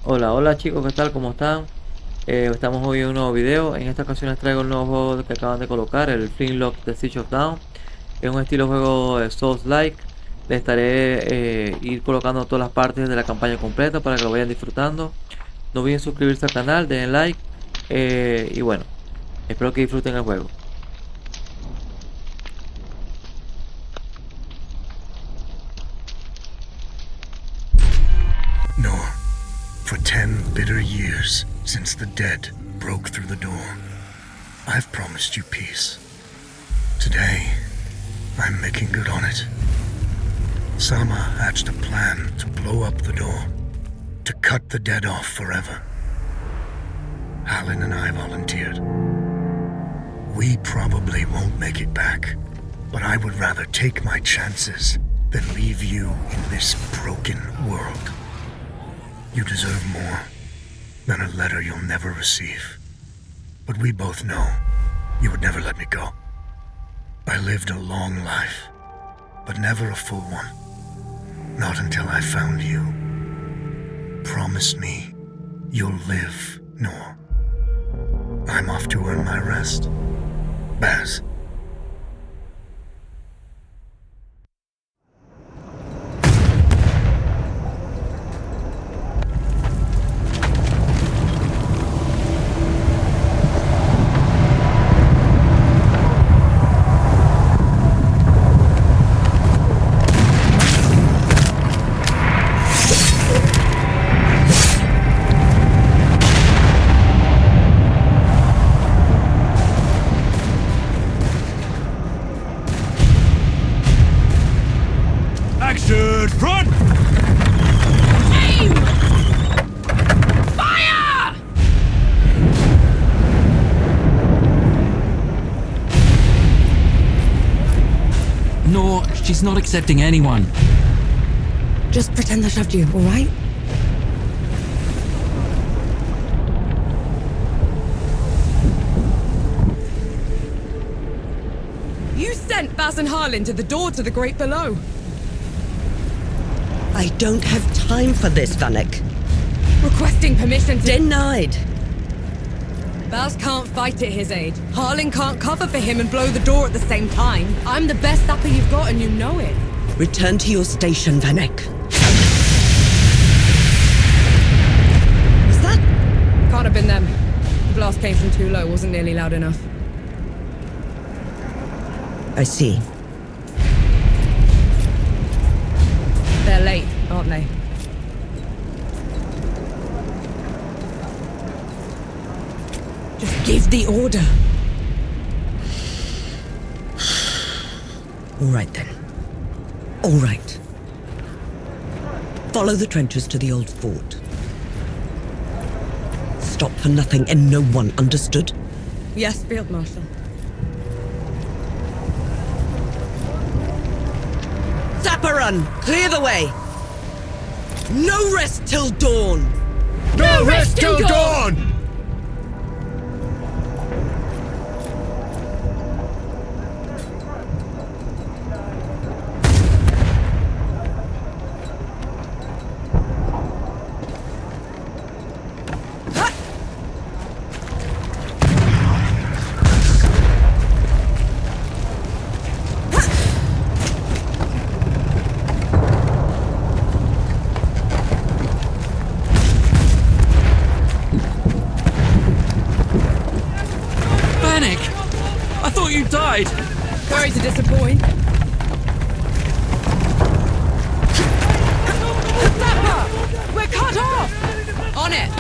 Hola, hola chicos, ¿qué tal? ¿Cómo están? Estamos hoy en un nuevo video. En esta ocasión les traigo el nuevo juego que acaban de colocar, el Flintlock de Siege of Down. Es un estilo juego Souls-like. Les estaré ir colocando todas las partes de la campaña completa para que lo vayan disfrutando. No olviden suscribirse al canal, denle like. Y bueno, espero que disfruten el juego. Nor, for 10 bitter years since the dead broke through the door, I've promised you peace. Today, I'm making good on it. Sama hatched a plan to blow up the door, to cut the dead off forever. Hallen and I volunteered. We probably won't make it back, but I would rather take my chances than leave you in this broken world. You deserve more than a letter you'll never receive. But we both know you would never let me go. I lived a long life, but never a full one. Not until I found you. Promise me you'll live, Nor. I'm off to earn my rest. Baz. Action front! Aim! Fire! No, she's not accepting anyone. Just pretend I shoved you, alright? You sent Baz and Harlan to the door to the Great Below. I don't have time for this, Vanek. Requesting permission to... Denied. Baz can't fight at his age. Harlan can't cover for him and blow the door at the same time. I'm the best sapper you've got and you know it. Return to your station, Vanek. Was that? Can't have been them. The blast came from too low, wasn't nearly loud enough. I see. They're late, aren't they? Just give the order. All right, then. All right. Follow the trenches to the old fort. Stop for nothing and no one, understood? Yes, Field Marshal. Zapparun! Clear the way! No rest till dawn! No rest till dawn! Panic! I thought you died! Sorry to disappoint. Zappa! We're cut off! On it!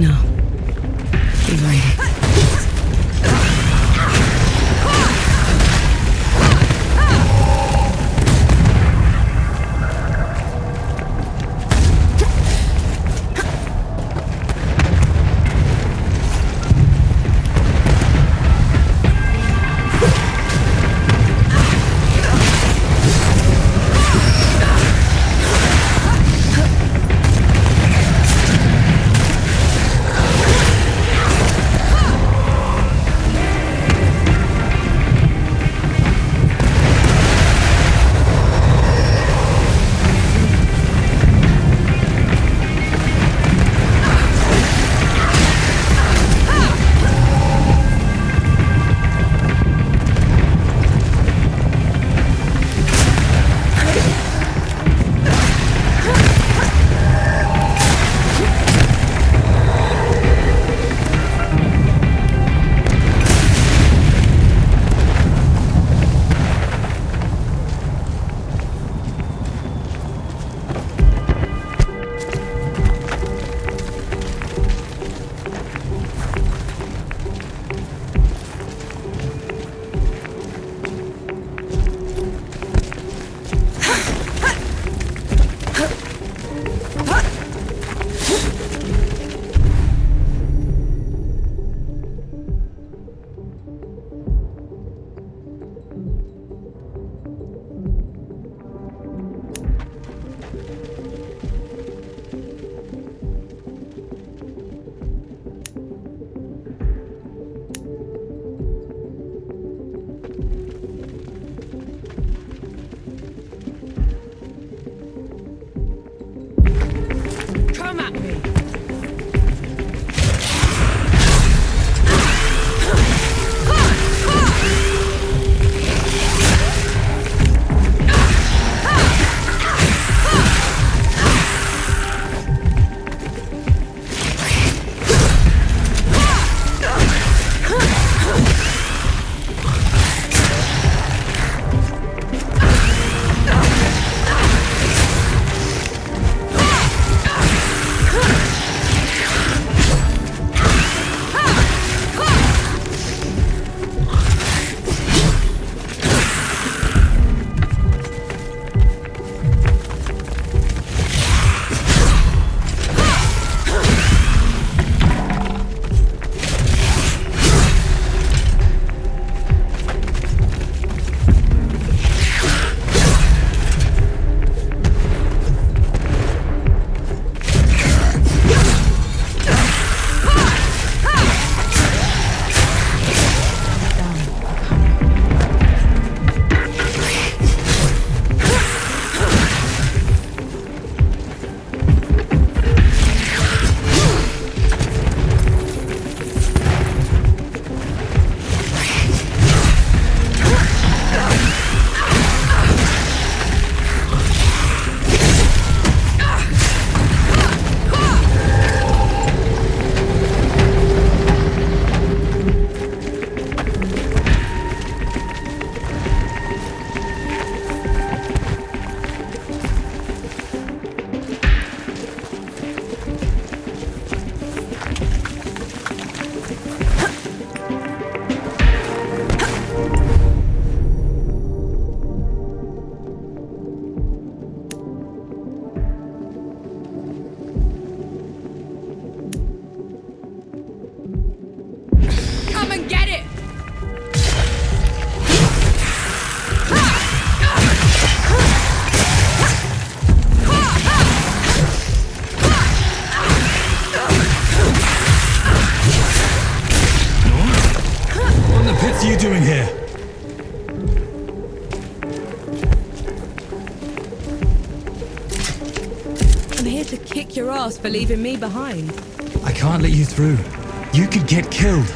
No. He's ready. What are you doing here? I'm here to kick your ass for leaving me behind. I can't let you through. You could get killed.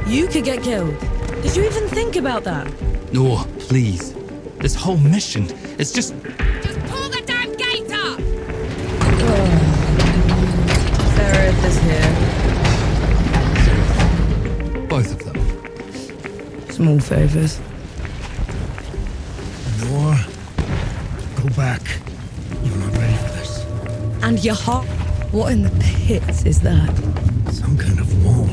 You could get killed. Did you even think about that? No, please. This whole mission is just... Just pull the damn gate up! Seraph is here. both of them. Small favors. Nor, go back. You're not ready for this. And your heart? What in the pits is that? Some kind of wall.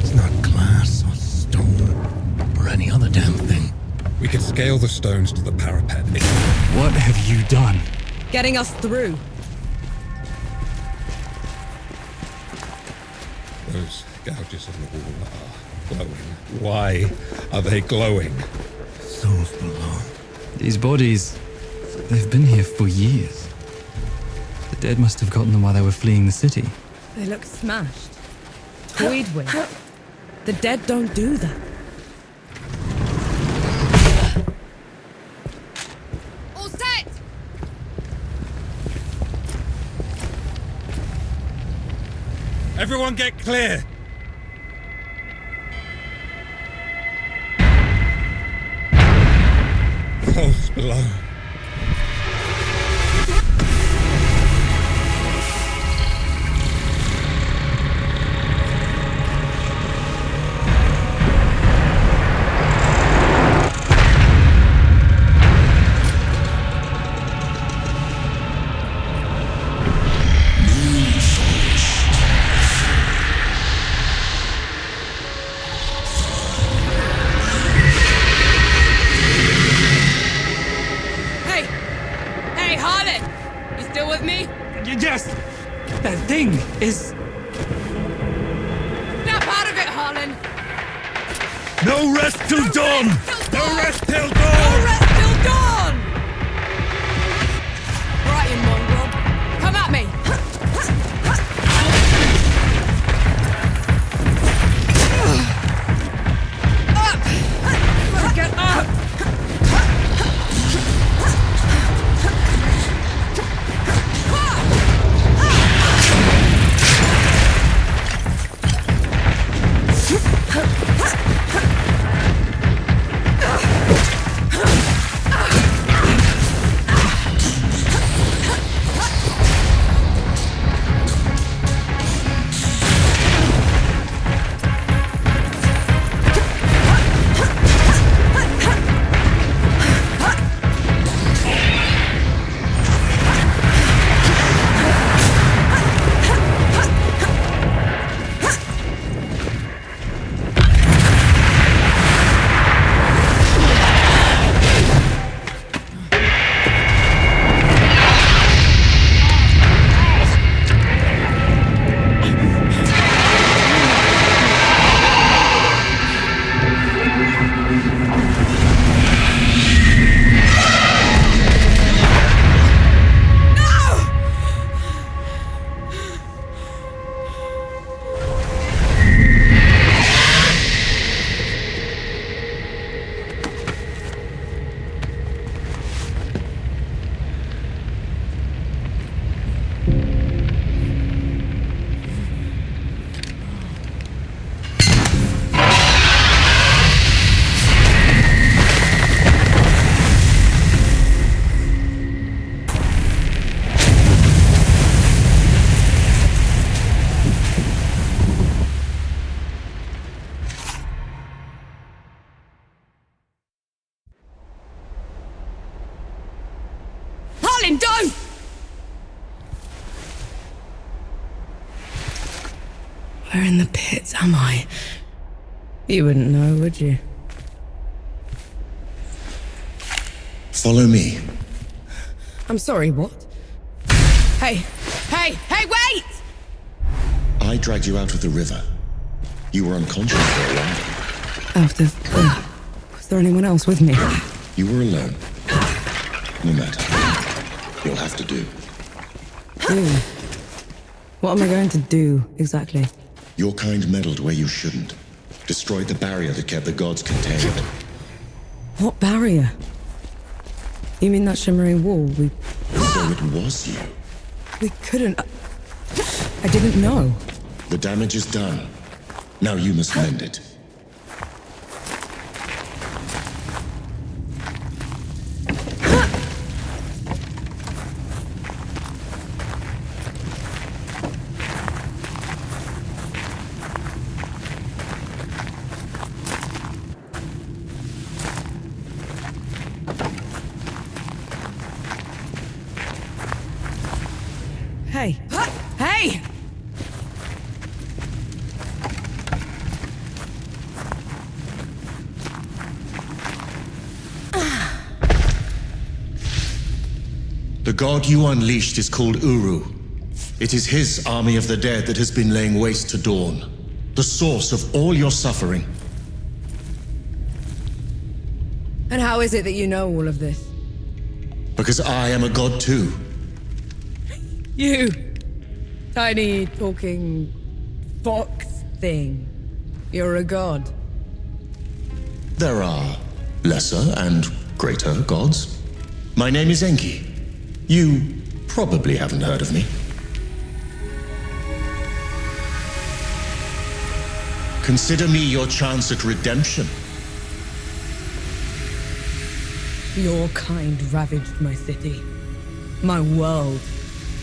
It's not glass or stone or any other damn thing. We could scale the stones to the parapet. What have you done? Getting us through. Those gouges on the wall are glowing. Why are they glowing? Souls below. These bodies, they've been here for years. The dead must have gotten them while they were fleeing the city. They look smashed. Toyed with. The dead don't do that. All set! Everyone get clear! Souls below. Hey, Harlan! You still with me? Yes! That thing is... Snap out of it, Harlan! No rest till dawn! No rest till No dawn! rest till dawn! Right, you mongrel. Come at me! Up! Get up! Harlan, don't! Where in the pits am I? You wouldn't know, would you? Follow me. I'm sorry, what? Hey, wait! I dragged you out of the river. You were unconscious for a while. Out of... was there anyone else with me? You were alone. No matter. You'll have to do. Do? What am I going to do, exactly? Your kind meddled where you shouldn't. Destroyed the barrier that kept the gods contained. What barrier? You mean that shimmering wall? So it was you. We couldn't... I didn't know. The damage is done. Now you must mend it. Hey! Hey! god you unleashed is called Uru. It is his army of the dead that has been laying waste to Dawn, the source of all your suffering. And how is it that you know all of this? Because I am a god too. You! Tiny, talking... fox thing. You're a god. There are lesser and greater gods. My name is Enki. You probably haven't heard of me. Consider me your chance at redemption. Your kind ravaged my city. My world.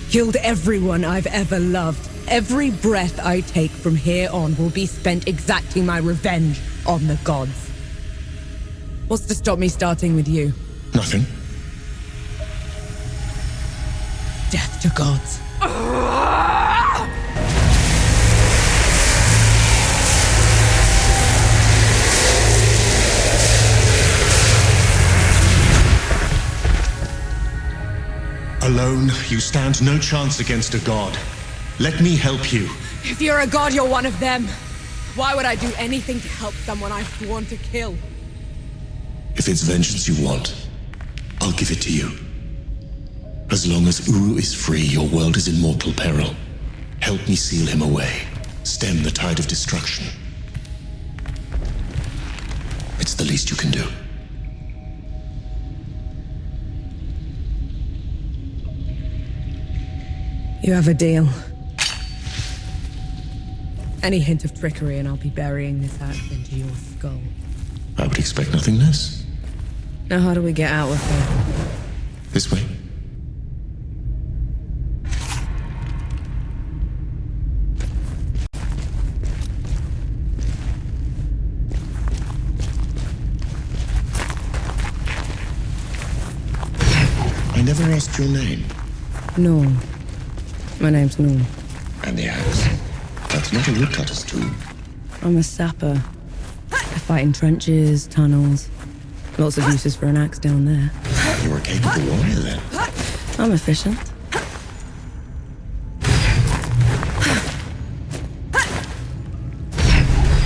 Killed everyone I've ever loved. Every breath I take from here on will be spent exacting my revenge on the gods. What's to stop me starting with you? Nothing. Death to gods. Alone, you stand no chance against a god. Let me help you. If you're a god, you're one of them. Why would I do anything to help someone I've sworn to kill? If it's vengeance you want, I'll give it to you. As long as Uru is free, your world is in mortal peril. Help me seal him away. Stem the tide of destruction. It's the least you can do. You have a deal. Any hint of trickery and I'll be burying this axe into your skull. I would expect nothing less. Now how do we get out of here? This way. I never asked your name. No. My name's Norm. And the axe. That's not a woodcutter's tool. I'm a sapper. I fight in trenches, tunnels. Lots of uses for an axe down there. You're a capable warrior then. I'm efficient.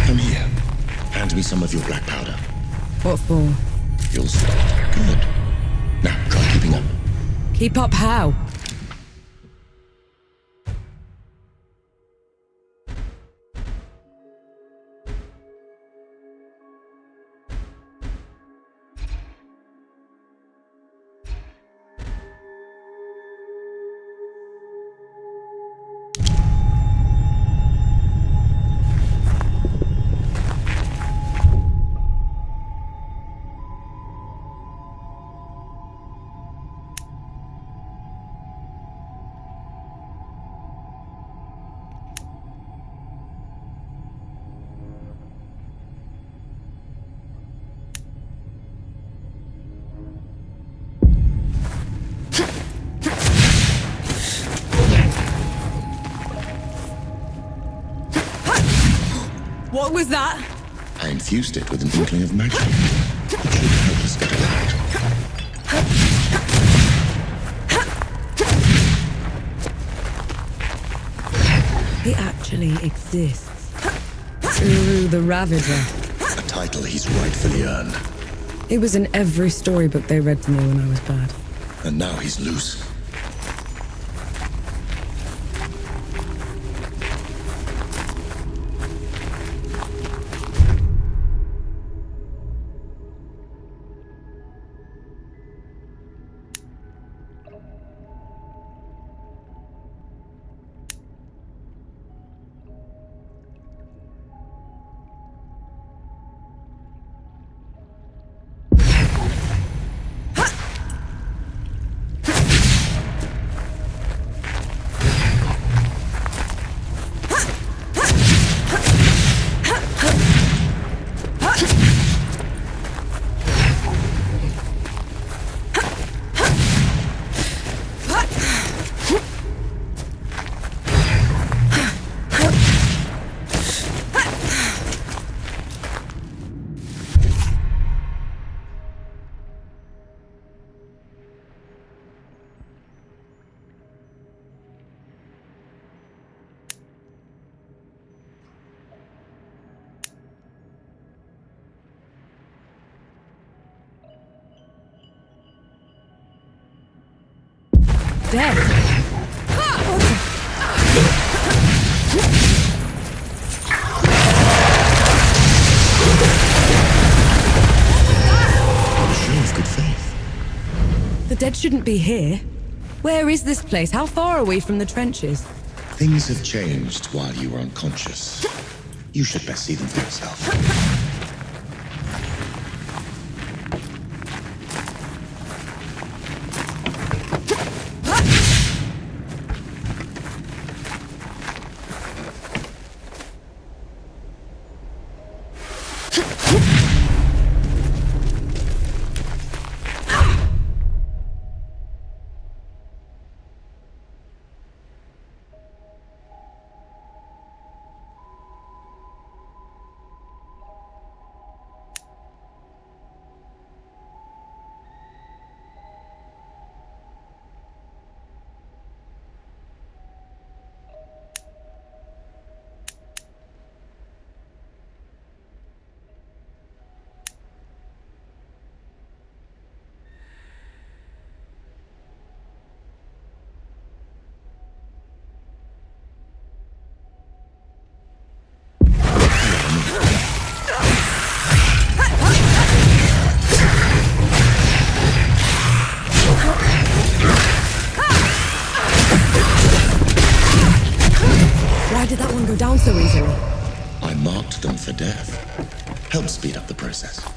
Come here. Hand me some of your black powder. What for? You'll start. Good. Now, try keeping up. Keep up how? What was that? I infused it with an inkling of magic. It should help us get it out. He actually exists. Uru the Ravager. A title he's rightfully earned. He was in every storybook they read to me when I was bad. And now he's loose. dead. Show of good faith. The dead shouldn't be here. Where is this place? How far are we from the trenches? Things have changed while you were unconscious. You should best see them for yourself. Why did that one go down so easily? I marked them for death. Help speed up the process.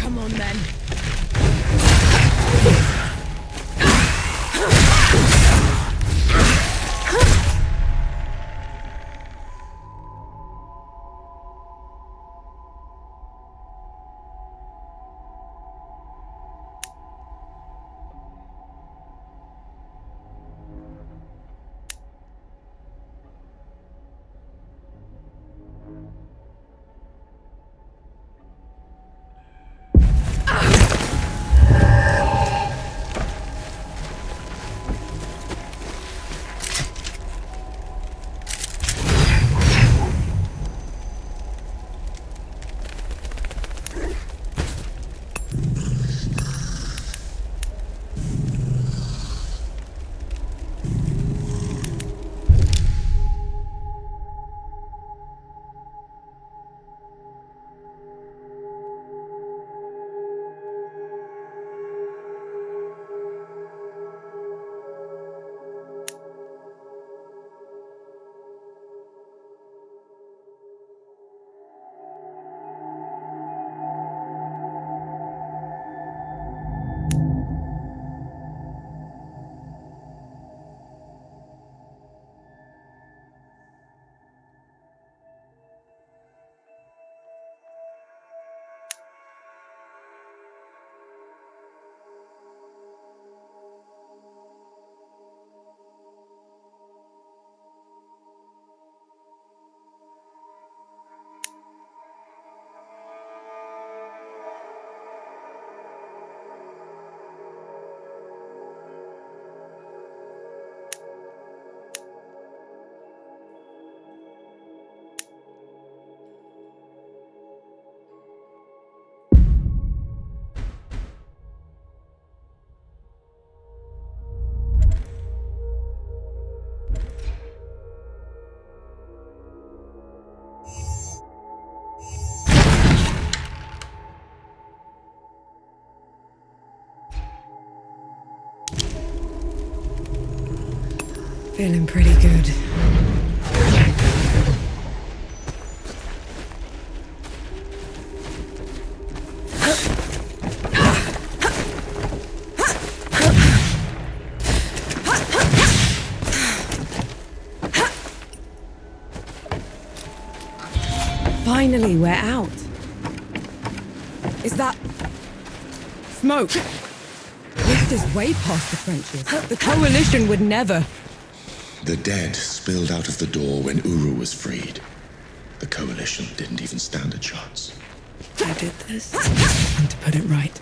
Come on, then. Feeling pretty good. Finally, we're out. Is that smoke? This is way past the Frenches. The Coalition would never. The dead spilled out of the door when Uru was freed. The Coalition didn't even stand a chance. I did this. And to put it right.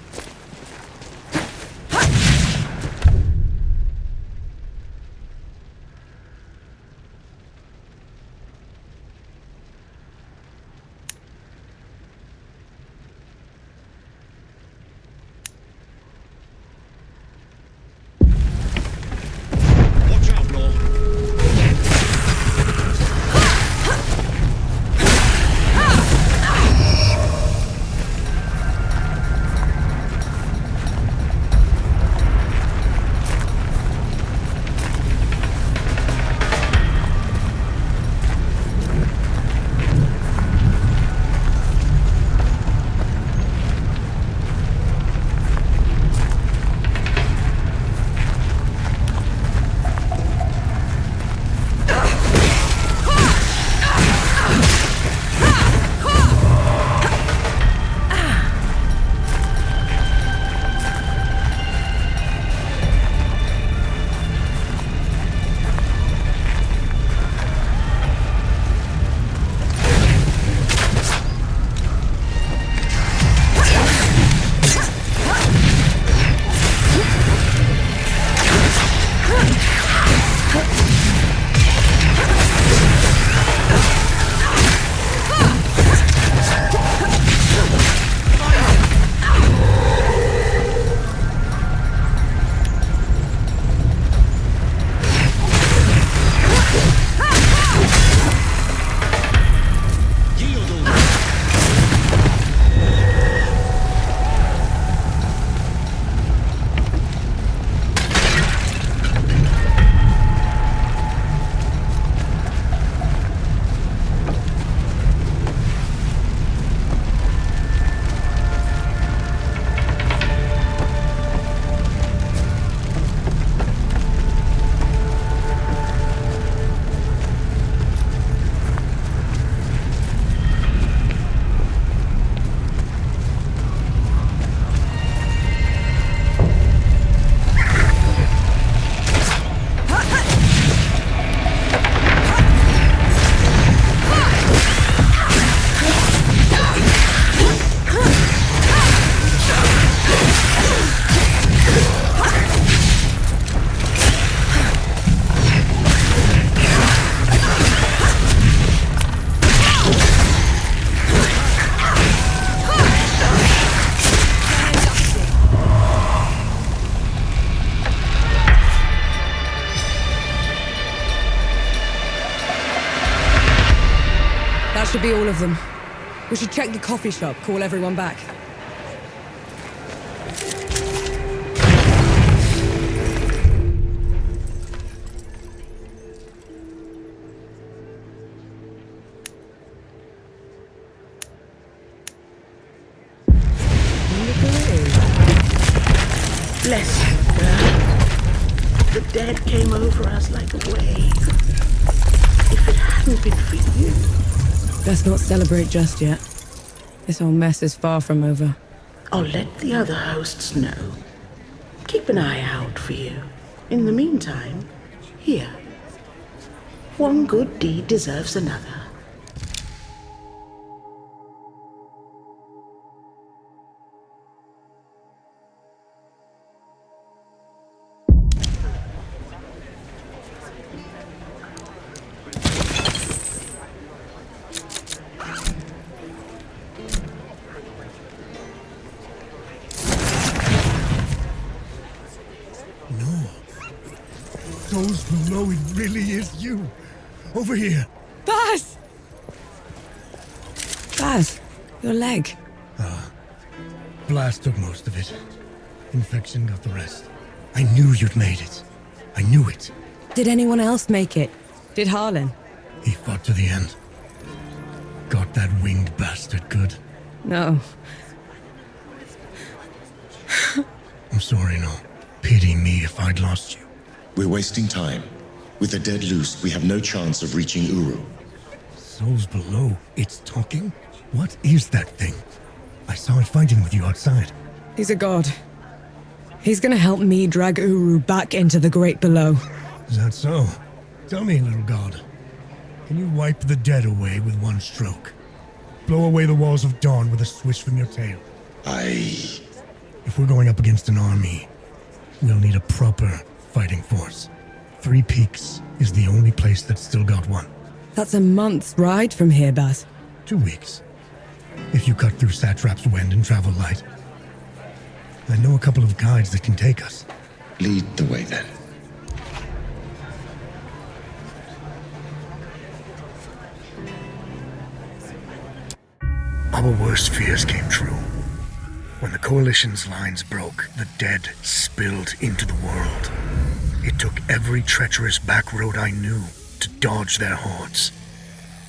That should be all of them. We should check the coffee shop, call everyone back. Bless you, girl. The dead came over us like a wave. If it hadn't been for you... Let's not celebrate just yet. This whole mess is far from over. I'll let the other hosts know. Keep an eye out for you. In the meantime, here. One good deed deserves another. Those below, it really is you. Over here. Baz! Baz, your leg. Blast took most of it. Infection got the rest. I knew you'd made it. I knew it. Did anyone else make it? Did Harlan? He fought to the end. Got that winged bastard good. No. I'm sorry, no. Pity me if I'd lost you. We're wasting time. With the dead loose, we have no chance of reaching Uru. Souls below, it's talking? What is that thing? I saw it fighting with you outside. He's a god. He's gonna help me drag Uru back into the Great Below. Is that so? Tell me, little god. Can you wipe the dead away with one stroke? Blow away the walls of dawn with a swish from your tail? If we're going up against an army, we'll need a proper fighting force. Three Peaks is the only place that's still got one. That's a month's ride from here, Baz. 2 weeks. If you cut through Satrap's Wind and travel light. I know a couple of guides that can take us. Lead the way then. Our worst fears came true. When the Coalition's lines broke, the dead spilled into the world. It took every treacherous back road I knew to dodge their hordes.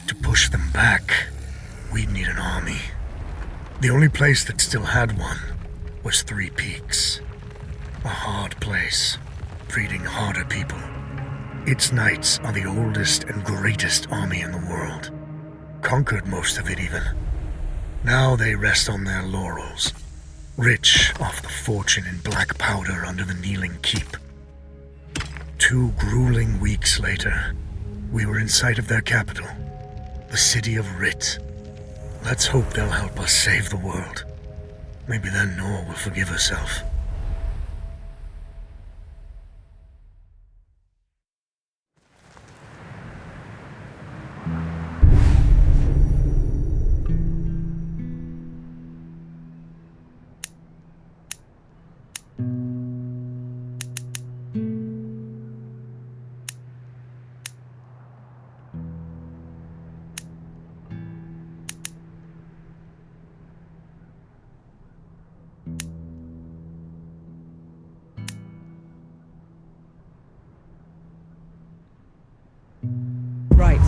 To push them back, we'd need an army. The only place that still had one was Three Peaks. A hard place, breeding harder people. Its knights are the oldest and greatest army in the world. Conquered most of it even. Now they rest on their laurels, rich off the fortune in black powder under the Kneeling Keep. 2 grueling weeks later, we were in sight of their capital, the city of Rit. Let's hope they'll help us save the world. Maybe then Nor will forgive herself. Right.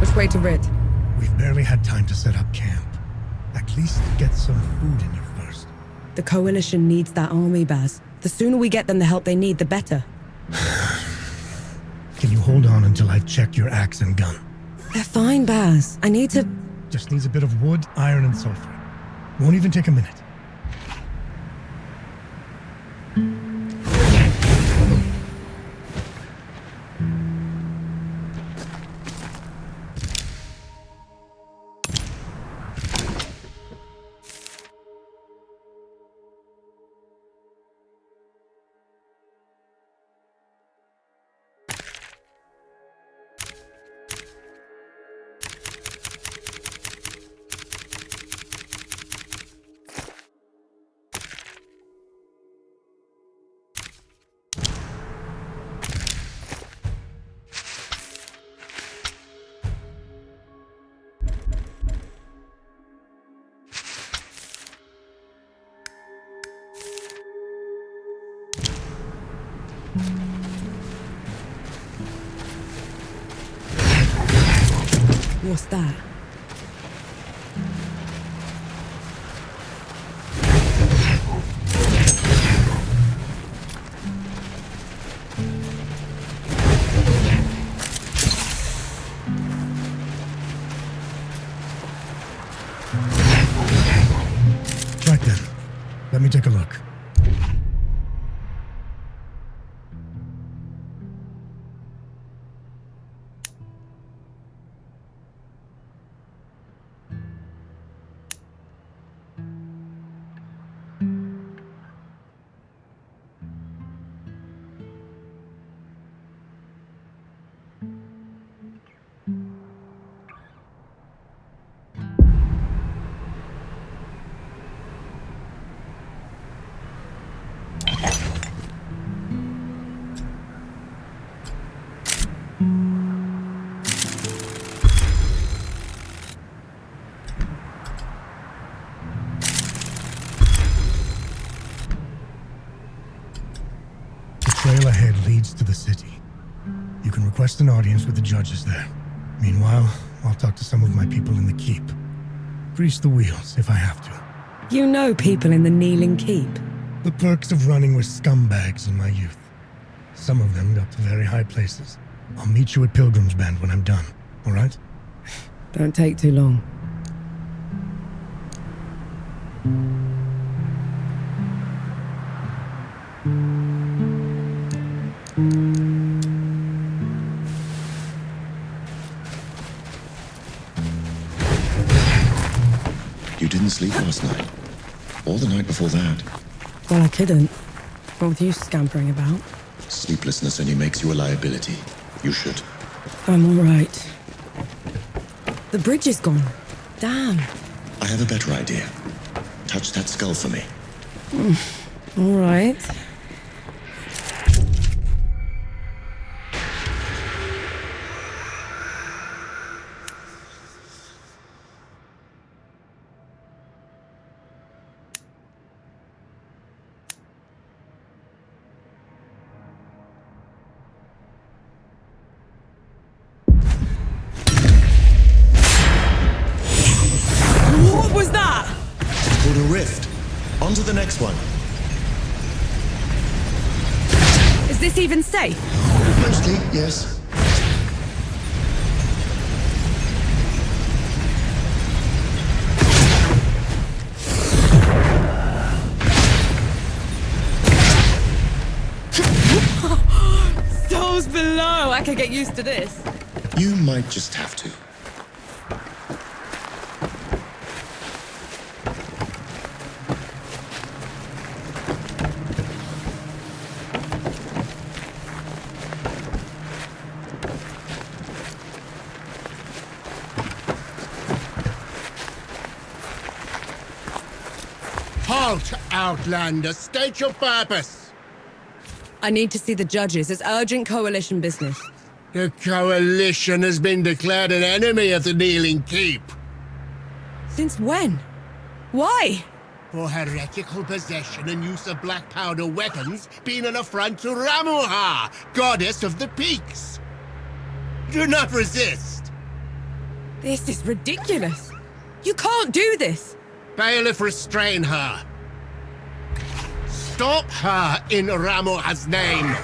Which way to Rit? We've barely had time to set up camp. At least get some food in you first. The Coalition needs that army, Baz. The sooner we get them the help they need, the better. Can you hold on until I've checked your axe and gun? They're fine, Baz. I need to... Just needs a bit of wood, iron, and sulfur. Won't even take a minute. What's that? Right then. Let me take a look. Trail ahead leads to the city. You can request an audience with the judges there. Meanwhile, I'll talk to some of my people in the keep. Grease the wheels if I have to. You know people in the Kneeling Keep. The perks of running with scumbags in my youth. Some of them got to very high places. I'll meet you at Pilgrim's Bend when I'm done, all right? Don't take too long. You didn't sleep last night. Or the night before that. Well, I couldn't. What with you scampering about? Sleeplessness only makes you a liability. You should. I'm all right. The bridge is gone. Damn. I have a better idea. Touch that skull for me. All right. What was that? It's called a rift. On to the next one. Is this even safe? Mostly, yes. Souls below. I could get used to this. You might just have to. Halt, Outlander! State your purpose! I need to see the judges. It's urgent coalition business. The Coalition has been declared an enemy of the Kneeling Keep Since when? Why? for heretical possession and use of black powder weapons being an affront to Ramuha, goddess of the peaks. Do not resist. This is ridiculous. You can't do this. Bailiff, restrain her. Stop her in Ramuha's name.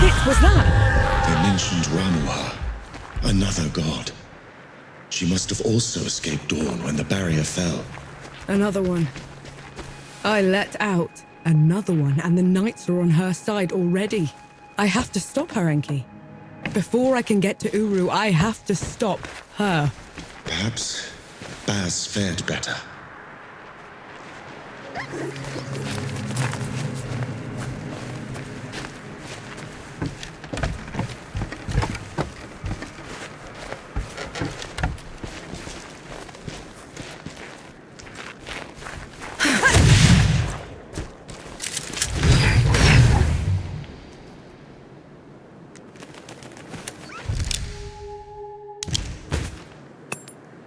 What was that? They mentioned Ramuha. Another god. She must have also escaped Dawn when the barrier fell. Another one. I let out another one, and the knights are on her side already. I have to stop her, Enki. Before I can get to Uru, I have to stop her. Perhaps Baz fared better.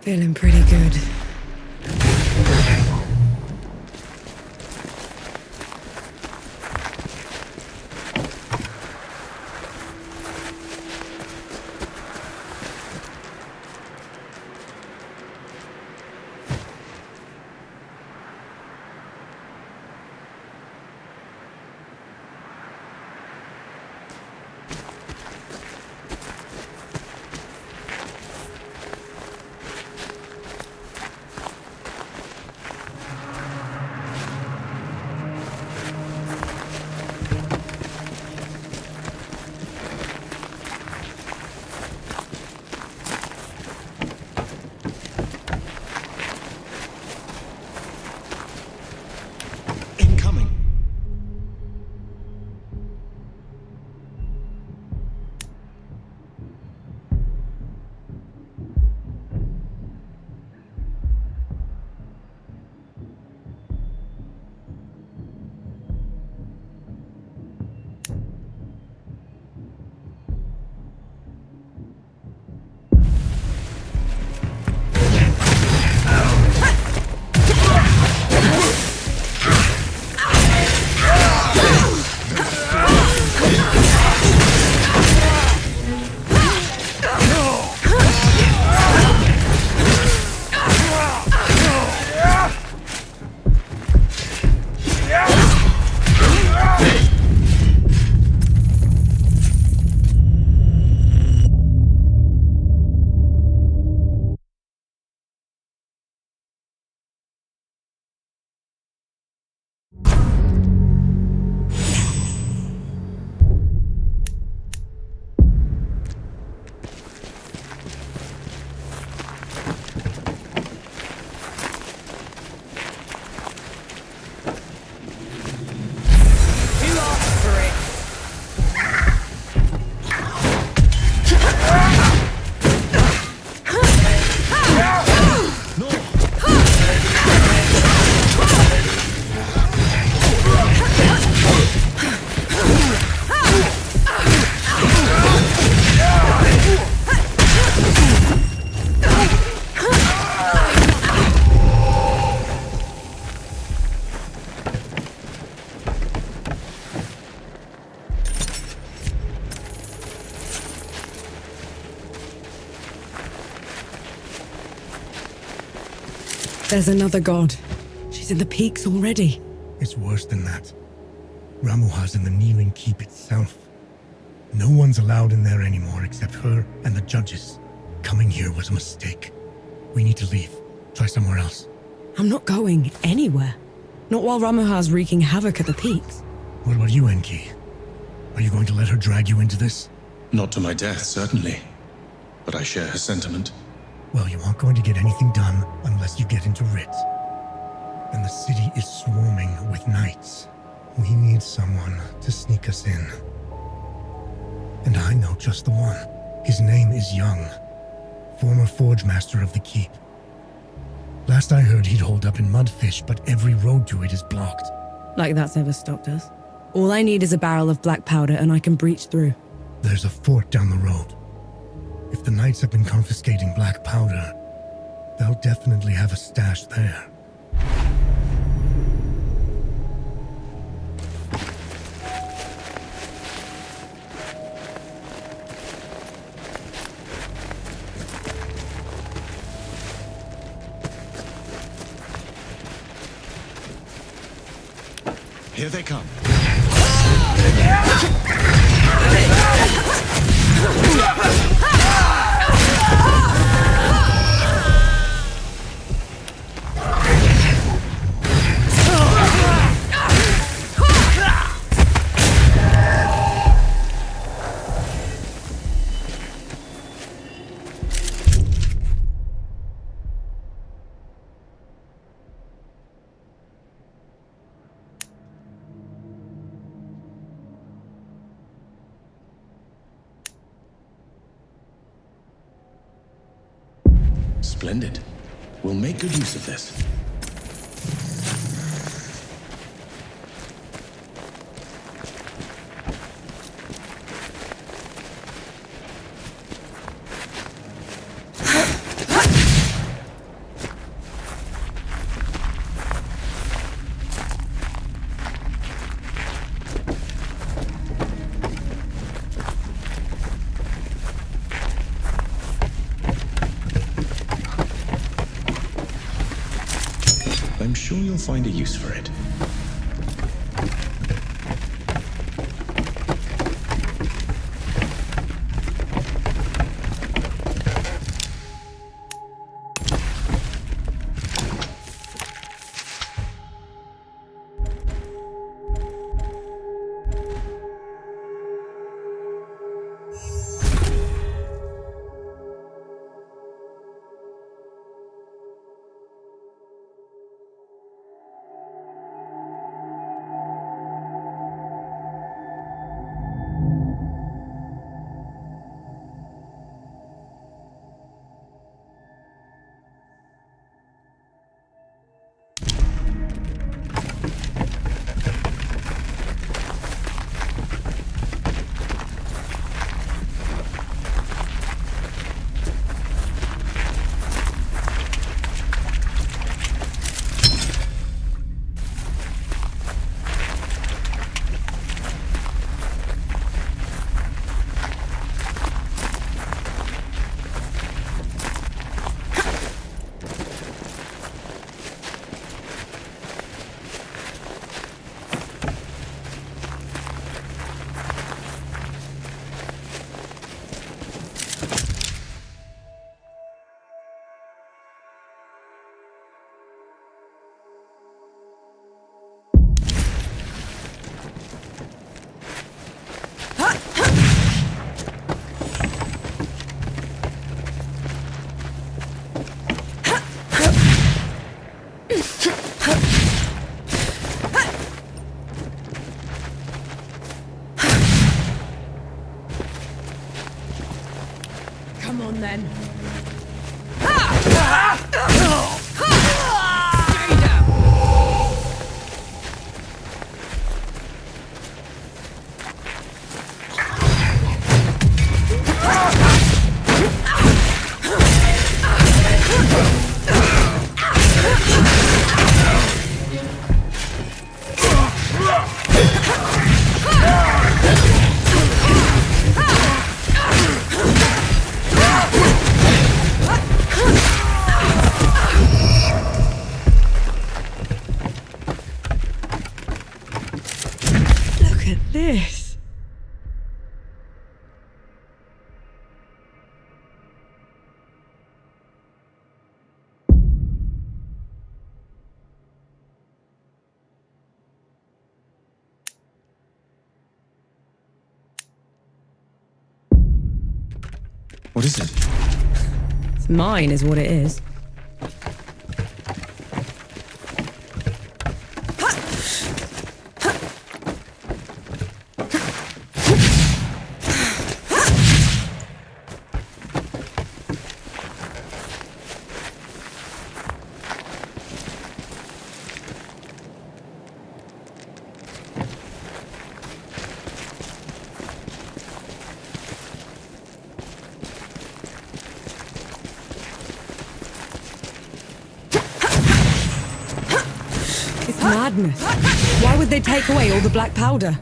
Feeling pretty good. There's another god. She's in the peaks already. It's worse than that. Ramuha's in the kneeling keep itself. No one's allowed in there anymore except her and the judges. Coming here was a mistake. We need to leave. Try somewhere else. I'm not going anywhere. Not while Ramuha's wreaking havoc at the peaks. What about you, Enki? Are you going to let her drag you into this? Not to my death, certainly. But I share her sentiment. Well, you aren't going to get anything done unless you get into Rit. And the city is swarming with knights. We need someone to sneak us in. And I know just the one. His name is Young, former forge master of the keep. Last I heard, he'd hold up in Mudfish, but every road to it is blocked. Like that's ever stopped us. All I need is a barrel of black powder and I can breach through. There's a fort down the road. If the knights have been confiscating black powder, they'll definitely have a stash there. Here they come. Splendid. We'll make good use of this. I'm sure you'll find a use for it. What is it? It's mine, is what it is. Madness. Why would they take away all the black powder?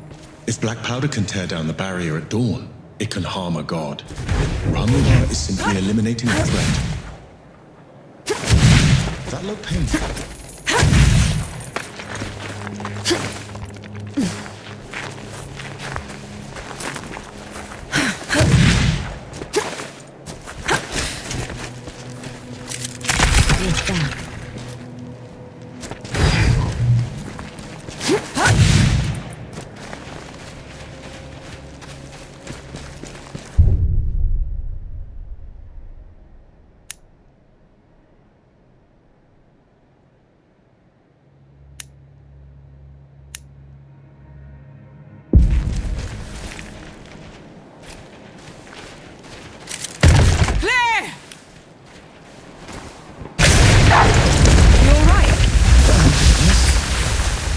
If black powder can tear down the barrier at dawn, it can harm a god. Ramuha is simply eliminating a threat. That looked painful. What's that?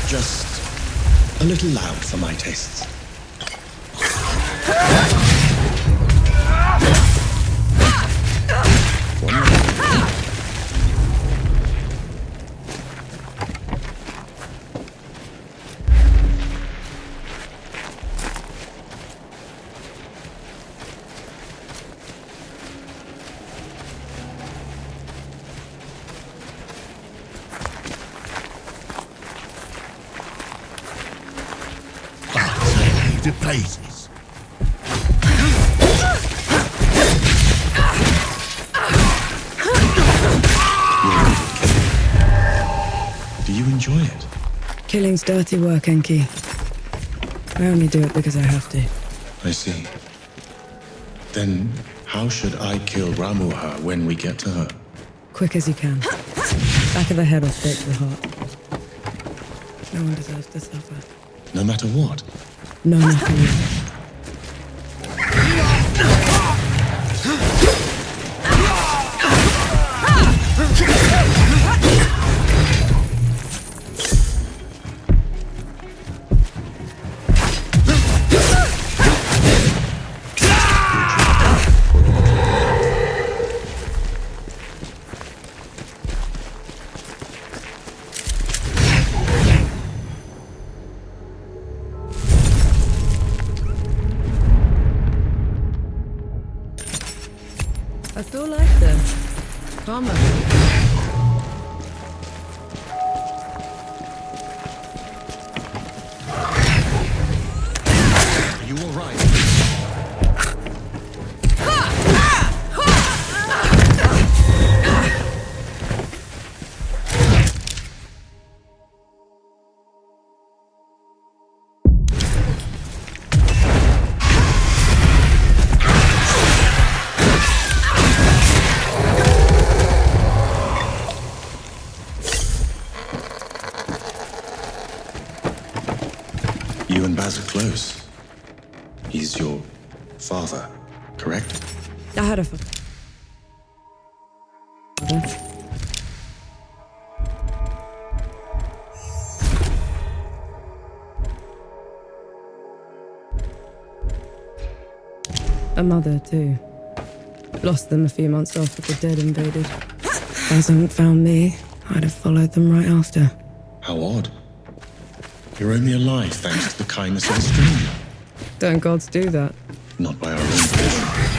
Just a little loud for my tastes. To places. Do you enjoy it? Killing's dirty work, Enki. I only do it because I have to. I see. Then how should I kill Ramuha when we get to her? Quick as you can. Back of the head or straight to the heart. No one deserves to suffer. No matter what? No, nothing. I still like them. Calmer. Are you all right? You and Baz are close. He's your father, correct? I had a father. A mother, too. Lost them a few months after the dead invaded. If Baz hadn't found me, I'd have followed them right after. How odd. You're only alive thanks to the kindness of a stranger. Don't gods do that? Not by our own volition.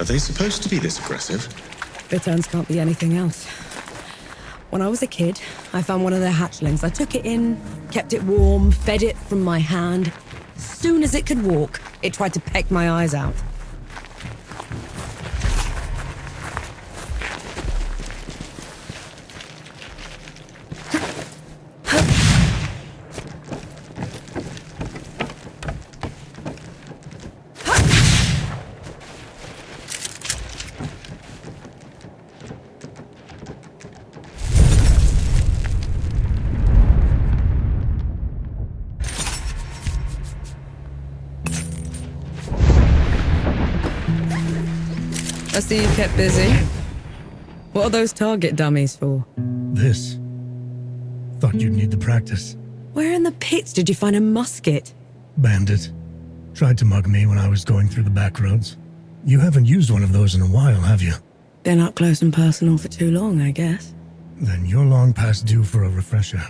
Are they supposed to be this aggressive? Bitterns can't be anything else. When I was a kid, I found one of their hatchlings. I took it in, kept it warm, fed it from my hand. As soon as it could walk, it tried to peck my eyes out. I see you kept busy. What are those target dummies for? This. Thought you'd need the practice. Where in the pits did you find a musket? Bandit. Tried to mug me when I was going through the back roads. You haven't used one of those in a while, have you? Been up close and personal for too long, I guess. Then you're long past due for a refresher.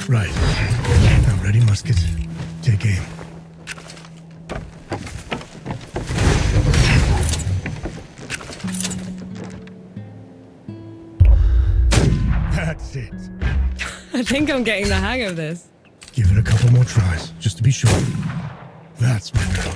Right. Now ready, musket. Take aim. That's it. I think I'm getting the hang of this. Give it a couple more tries, just to be sure. That's my girl.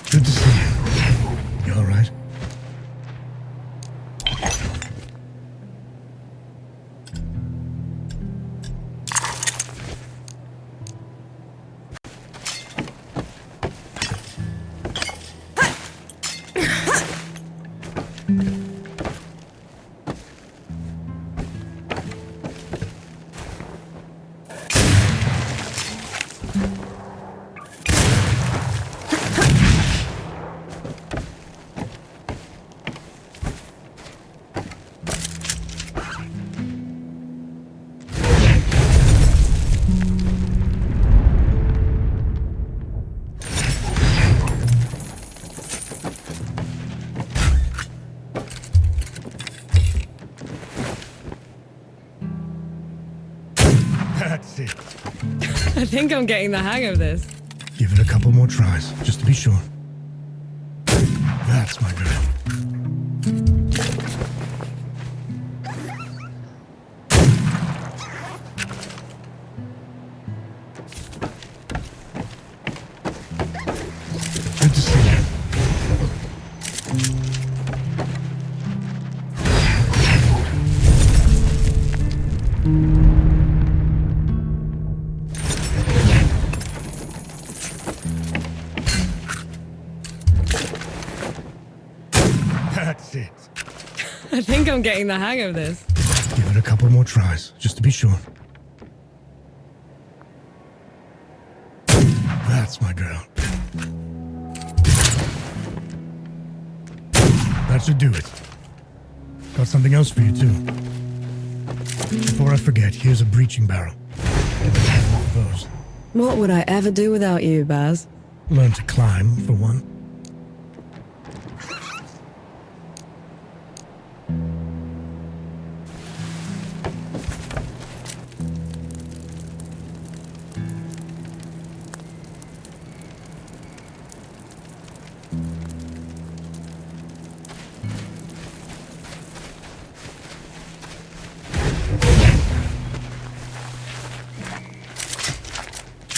Good to see you. You all right? That's it. I think I'm getting the hang of this. Give it a couple more tries, just to be sure. That's my girl. Good to see you. That's it. I think I'm getting the hang of this. Give it a couple more tries, just to be sure. That's my girl. That should do it. Got something else for you, too. Before I forget, here's a breaching barrel. Those. What would I ever do without you, Baz? Learn to climb, for one.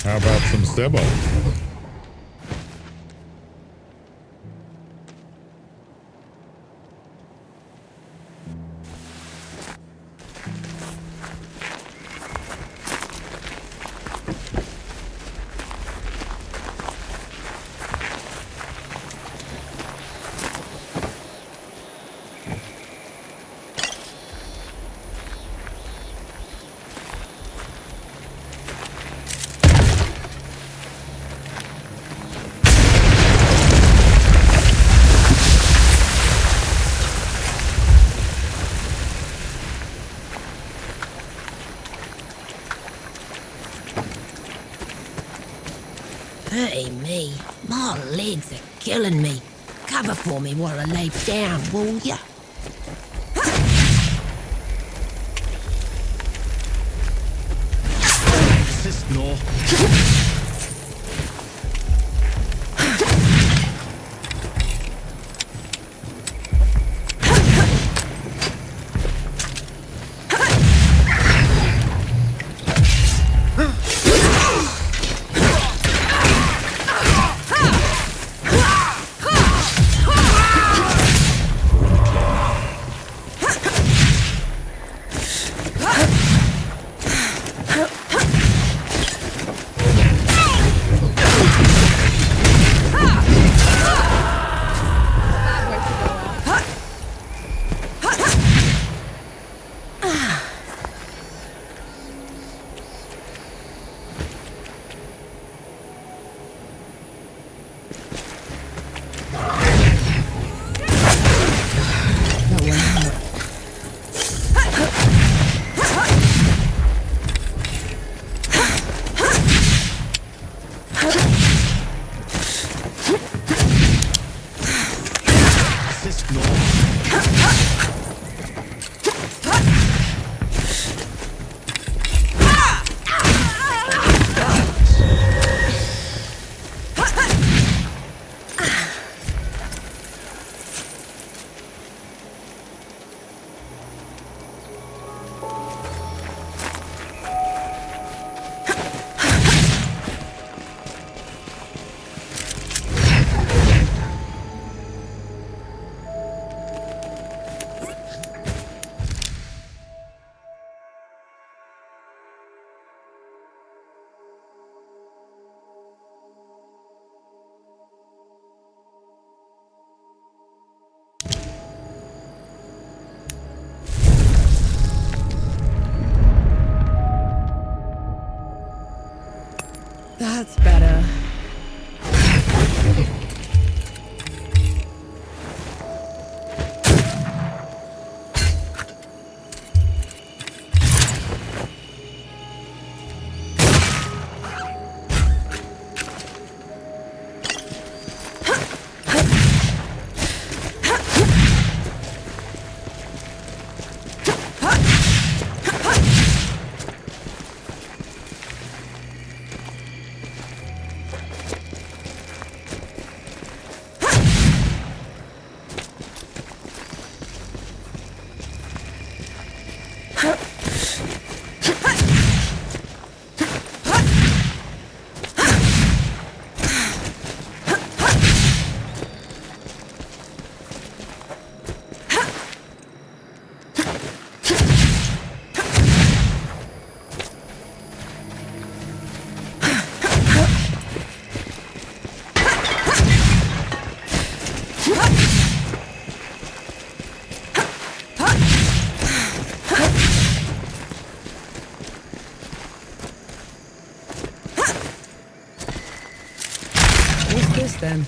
How about some stebo? Hey me, my legs are killing me. Cover for me while I lay down, will ya? Assist, no. That's better. What's this then?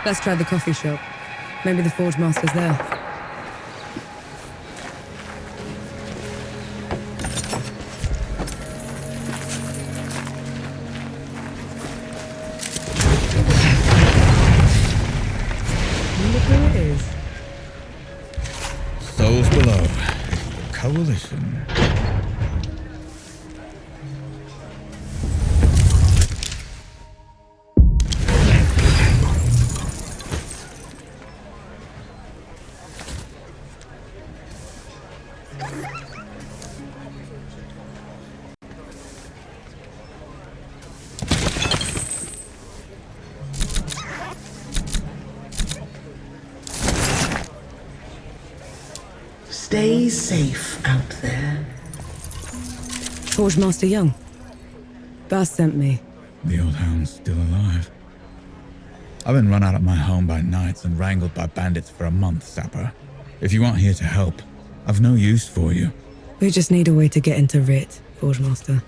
Let's try the coffee shop. Maybe the Forge Master's there. Look who it is. Souls below. Coalition. Stay safe out there. Forge Master Young. Baz sent me. The old hound's still alive. I've been run out of my home by knights and wrangled by bandits for a month, Sapper. If you aren't here to help, I've no use for you. We just need a way to get into Rit, Forge Master.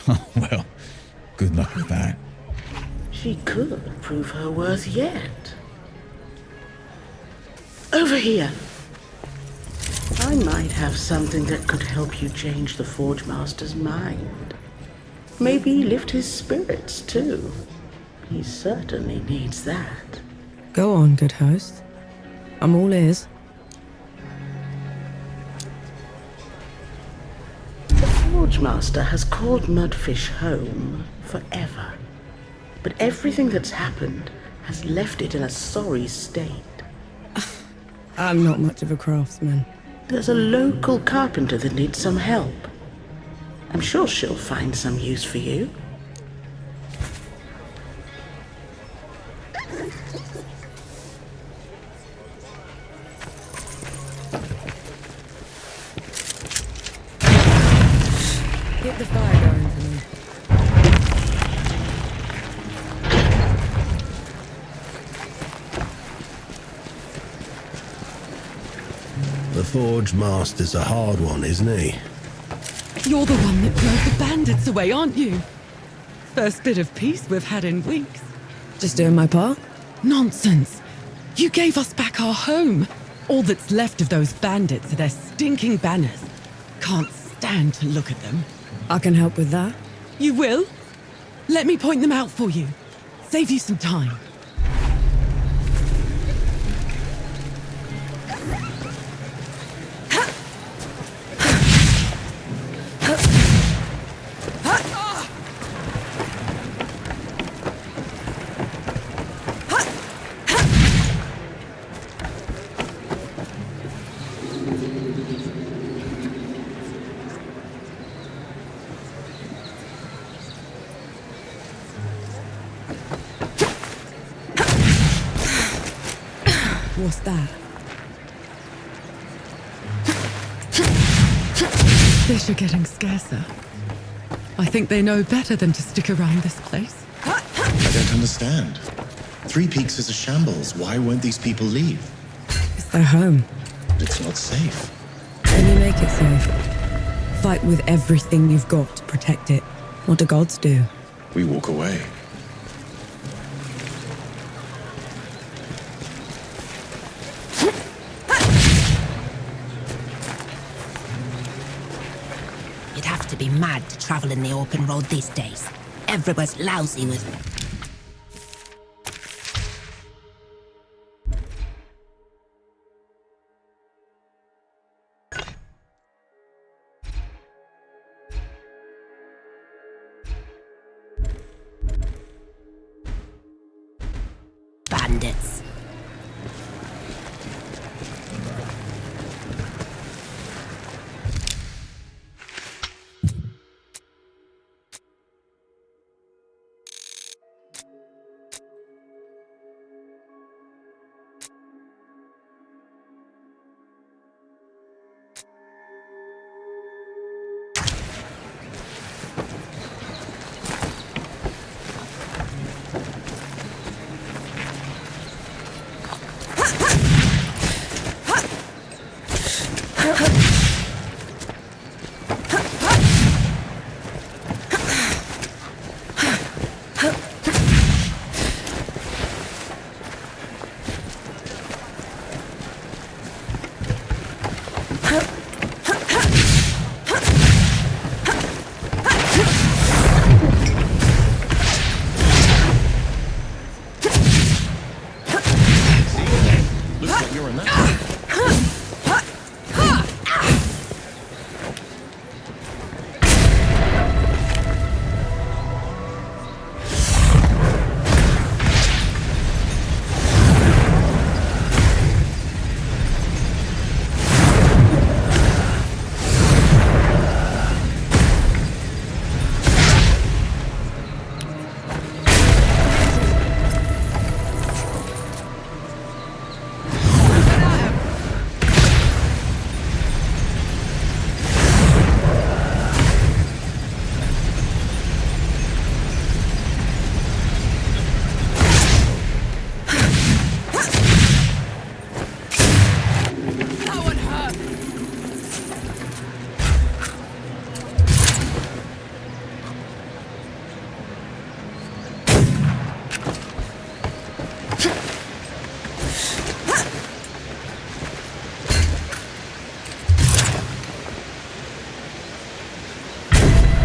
Oh, well, good luck with that. She could prove her worth yet. Over here. I might have something that could help you change the Forge Master's mind. Maybe lift his spirits, too. He certainly needs that. Go on, good host. I'm all ears. The Forge Master has called Mudfish home forever. But everything that's happened has left it in a sorry state. I'm not much of a craftsman. There's a local carpenter that needs some help. I'm sure she'll find some use for you. Get the fire going for me. The Forge Master's a hard one, isn't he? You're the one that drove the bandits away, aren't you? First bit of peace we've had in weeks. Just doing my part? Nonsense. You gave us back our home. All that's left of those bandits are their stinking banners. Can't stand to look at them. I can help with that. You will? Let me point them out for you. Save you some time. What's that? Fish are getting scarcer. I think they know better than to stick around this place. I don't understand. Three Peaks is a shambles. Why won't these people leave? It's their home. But it's not safe. Then you make it safe. Fight with everything you've got to protect it. What do gods do? We walk away. You'd have to be mad to travel in the open road these days. Everywhere's lousy with bandits.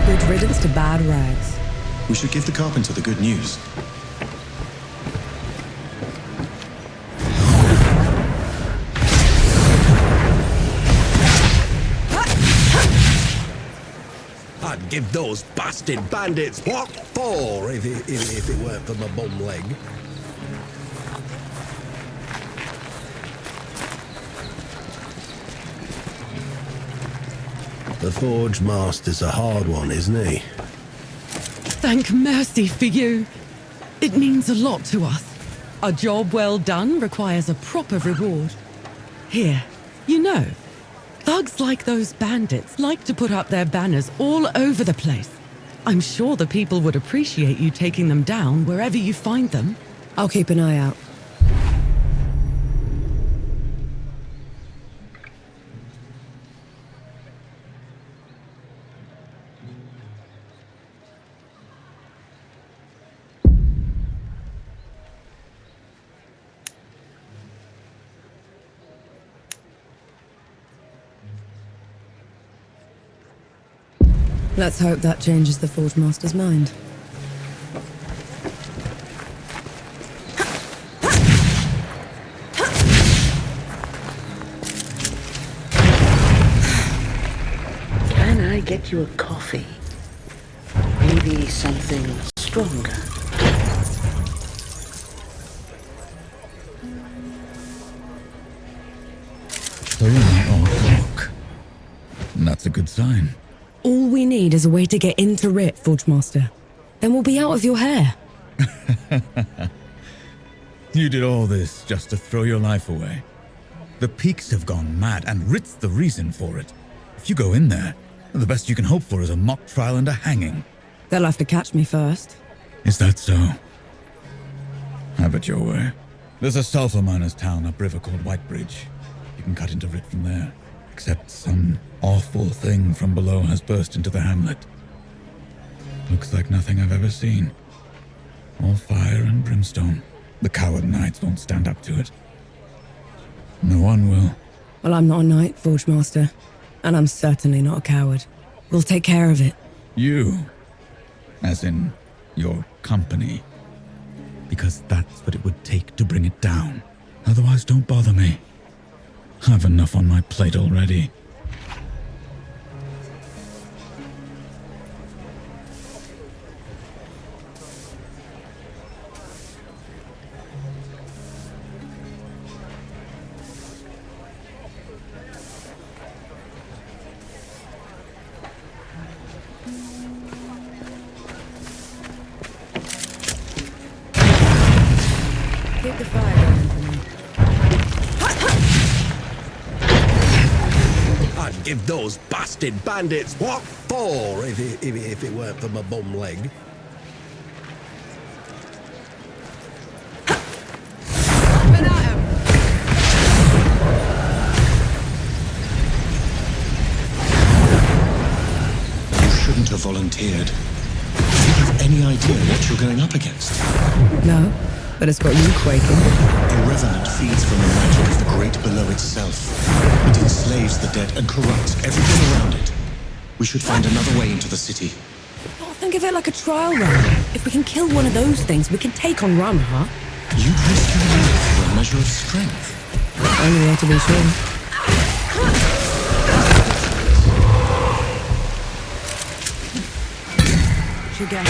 Good riddance to bad rags. We should give the carpenter the good news. I'd give those bastard bandits what for if it weren't for my bum leg. The Forge Master's a hard one, isn't he? Thank mercy for you. It means a lot to us. A job well done requires a proper reward. Here, you know, thugs like those bandits like to put up their banners all over the place. I'm sure the people would appreciate you taking them down wherever you find them. I'll keep an eye out. Let's hope that changes the Forge Master's mind. Can I get you a coffee? Maybe something stronger. So you're not all talk. And that's a good sign. All we need is a way to get into Rit, Forge Master. Then we'll be out of your hair. You did all this just to throw your life away. The Peaks have gone mad, and Rit's the reason for it. If you go in there, the best you can hope for is a mock trial and a hanging. They'll have to catch me first. Is that so? Have it your way. There's a sulfur miner's town upriver called Whitebridge. You can cut into Rit from there. Except some awful thing from below has burst into the hamlet. Looks like nothing I've ever seen. All fire and brimstone. The coward knights won't stand up to it. No one will. Well, I'm not a knight, Forge Master. And I'm certainly not a coward. We'll take care of it. You? As in, your company. Because that's what it would take to bring it down. Otherwise, don't bother me. I've enough on my plate already. Keep the fire going for me. I'd give those bastard bandits what for if it weren't for my bum leg. You shouldn't have volunteered. Do you have any idea what you're going up against? No, but it's got you quaking. The Revenant feeds from the magic of the great below itself. It enslaves the dead and corrupts everything around it. We should find another way into the city. Oh, think of it like a trial run. If we can kill one of those things, we can take on Ramaha. You'd risk your life for a measure of strength. Only way to be sure. Should go.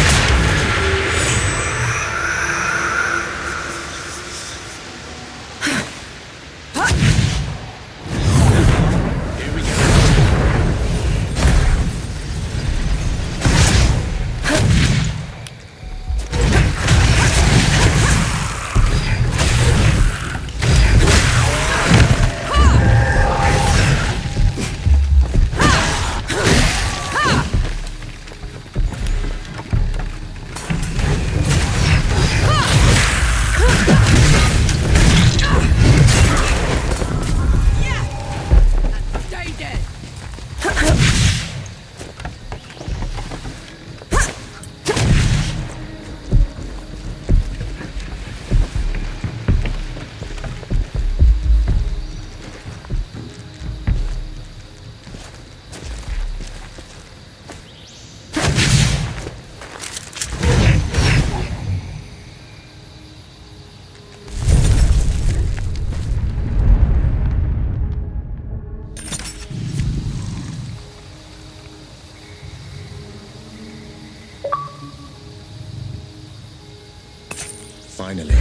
Finally,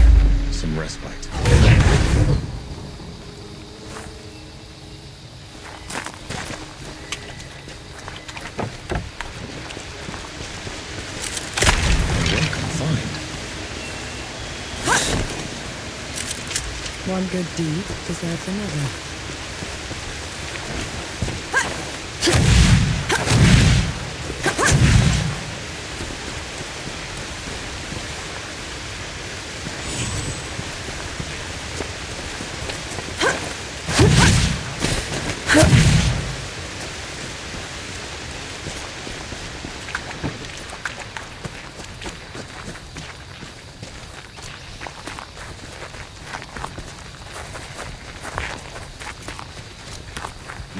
some respite. Welcome find. One good deed deserves another.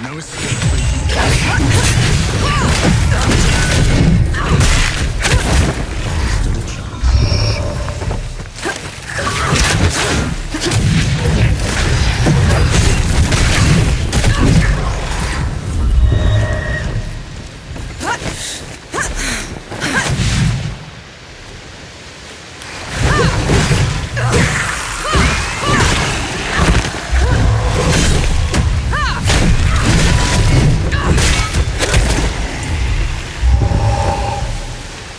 No escape for you. Stood a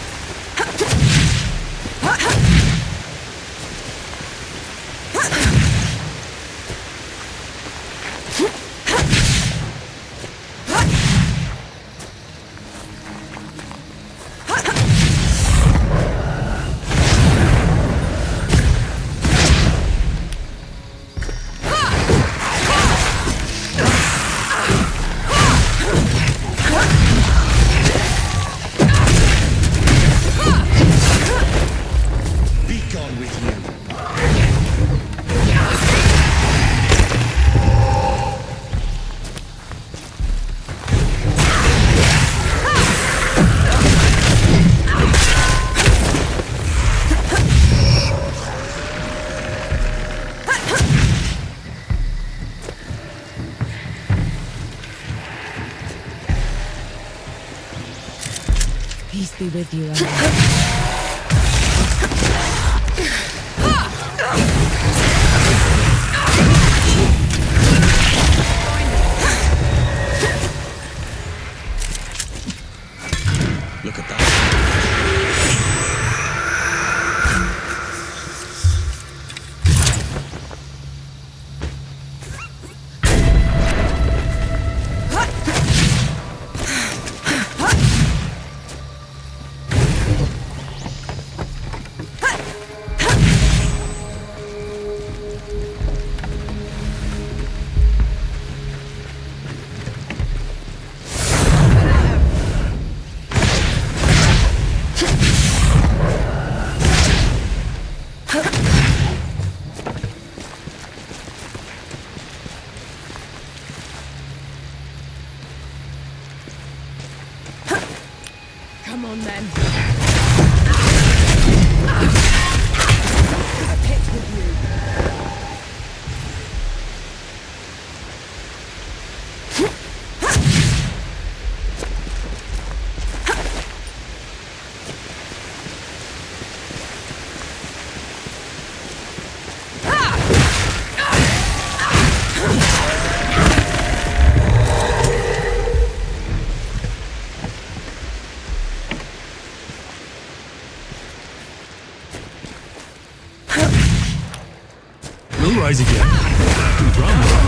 Peace be with you, Ellen. Look at that. Come on, then. We'll rise again. Run.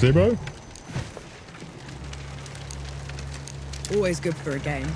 Sibo? Always good for a game.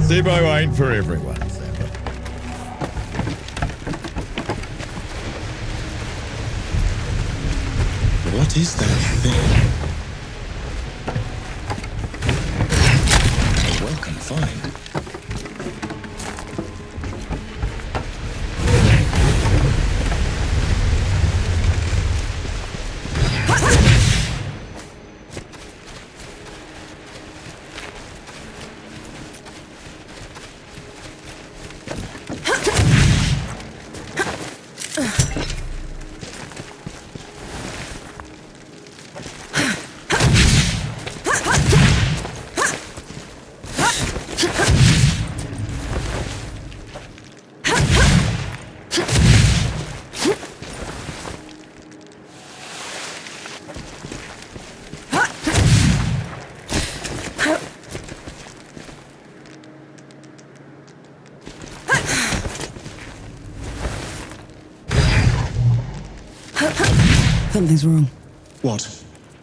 Sibo ain't for everyone, Zappa. What is that thing? A welcome find. Something's wrong. What?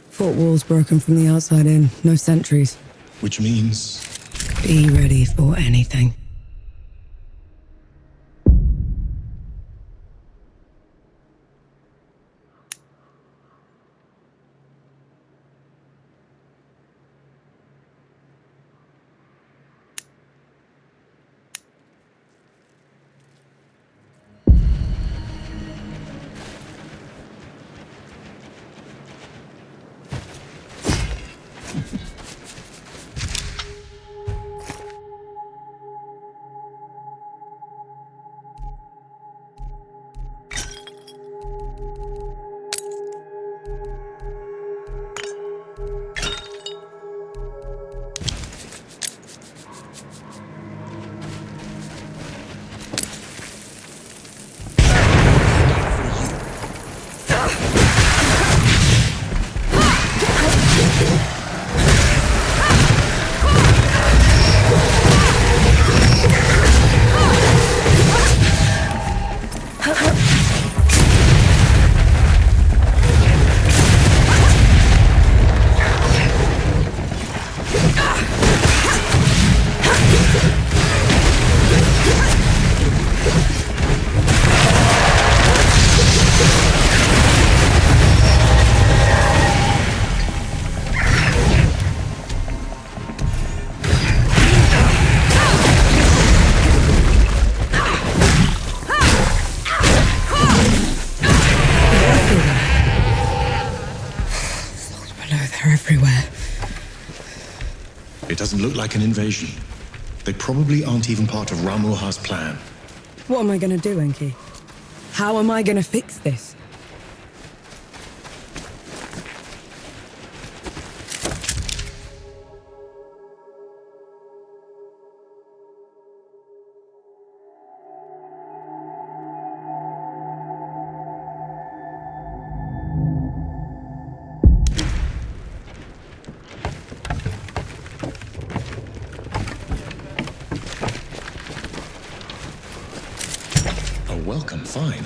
Fort walls broken from the outside in. No sentries. Which means... Be ready for anything. It doesn't look like an invasion. They probably aren't even part of Ramuha's plan. What am I gonna do, Enki? How am I gonna fix this? welcome find.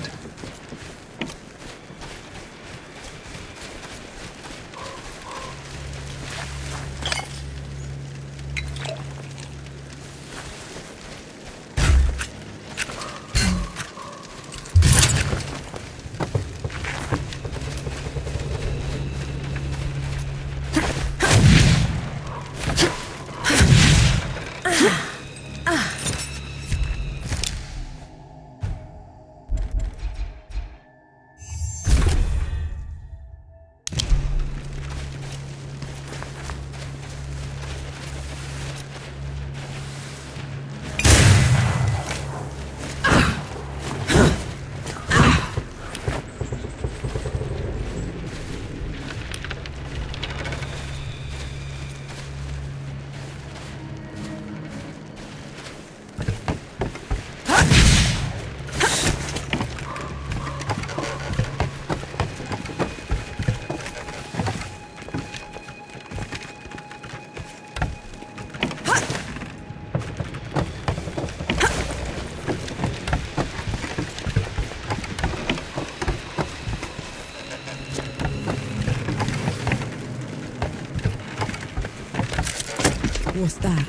What's that?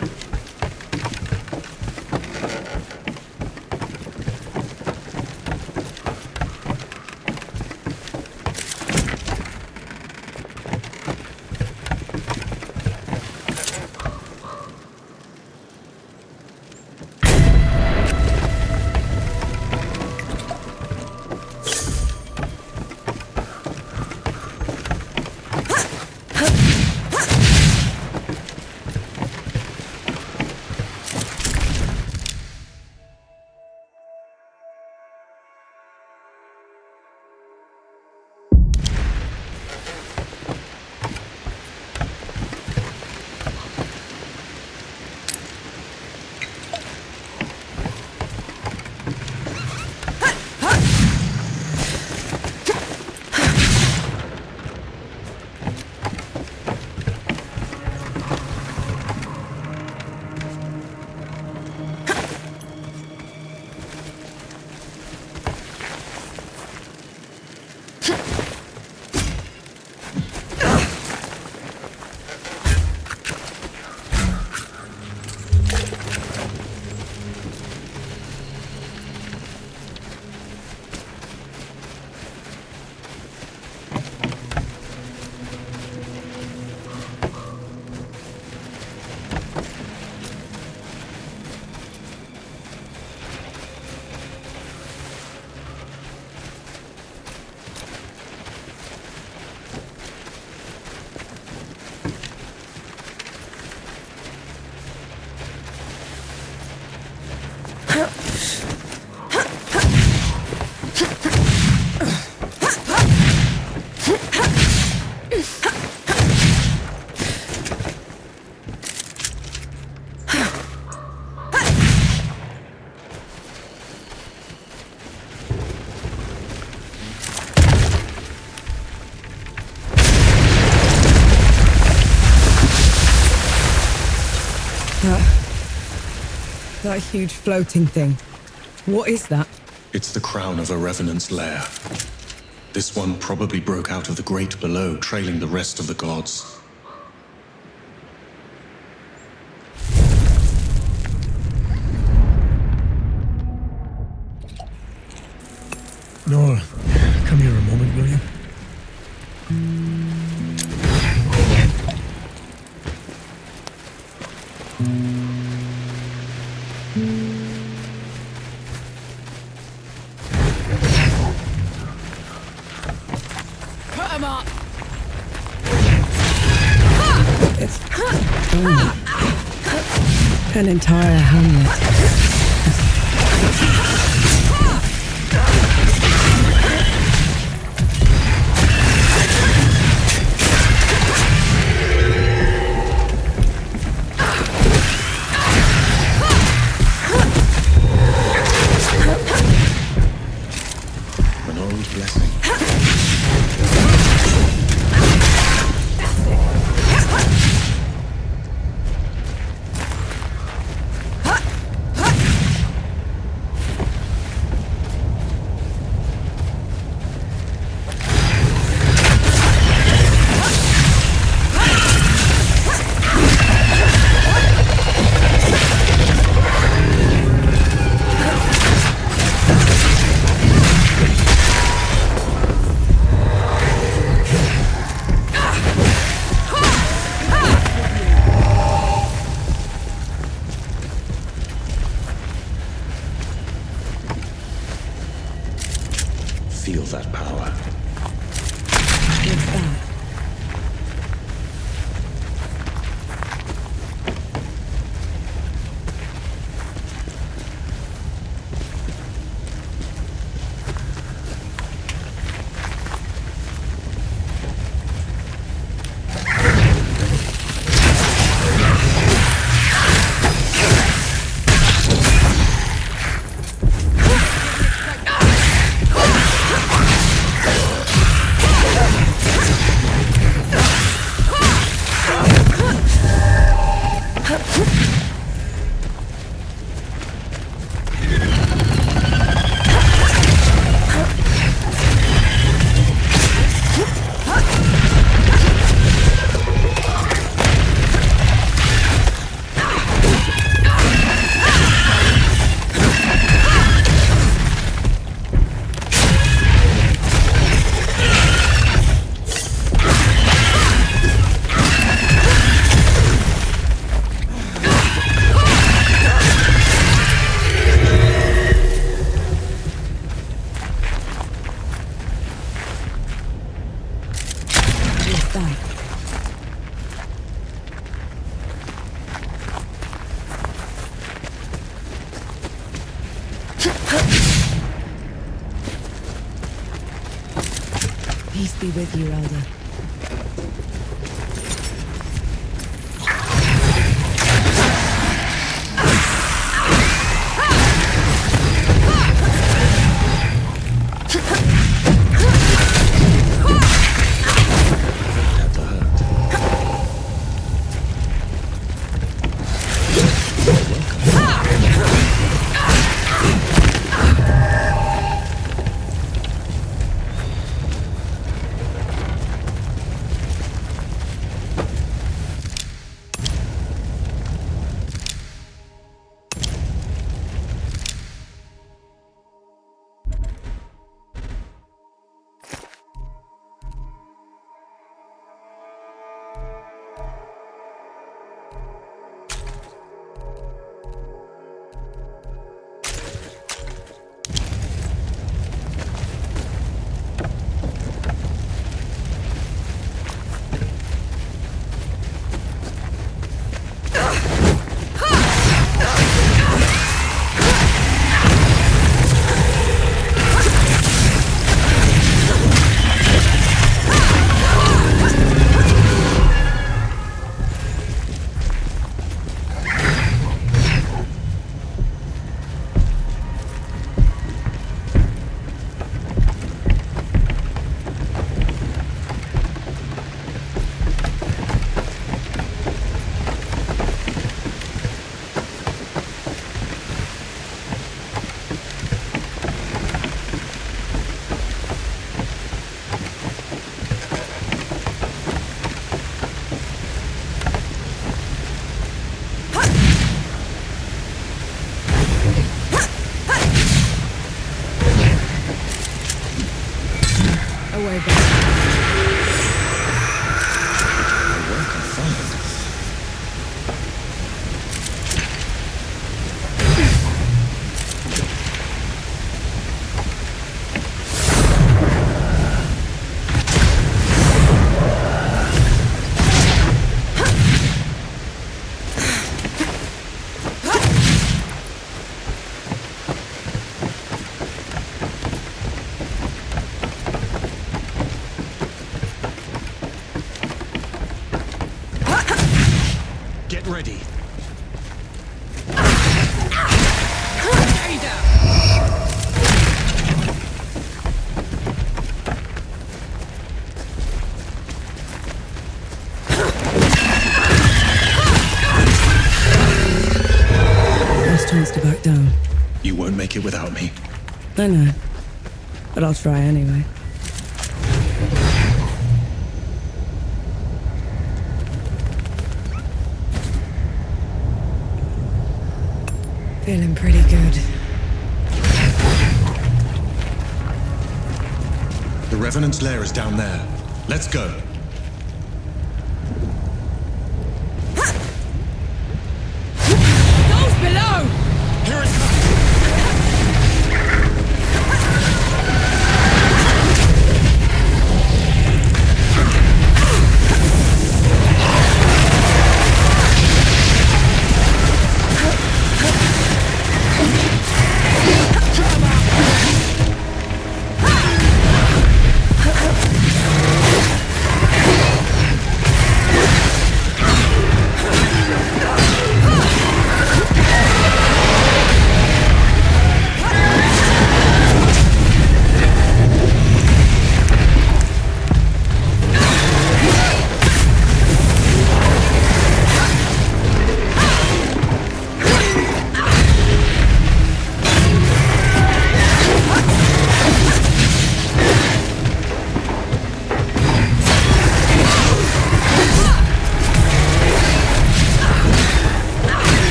That huge floating thing. What is that? It's the crown of a revenant's lair. This one probably broke out of the great below, trailing the rest of the gods. Nora, come here a moment, will you? Put 'em up! It's an entire hamlet. An old blessing. feel that power. What's that? Peace be with you, Elder. Away back. Ready. Last chance to back down. You won't make it without me. I know, but I'll try anyway. Feeling pretty good. The Revenant's lair is down there. Let's go. Those below! Here it comes!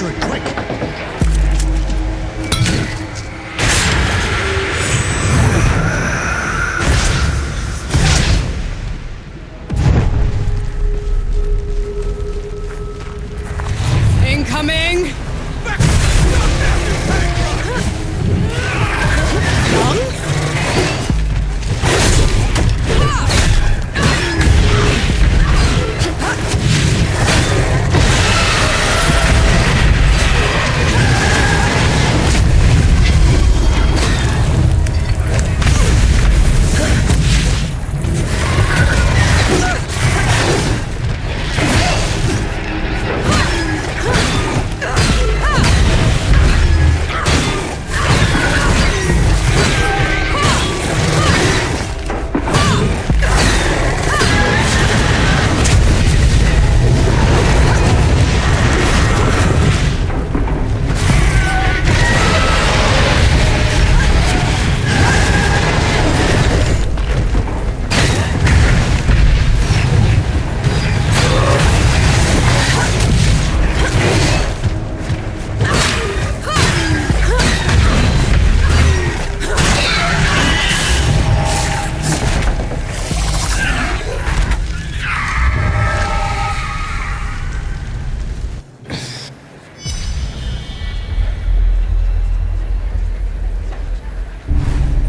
Master it quick! Incoming!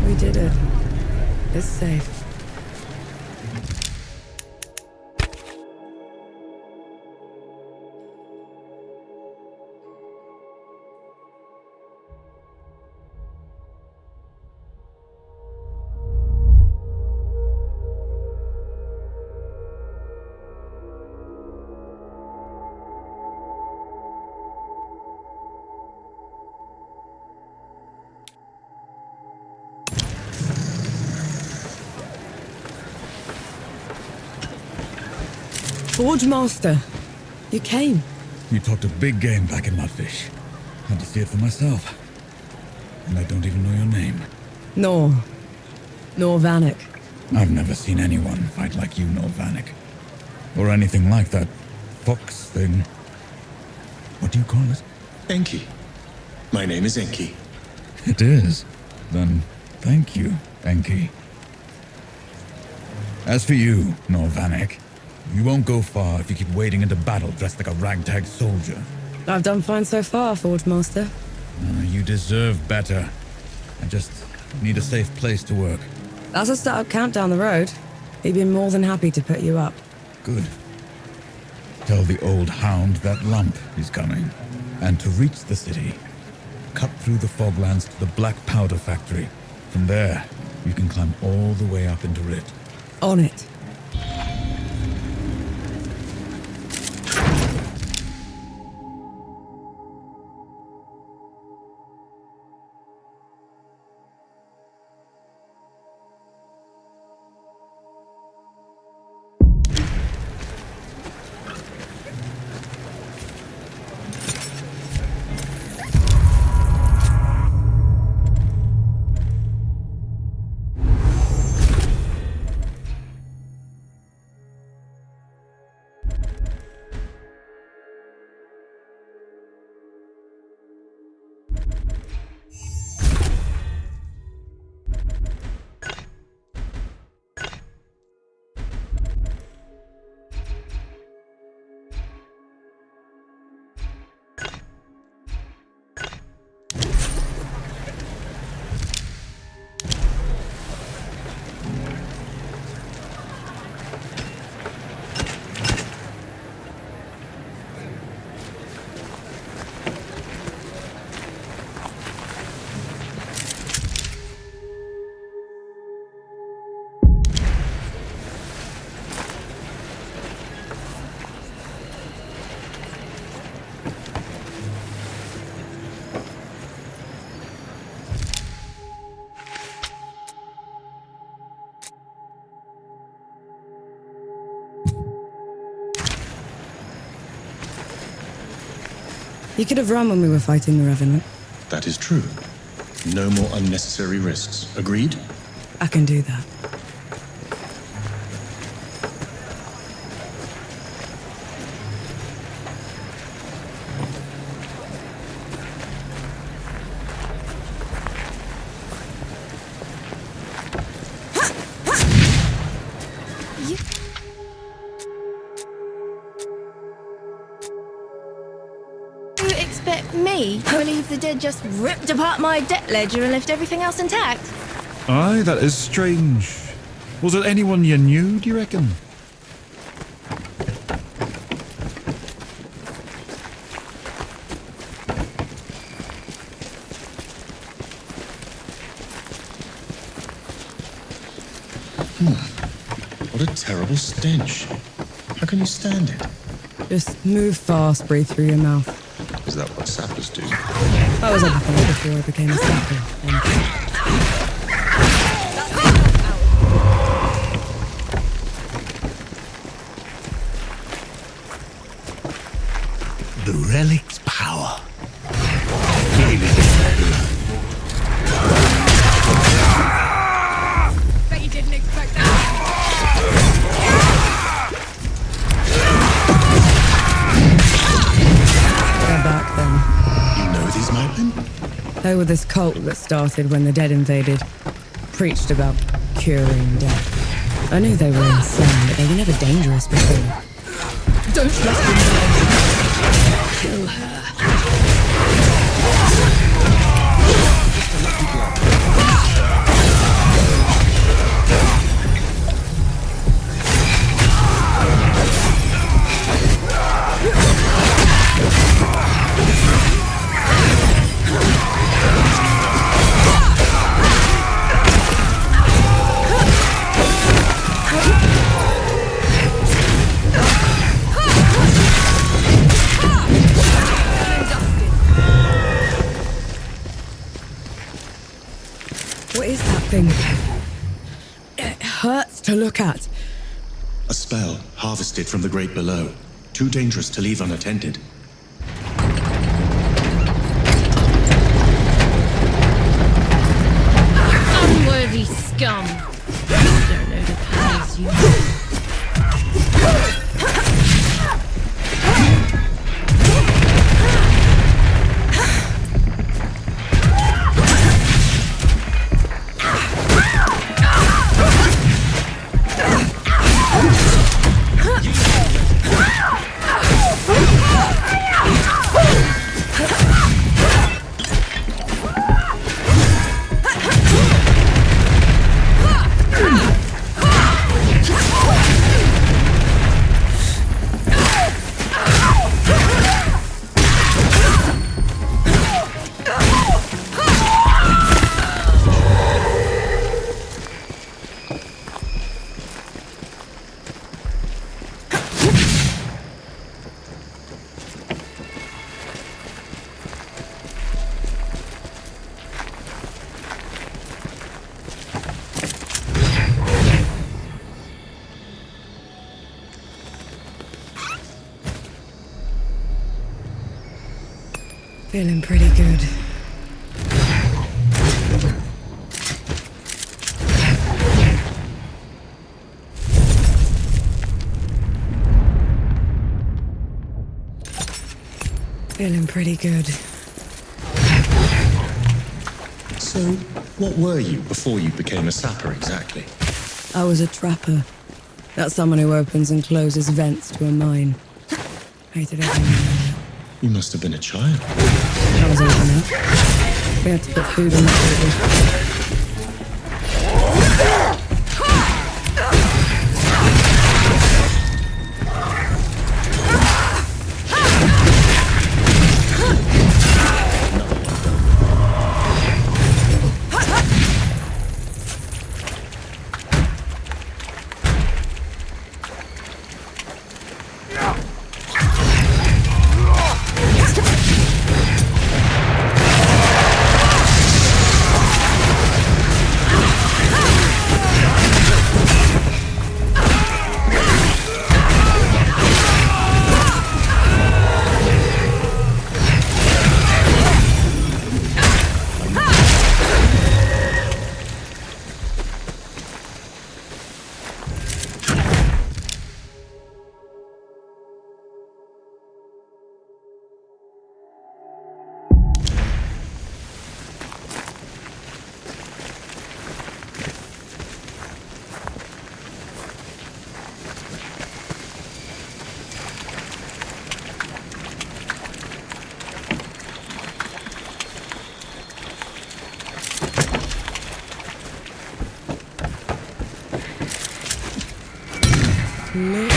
We did it. It's safe. Forge Master, you came. You talked a big game back in Mudfish. Had to see it for myself. And I don't even know your name. Nor Vanek. I've never seen anyone fight like you, Nor Vanek. Or anything like that fox thing. What do you call it? Enki. My name is Enki. It is. Then thank you, Enki. As for you, Nor Vanek, you won't go far if you keep wading into battle dressed like a ragtag soldier. I've done fine so far, Forge Master. You deserve better. I just need a safe place to work. That's a start-up count down the road. He'd be more than happy to put you up. Good. Tell the old hound that lump is coming. And to reach the city, cut through the foglands to the Black Powder Factory. From there, you can climb all the way up into Rit. On it. You could have run when we were fighting the Revenant. That is true. No more unnecessary risks. Agreed? I can do that. it me believe the dead just ripped apart my debt ledger and left everything else intact? Aye, that is strange. Was it anyone you knew, do you reckon? What a terrible stench. How can you stand it? Just move fast, breathe through your mouth. Is that what sappers do? I was everything before I became a sapper. The relic's power. Bet you didn't expect that. They're back then. You know these madmen? They were this cult that started when the dead invaded. Preached about curing death. I knew they were insane, but they were never dangerous before. Don't trust them. Kill her. What is that thing? It hurts to look at. A spell harvested from the great below. Too dangerous to leave unattended. Unworthy scum. You don't know the powers you have. Feeling pretty good. Feeling pretty good. So, what were you before you became a sapper exactly? I was a trapper. That's someone who opens and closes vents to a mine. Hated everything. You must have been a child. I was old enough. We had to put food on the table. Look.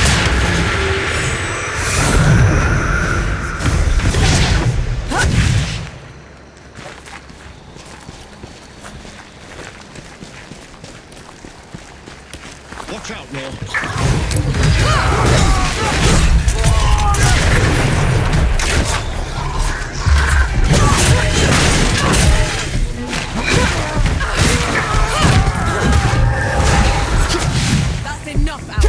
Watch out, Lord. That's enough, Al.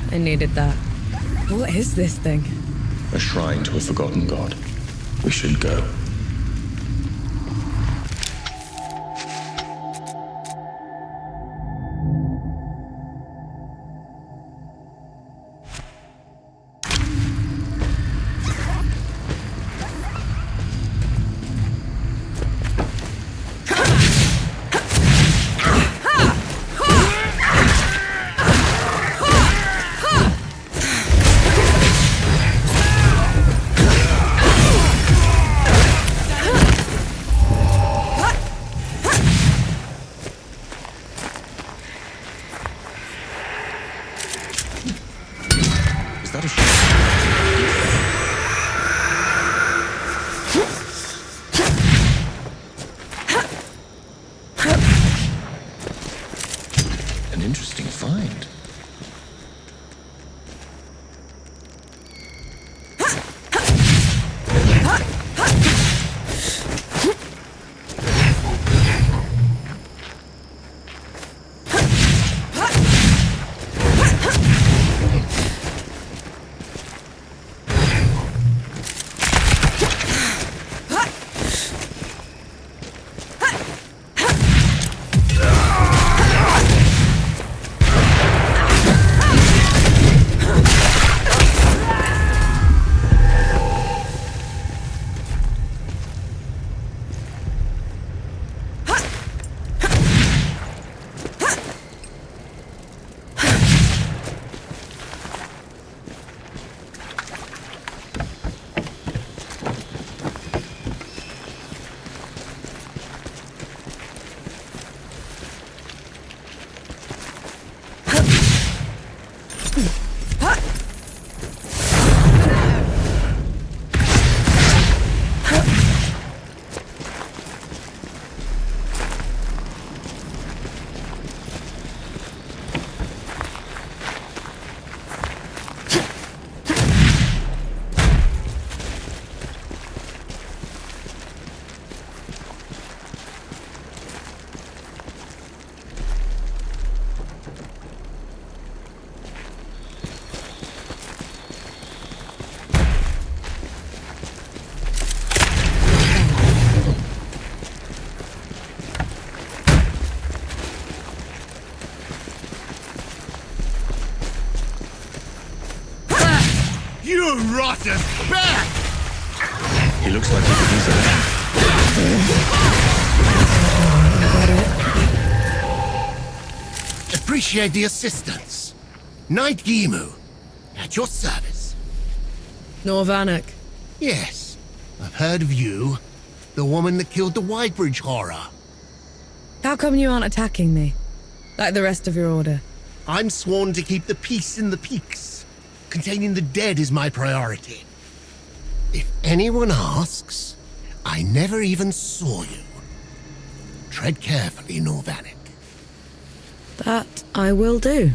I needed that. What is this thing? A shrine to a forgotten god. We should go. Is that a an interesting find. You rotten bat! He looks like he could use a hand. Appreciate the assistance. Knight Gimu, at your service. Norvanek. Yes, I've heard of you. The woman that killed the Whitebridge horror. How come you aren't attacking me? Like the rest of your order? I'm sworn to keep the peace in the peaks. Containing the dead is my priority. If anyone asks, I never even saw you. Tread carefully, Norvanek. That I will do.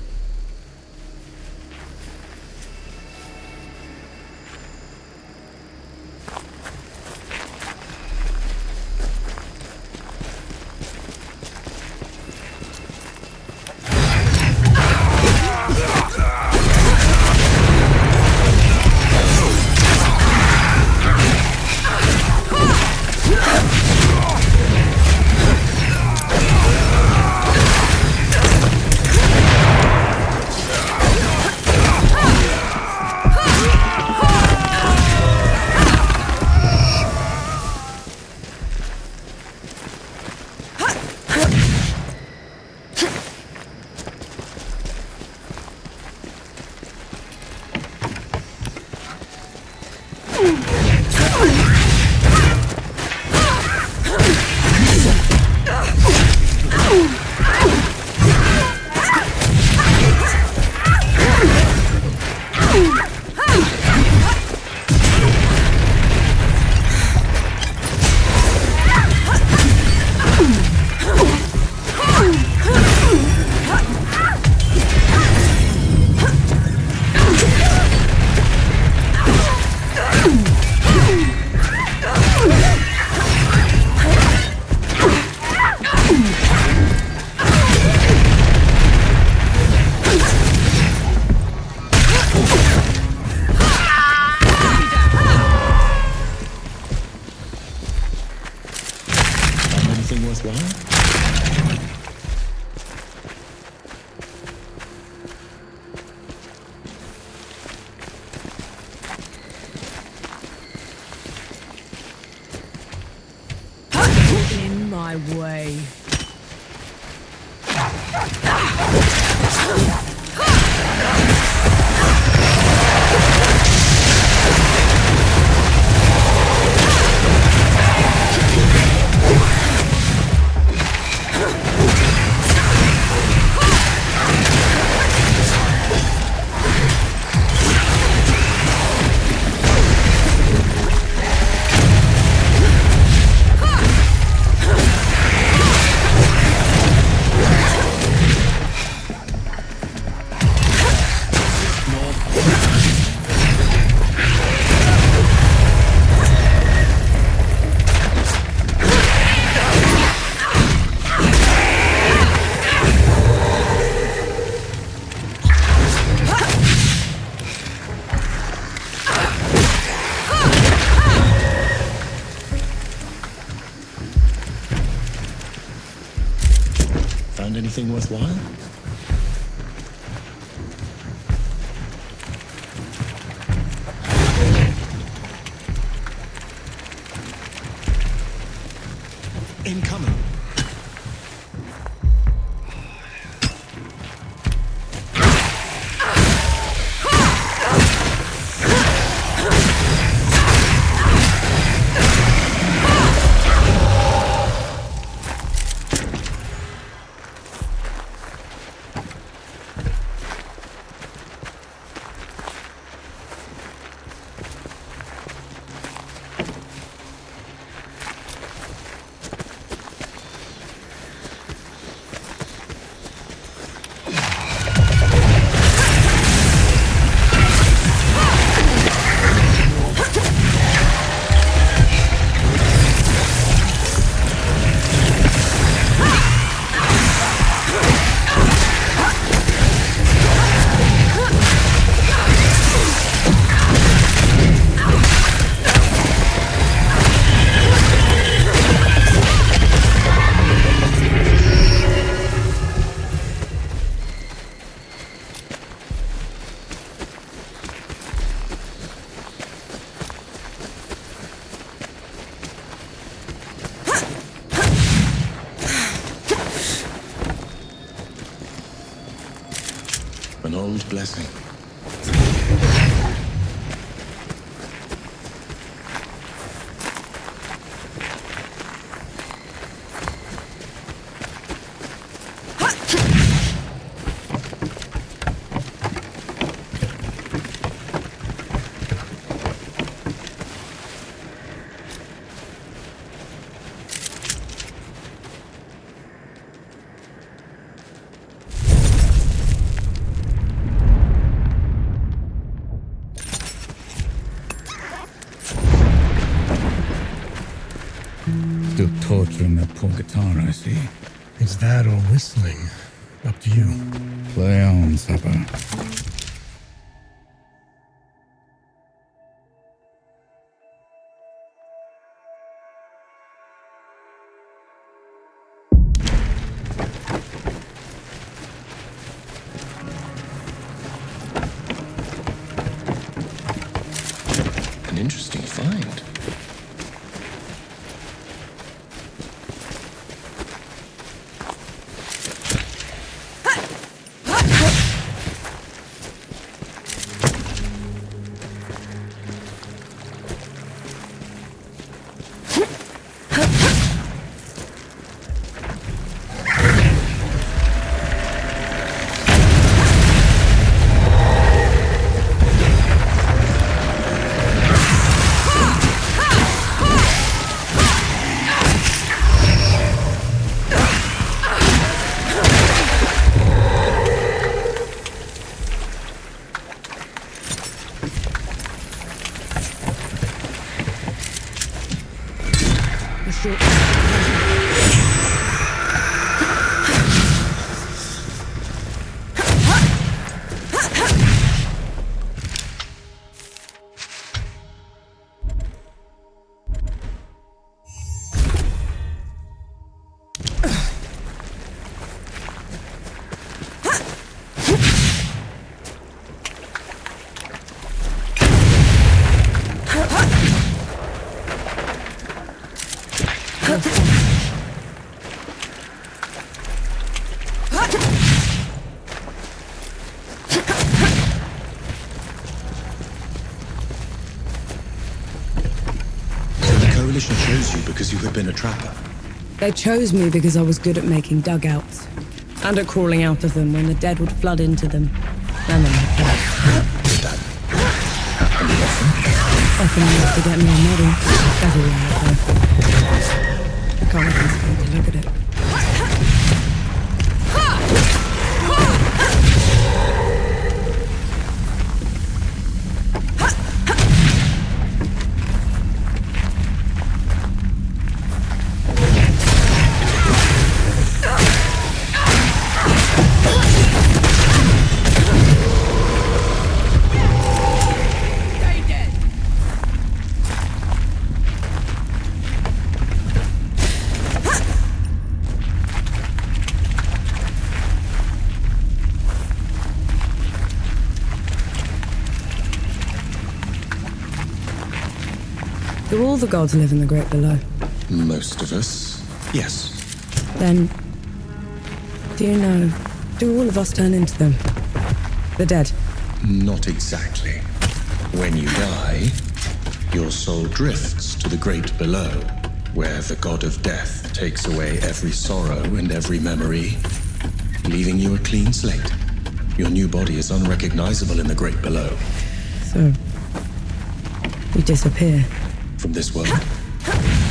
In my way. Found anything worthwhile? Incoming. An old blessing. Still torturing that poor guitar, I see. It's that or whistling. Up to you. Play on, Supper. An interesting find. a short. Coalition chose you because you had been a trapper. They chose me because I was good at making dugouts. And at crawling out of them when the dead would flood into them. And then they'd die. Did that happen often? Often enough to get me a medal. Everywhere I go. I can't even stand to look at it. Do all the gods live in the Great Below? Most of us, yes. Then, do you know, do all of us turn into them? The dead? Not exactly. When you die, your soul drifts to the Great Below, where the god of death takes away every sorrow and every memory, leaving you a clean slate. Your new body is unrecognizable in the Great Below. So, you disappear. From this world?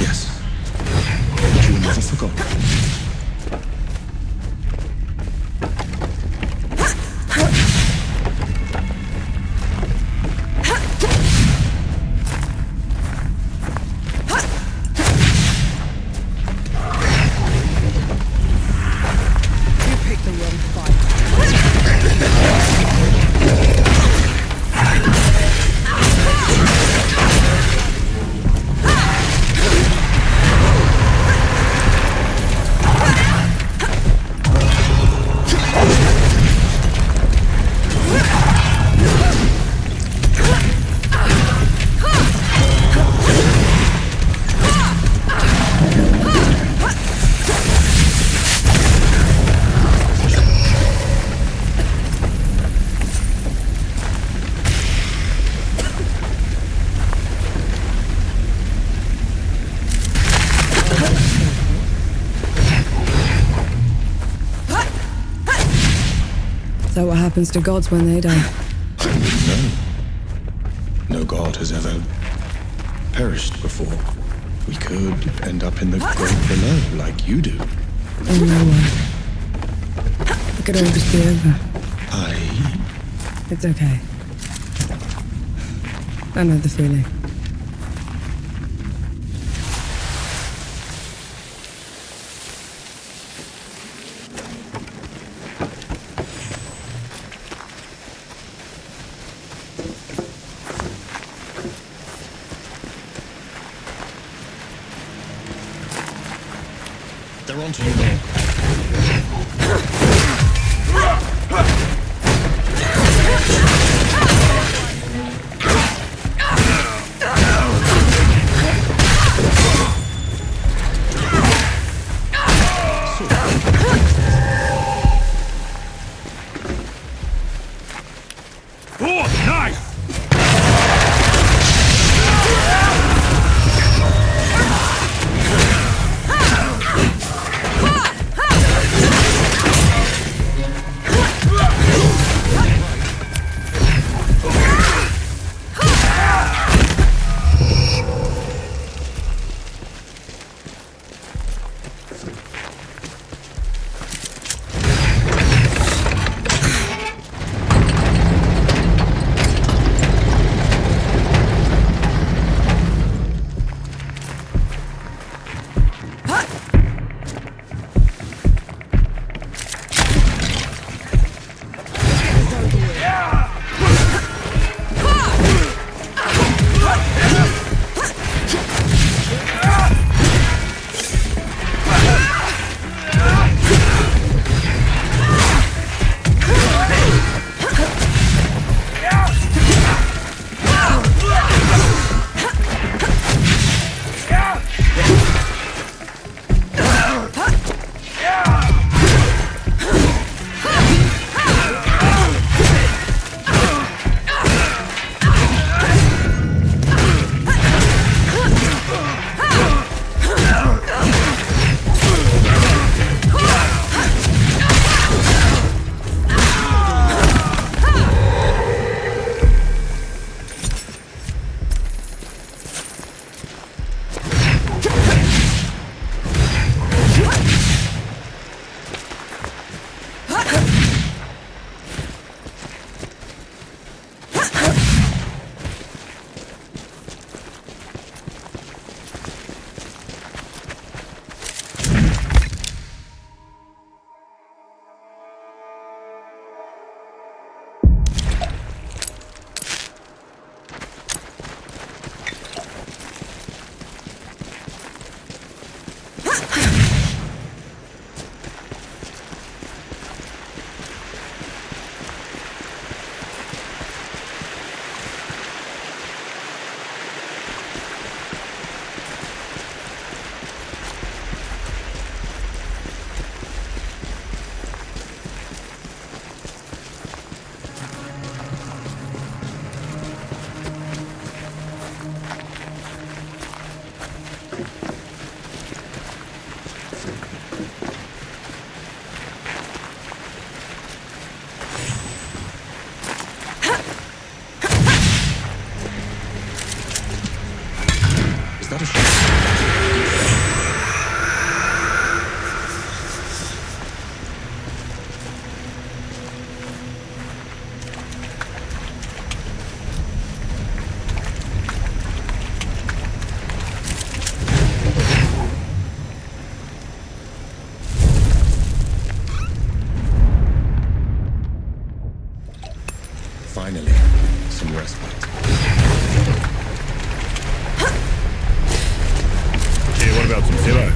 Yes. But you were never forgotten. So what happens to gods when they die? I wouldn't know. No god has ever perished before. We could end up in the Great Below like you do. Oh no. It could all just be over. It's okay. I know the feeling. They're onto you now. Nice! that a shot? Finally, some respite. Hey, what about some Zero?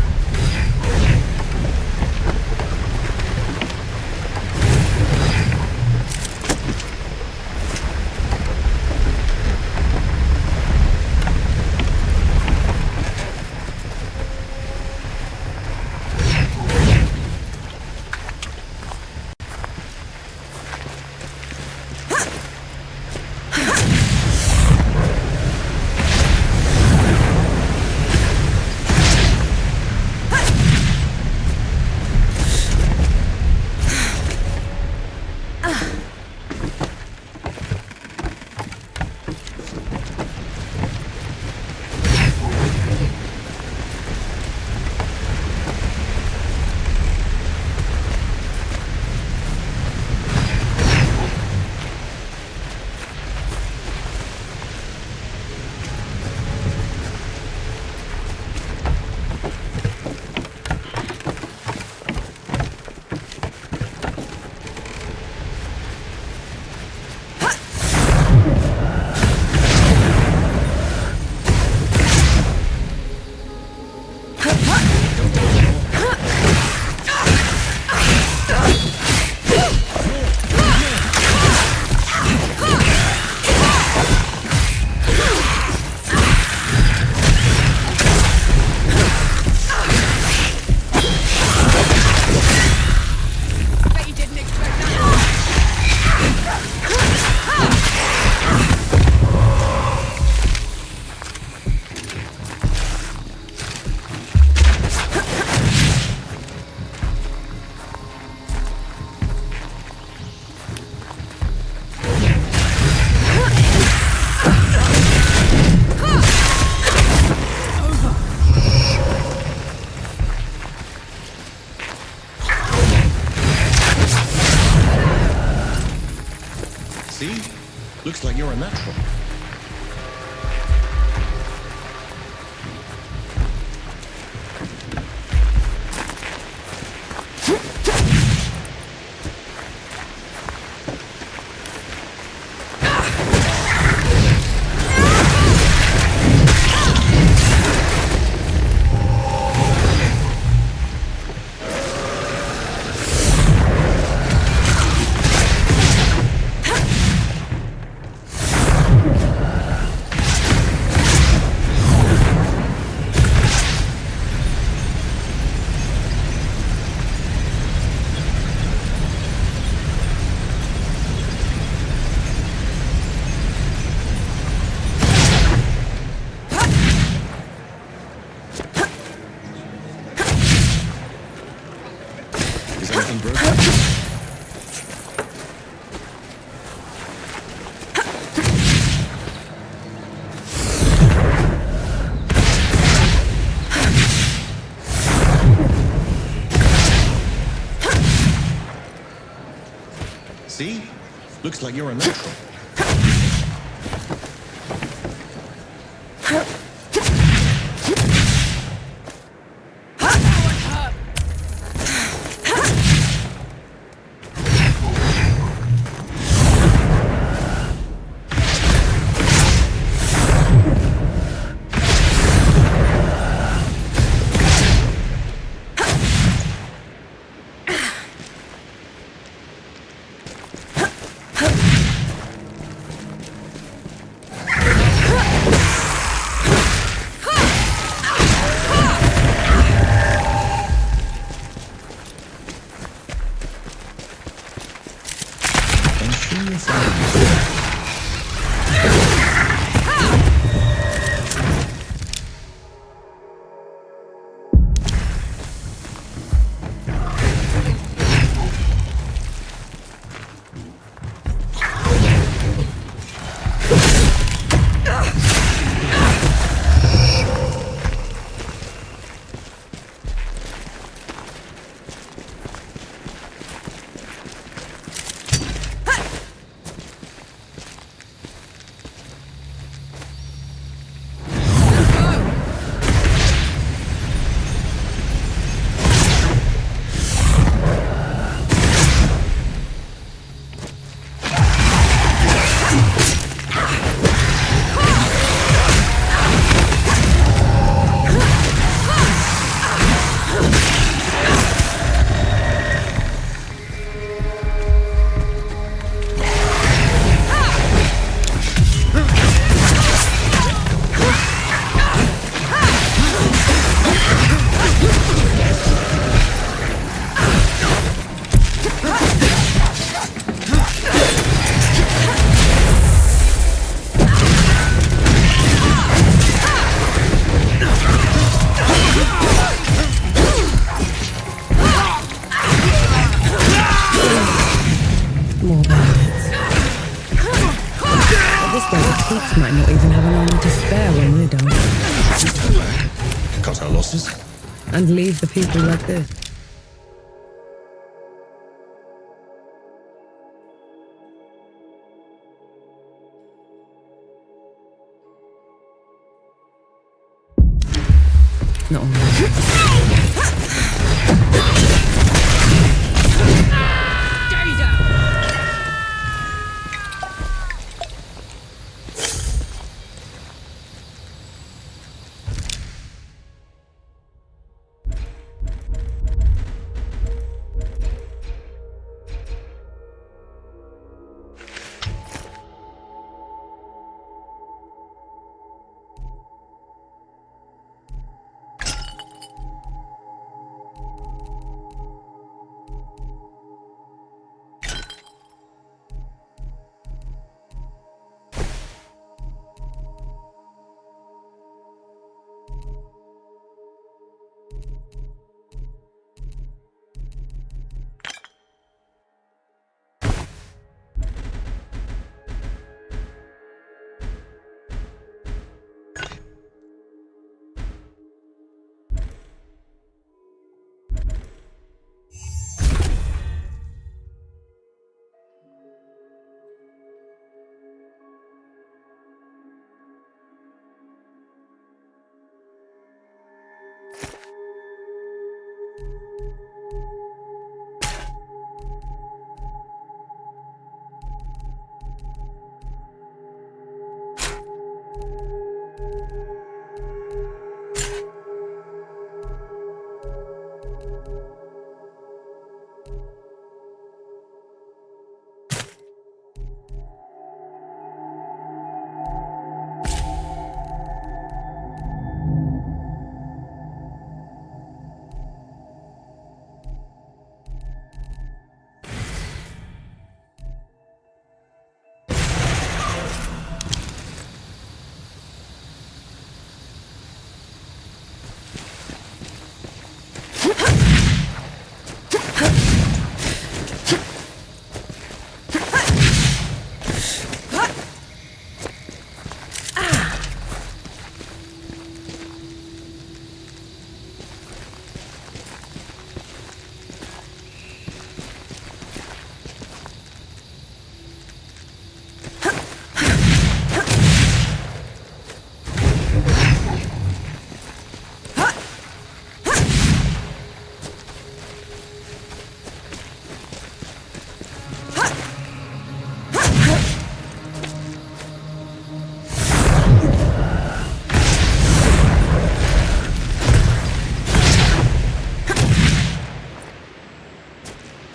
See? Looks like you're a natural. Is anything broken? See? Looks like you're a natural. out our losses. And leave the people like this. Not all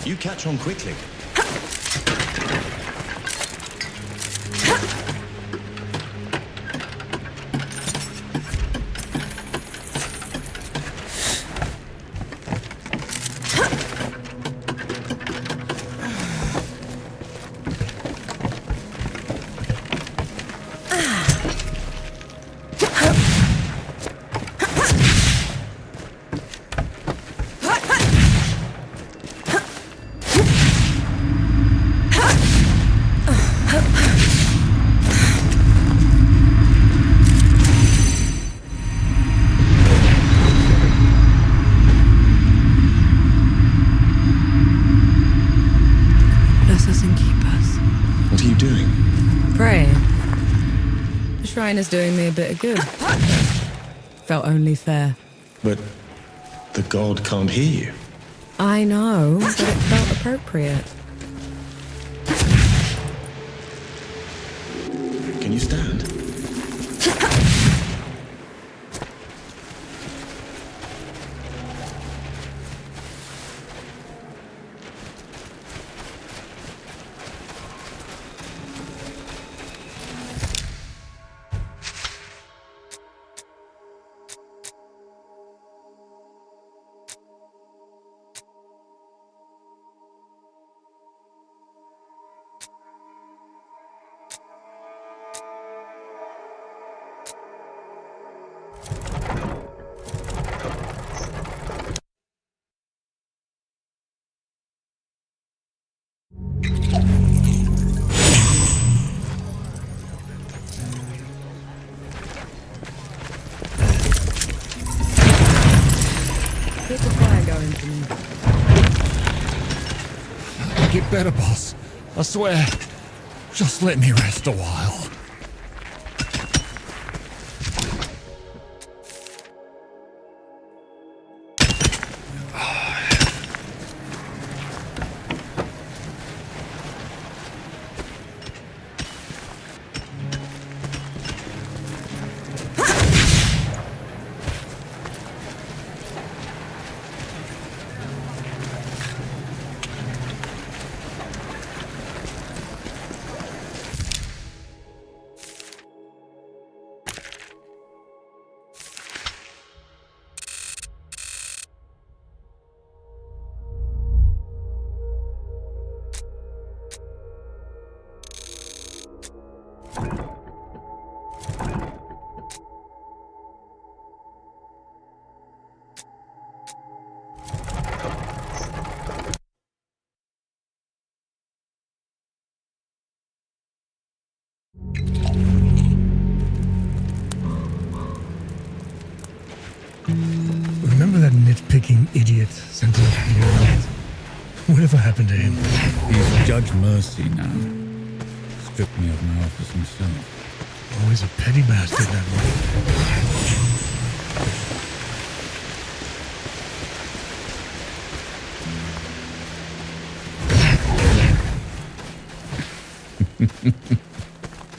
You catch on quickly. Is doing me a bit of good. Felt only fair. But the god can't hear you. I know, but it felt appropriate. Can you stand? Keep the fire going for me. I'll get better, boss. I swear. Just let me rest a while. Remember that nitpicking idiot sent off here? Whatever happened to him? He's Judge Mercy now. Stripped me of my office himself. Always a petty bastard, that one.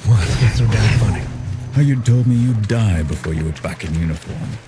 What? What's so damn funny? How you told me you'd die before you were back in uniform.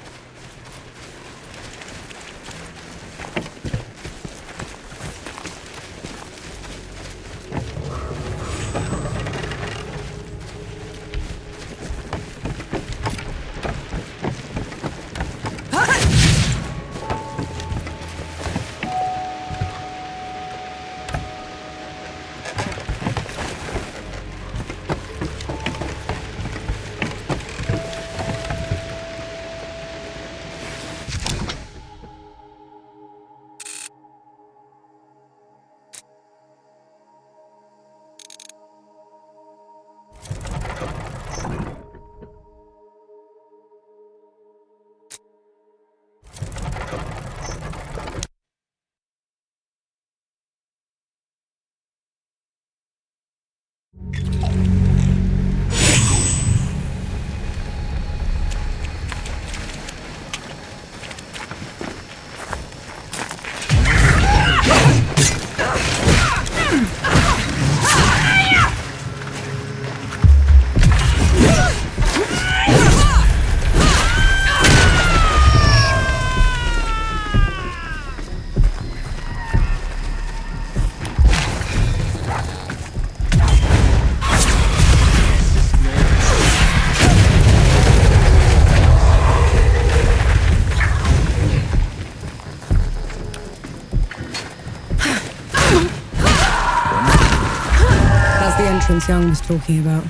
The entrance Young was talking about.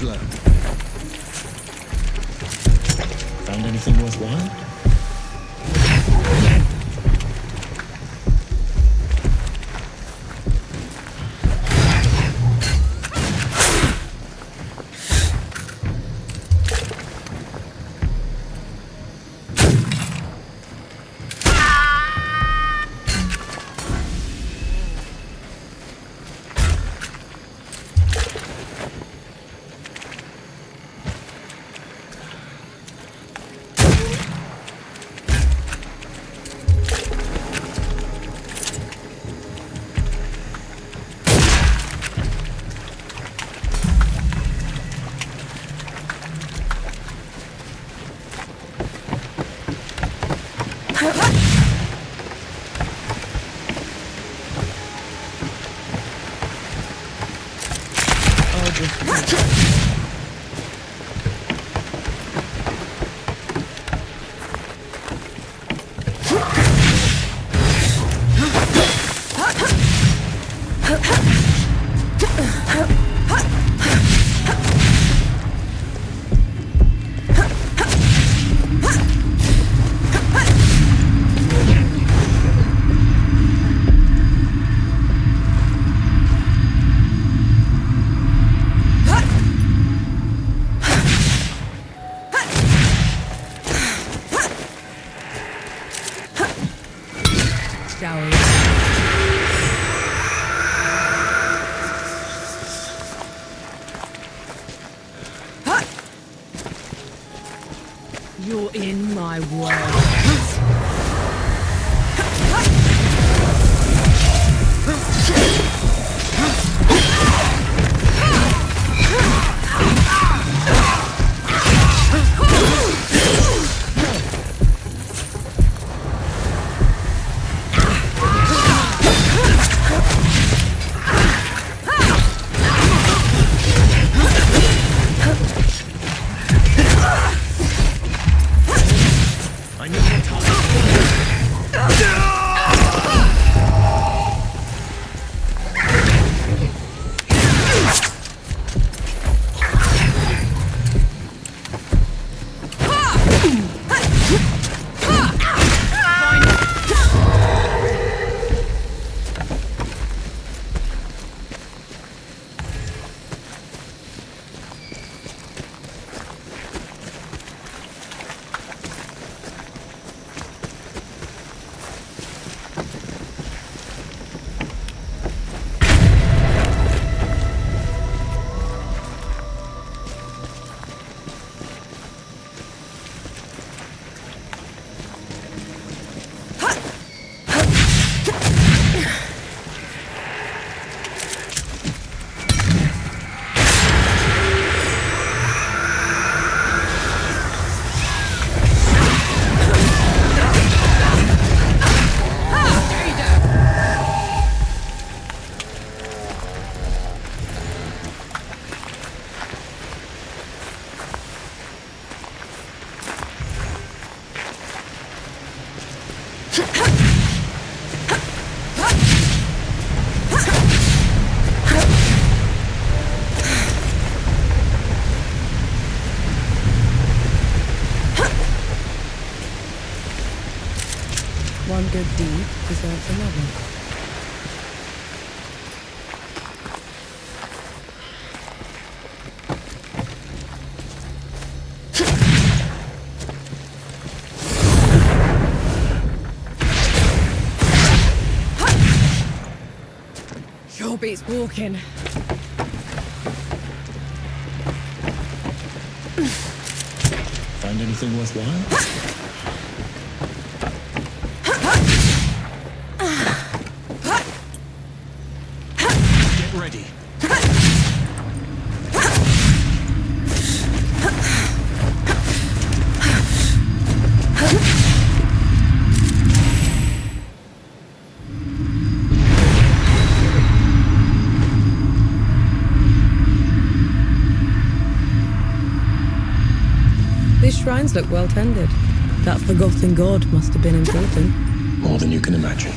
traveler. Found anything worthwhile? You're in my world. One good deed deserves another. Sure beats walking. Find anything worthwhile? Ready. These shrines look well tended. That forgotten god must have been important. More than you can imagine.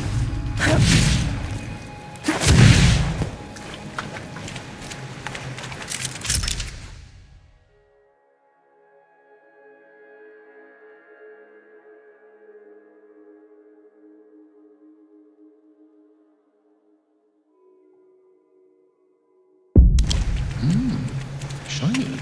Shiny.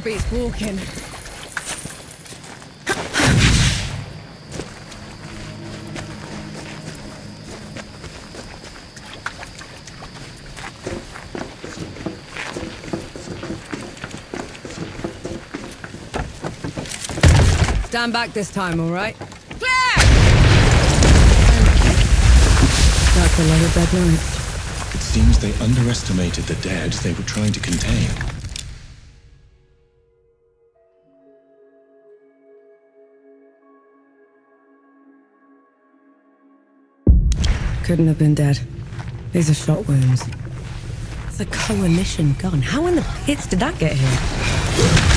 beats walking. Stand back this time, all right? Clear! That's a lot of dead nights. It seems they underestimated the dead they were trying to contain. Couldn't have been dead. These are shot wounds. It's a coalition gun. How in the pits did that get here?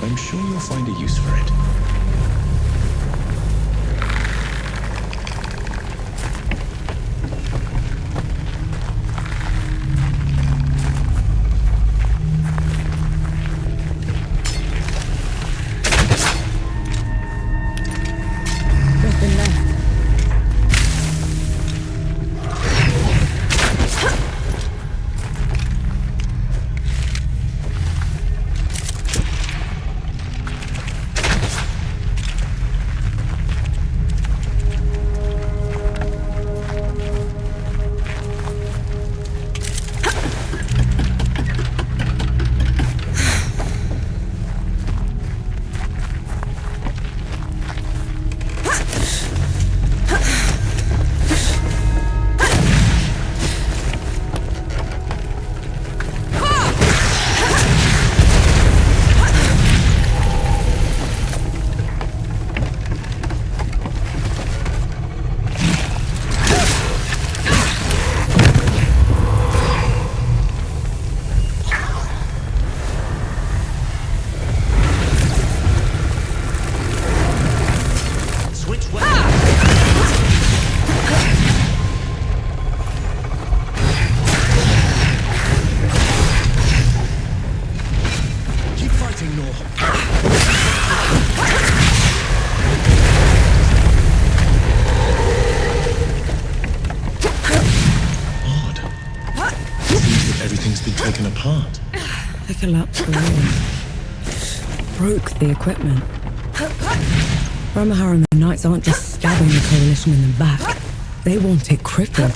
I'm sure you'll find a use for it. Nothing left. apart. They collapsed the wall. Broke the equipment. Ramahar and the Knights aren't just stabbing the Coalition in the back. They want it crippled.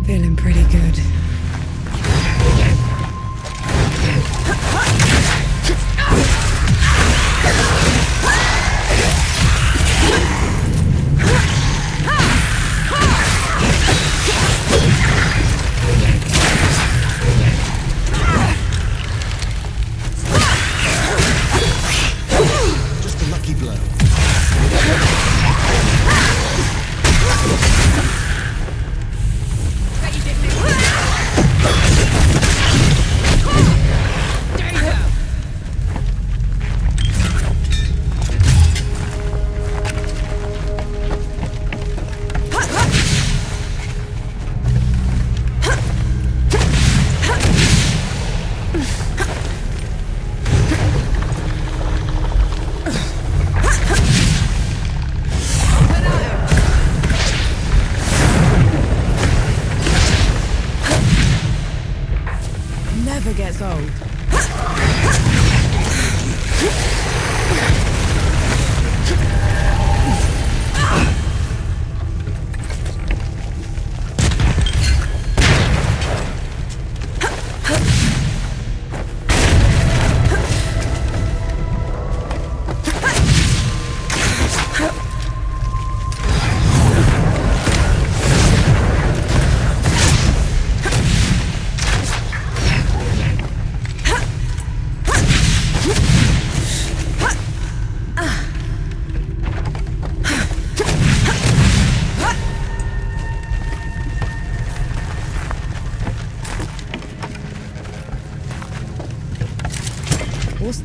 Feeling pretty good.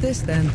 this then?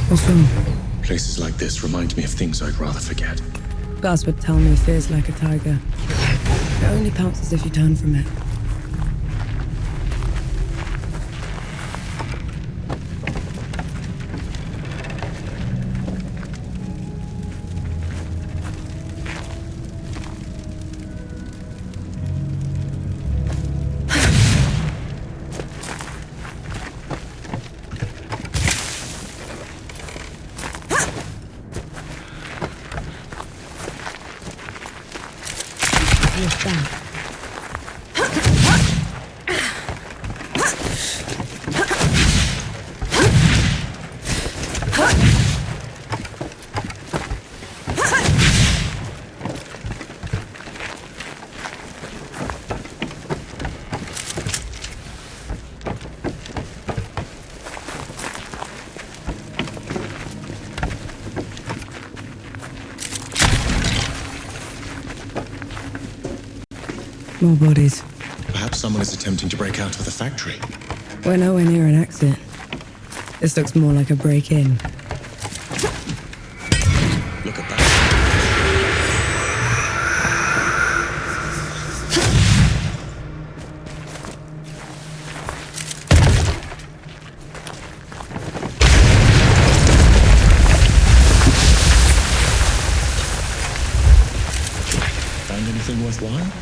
What's wrong? Places like this remind me of things I'd rather forget. Gus would tell me fear's like a tiger. It only pounces if you turn from it. What's that? More bodies. Perhaps someone is attempting to break out of the factory. We're nowhere near an exit. This looks more like a break-in. Look at that. Find anything worthwhile?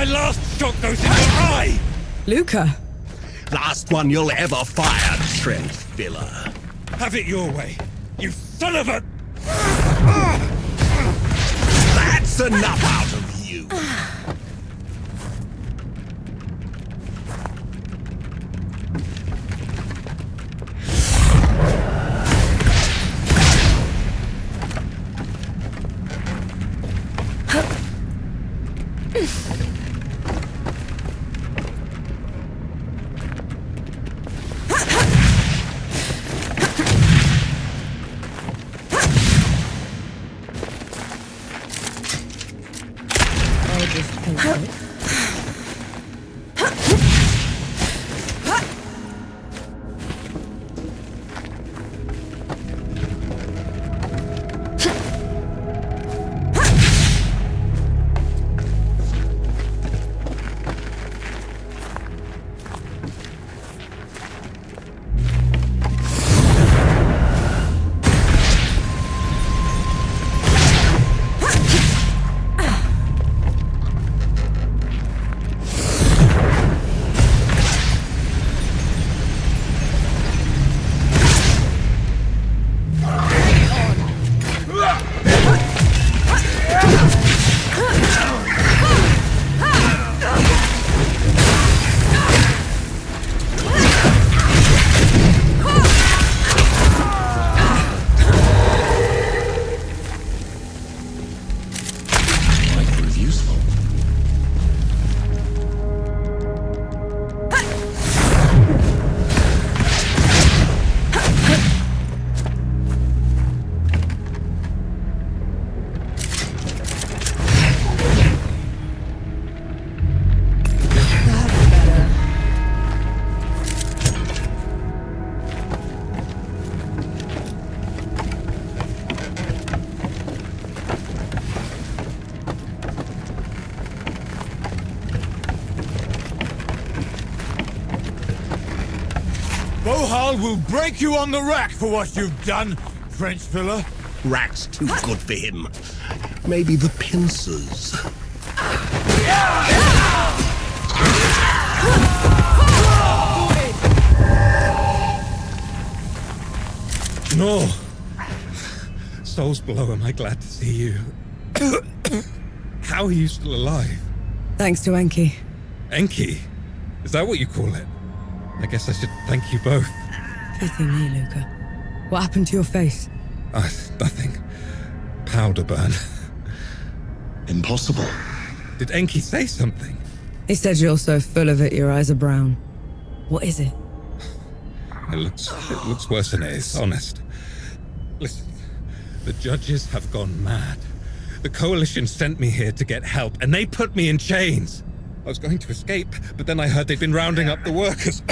my last shot goes in your eye! Luca! Last one you'll ever fire, strength filler. Have it your way, you son of a... That's enough out of you. Bohal will break you on the rack for what you've done, French filler. Rack's too good for him. Maybe the pincers. No. Souls below, am I glad to see you. How are you still alive? Thanks to Enki. Enki? Is that what you call it? I guess I should thank you both. Pity me, Luca. What happened to your face? Nothing. Powder burn. Impossible. Did Enki say something? He said you're so full of it, your eyes are brown. What is it? It looks worse than it is, honest. Listen, the judges have gone mad. The Coalition sent me here to get help, and they put me in chains. I was going to escape, but then I heard they'd been rounding up the workers.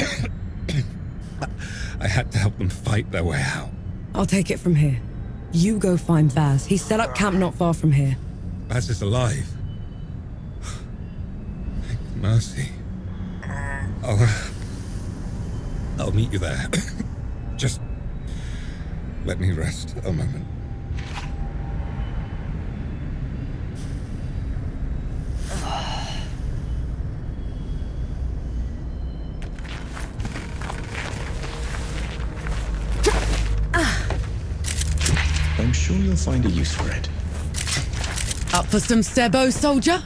I had to help them fight their way out. I'll take it from here. You go find Baz. He set up camp not far from here. Baz is alive. Thank mercy. I'll meet you there. Just let me rest a moment. I'm sure you'll find a use for it. Up for some Sebo, soldier?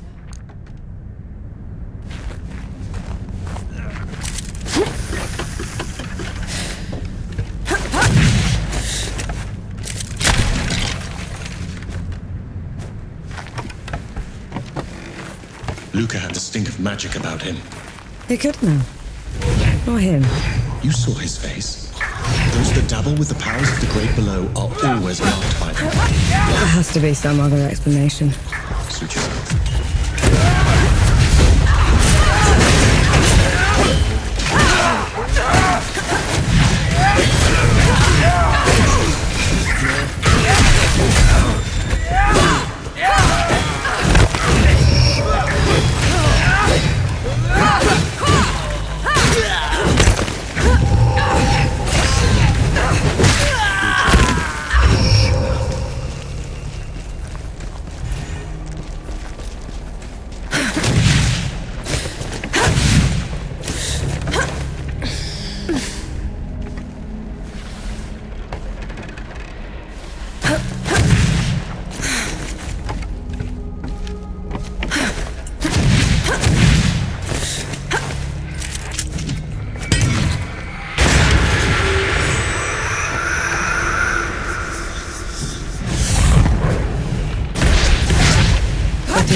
Luca had the stink of magic about him. He could know. Or him. You saw his face. Those that dabble with the powers of the great below are always marked by them. There has to be some other explanation. Suit yourself.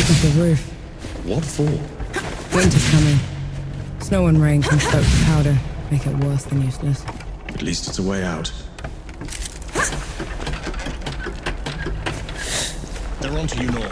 take off the roof. What for? Winter's coming. Snow and rain can soak the powder, make it worse than useless. At least it's a way out. They're onto you, Nor.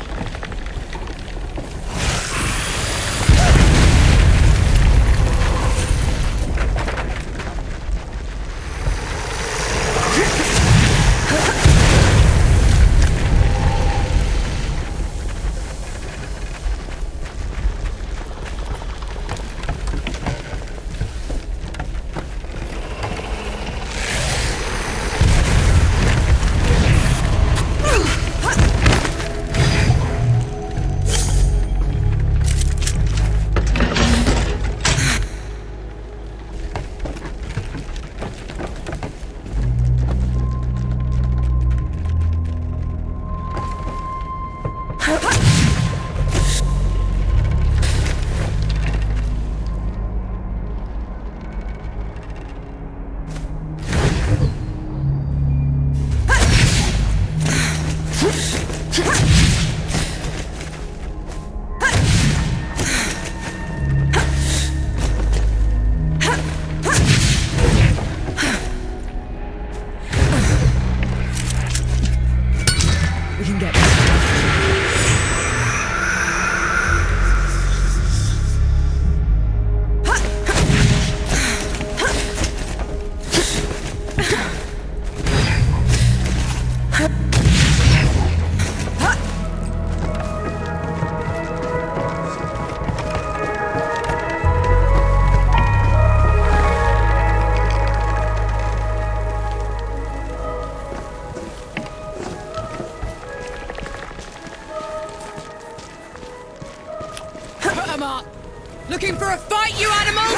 Looking for a fight, you animals?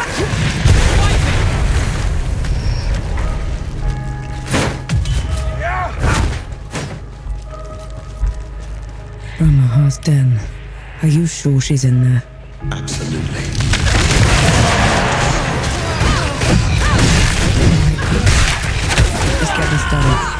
Omaha's den. Are you sure she's in there? Absolutely. Let's get this done.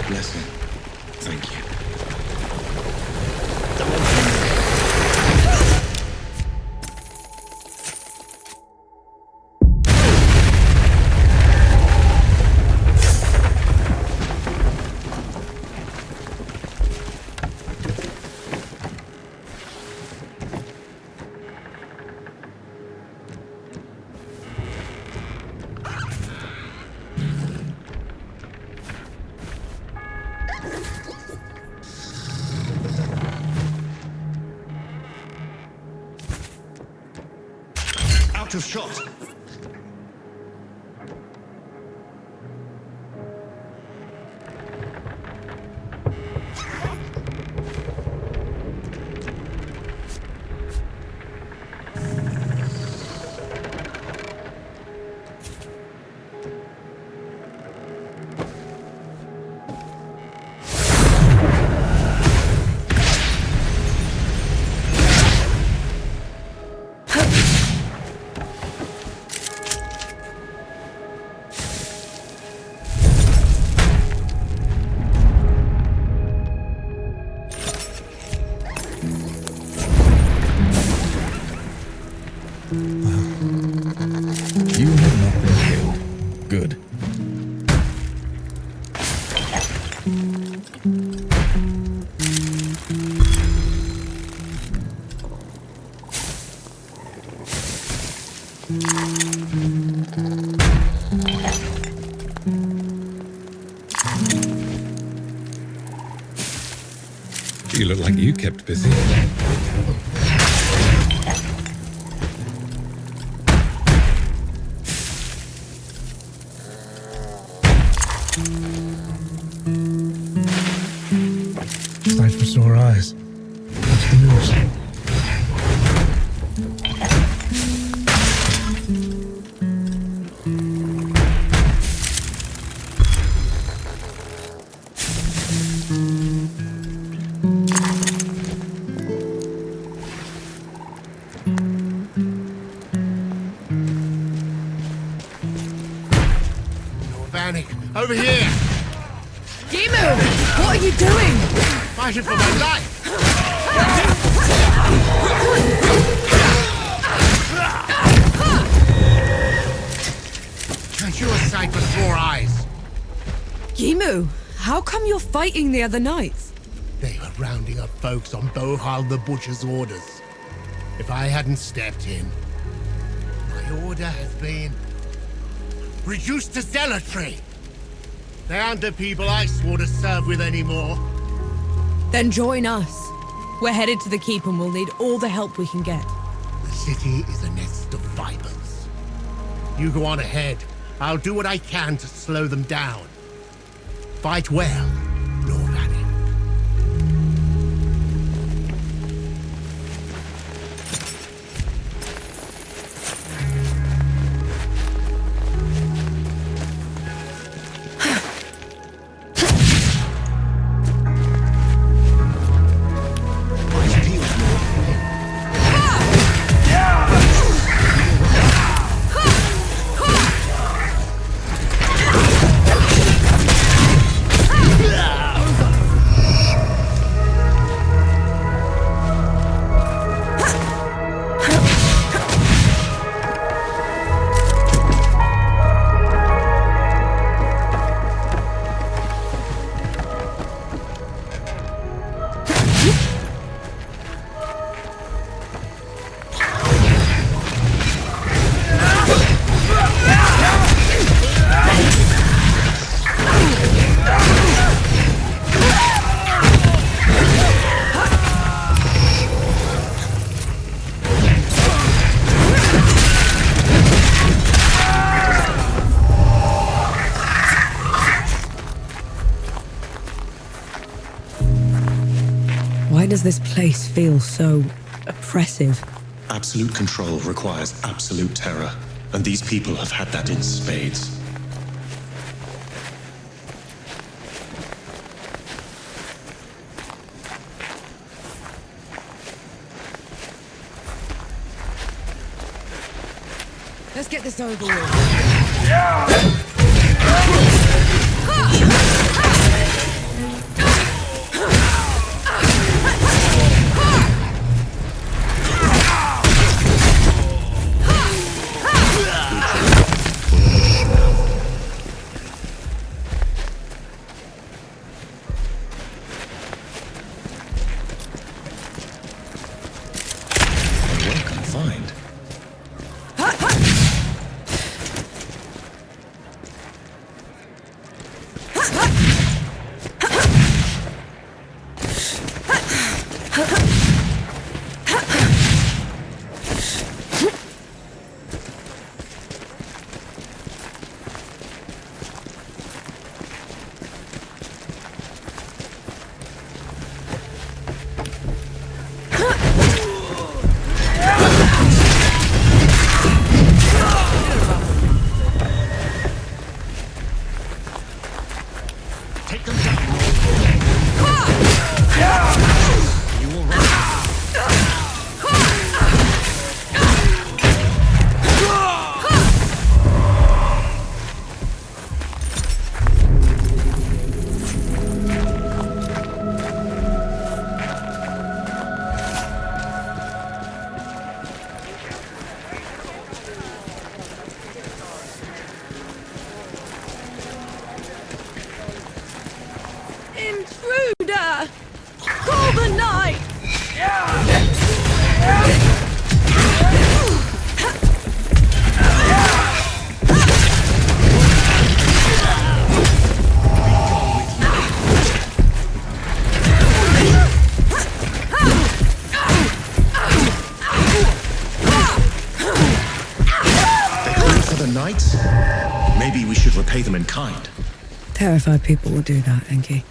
Blessing. Thank you. Out of shot. You have not been killed. Good. You look like you kept busy. Sight for sore eyes. What's the news? Over here! Gimu! What are you doing? Fighting for my life! Can't you a sight for sore eyes? Gimu, how come you're fighting the other knights? They were rounding up folks on Bohal the Butcher's orders. If I hadn't stepped in, my order has been reduced to zealotry. They aren't the people I swore to serve with anymore. Then join us. We're headed to the keep and we'll need all the help we can get. The city is a nest of vipers. You go on ahead. I'll do what I can to slow them down. Fight well, Norvani. Why does this place feel so oppressive? Absolute control requires absolute terror, and these people have had that in spades. Let's get this over with. Intruder! Call the knight! kind. Terrified people will do that, Enki.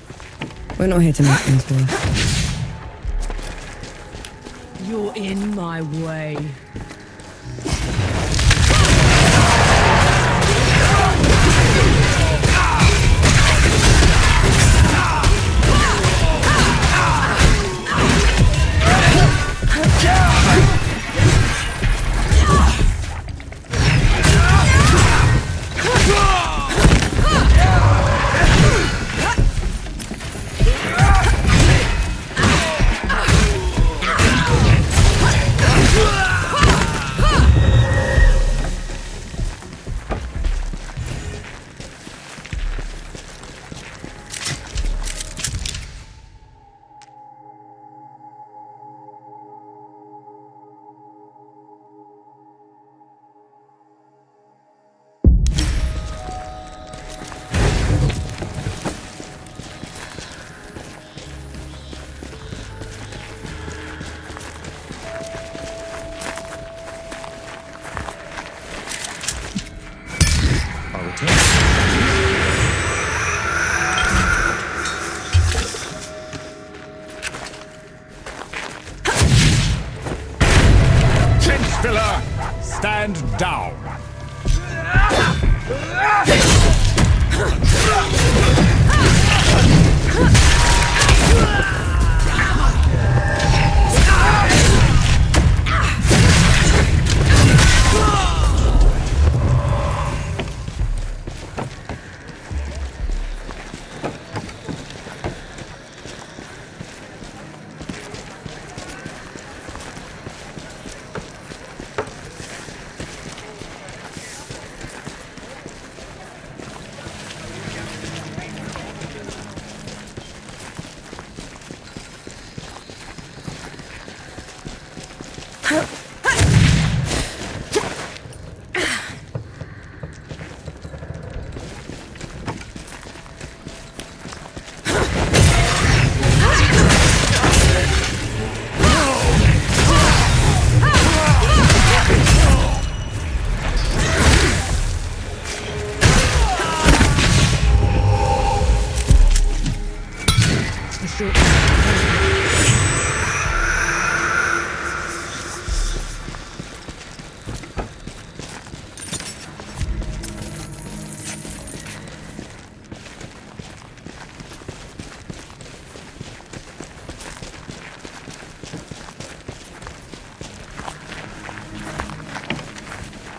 We're not here to make things worse. You're in my way. Stand down.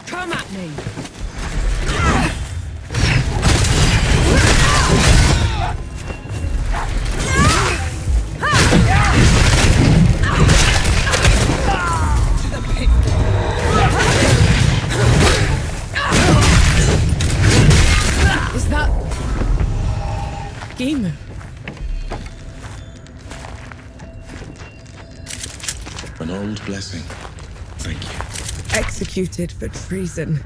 Come at me! Is that... Game? An old blessing. Thank you. Executed for treason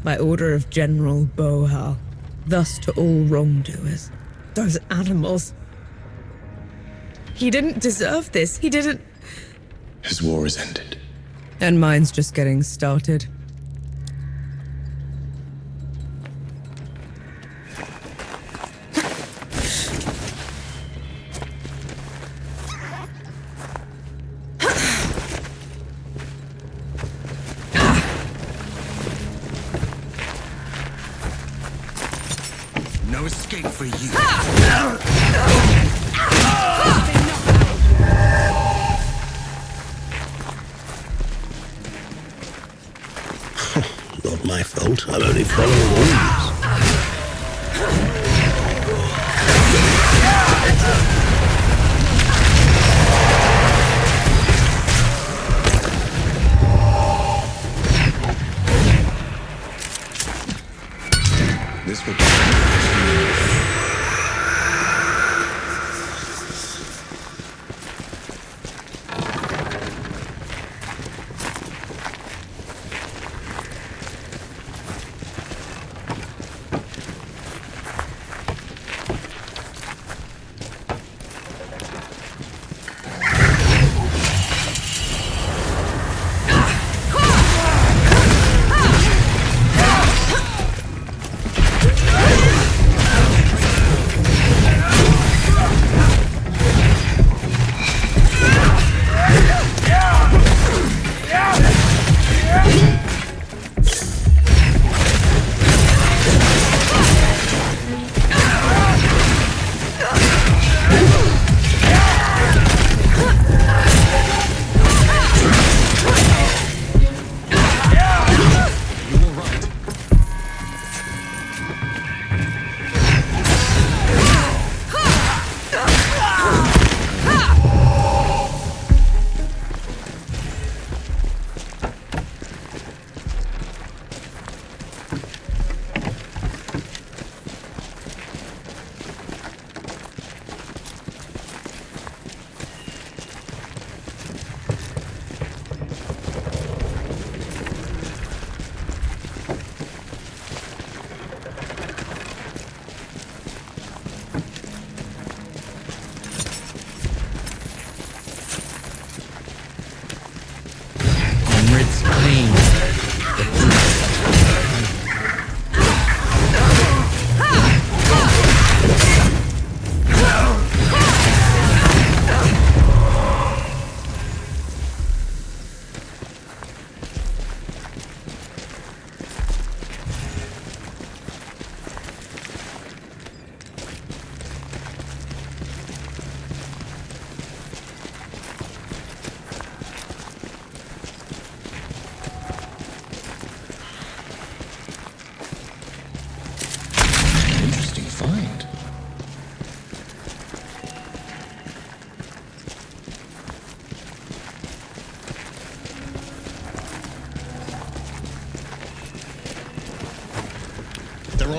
by order of General Bohal, thus to all wrongdoers. Those animals. He didn't deserve this. He didn't. His war is ended. And mine's just getting started. No escape for you. Not my fault. I'm only following orders. This will be...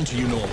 on to you, Norman.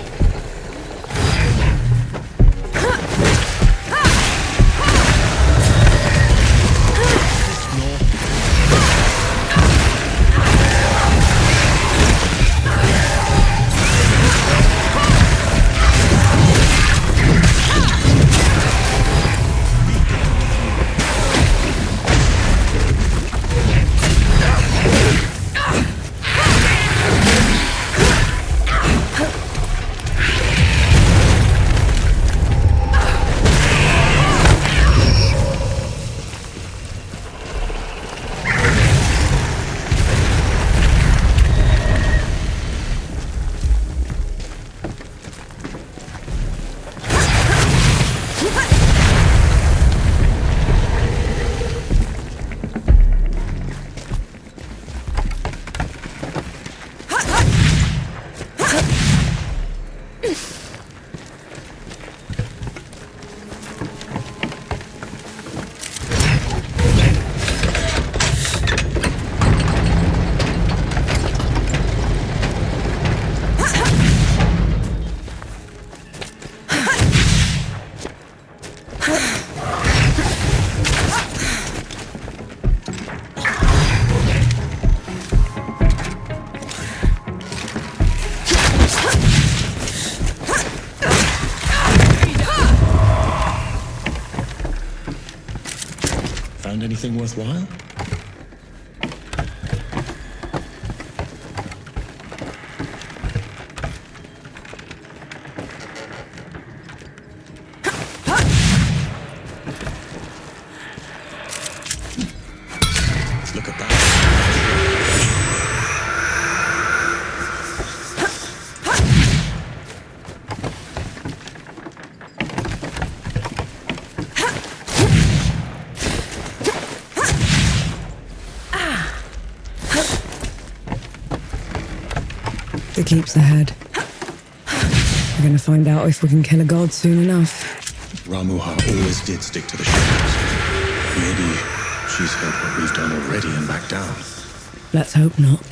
Found anything worthwhile? Let's look at that. It keeps ahead. We're gonna find out if we can kill a god soon enough. Ramuha always did stick to the shadows. Maybe she's heard what we've done already and backed down. Let's hope not.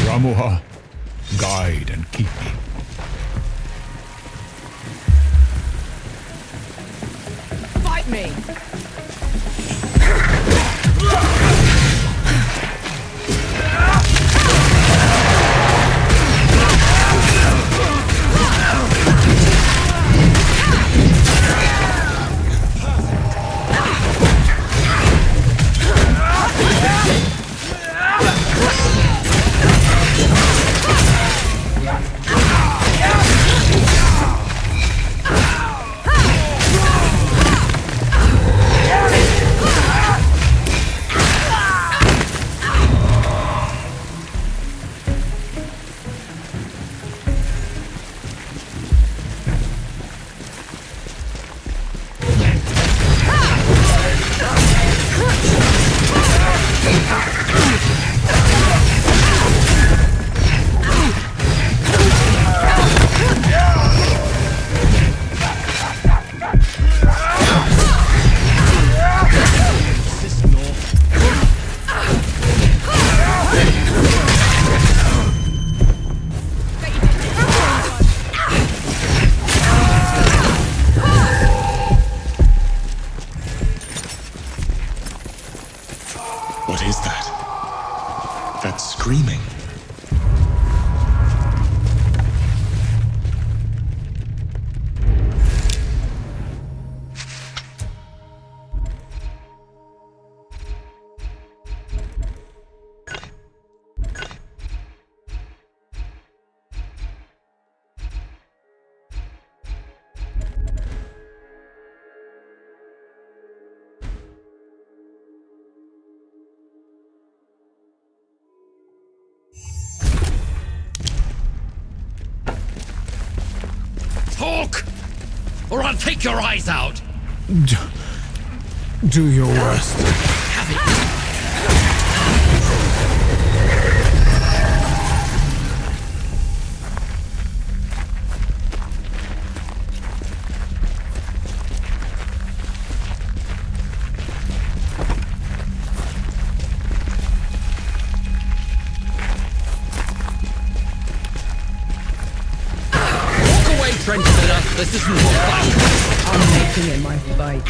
Ramuha, guide and keep me. Fight me! What is that? That's screaming. Talk! Or I'll take your eyes out! Do your worst. Have it! entrenched enough. This isn't for fun. I'm making it my fight.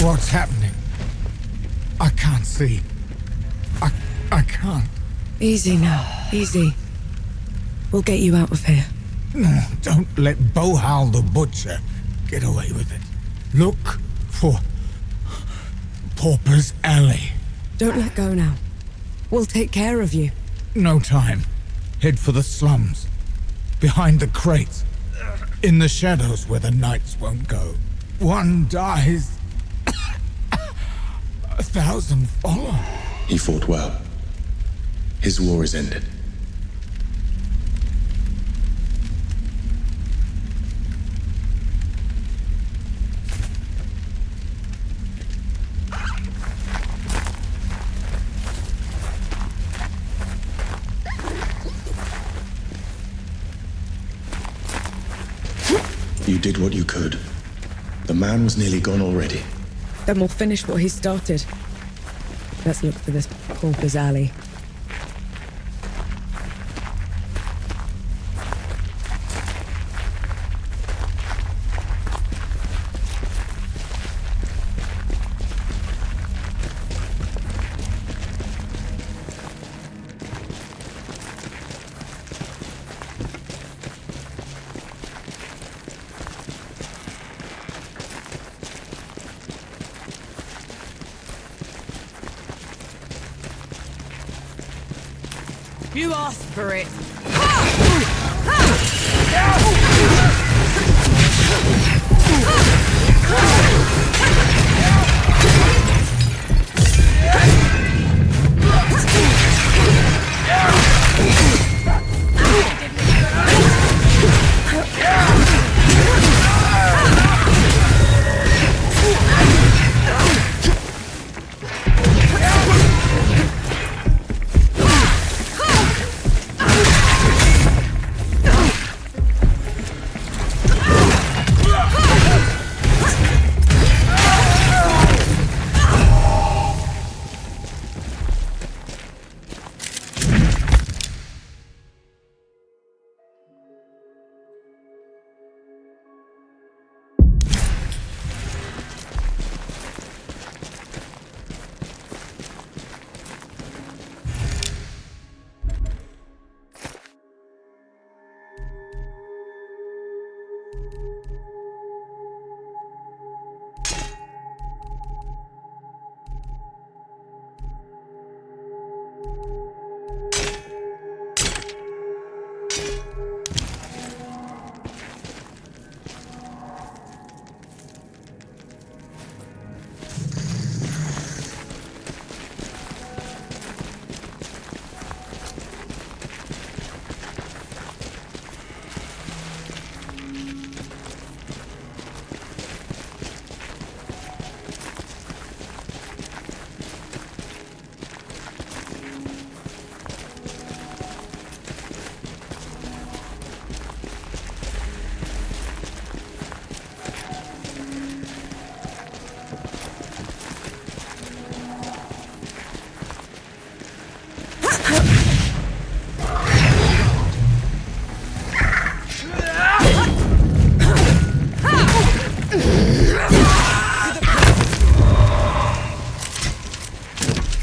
What's happening? I can't see. I can't. Easy now, easy. We'll get you out of here. No, don't let Bohal the Butcher get away with it. Look for Pauper's Alley. Don't let go now. We'll take care of you. No time. Head for the slums. Behind the crates. In the shadows where the knights won't go. One dies. 1,000 follow. He fought well. His war is ended. You did what you could. The man was nearly gone already. Then we'll finish what he started. Let's look for this Pauper's Alley. You asked for it.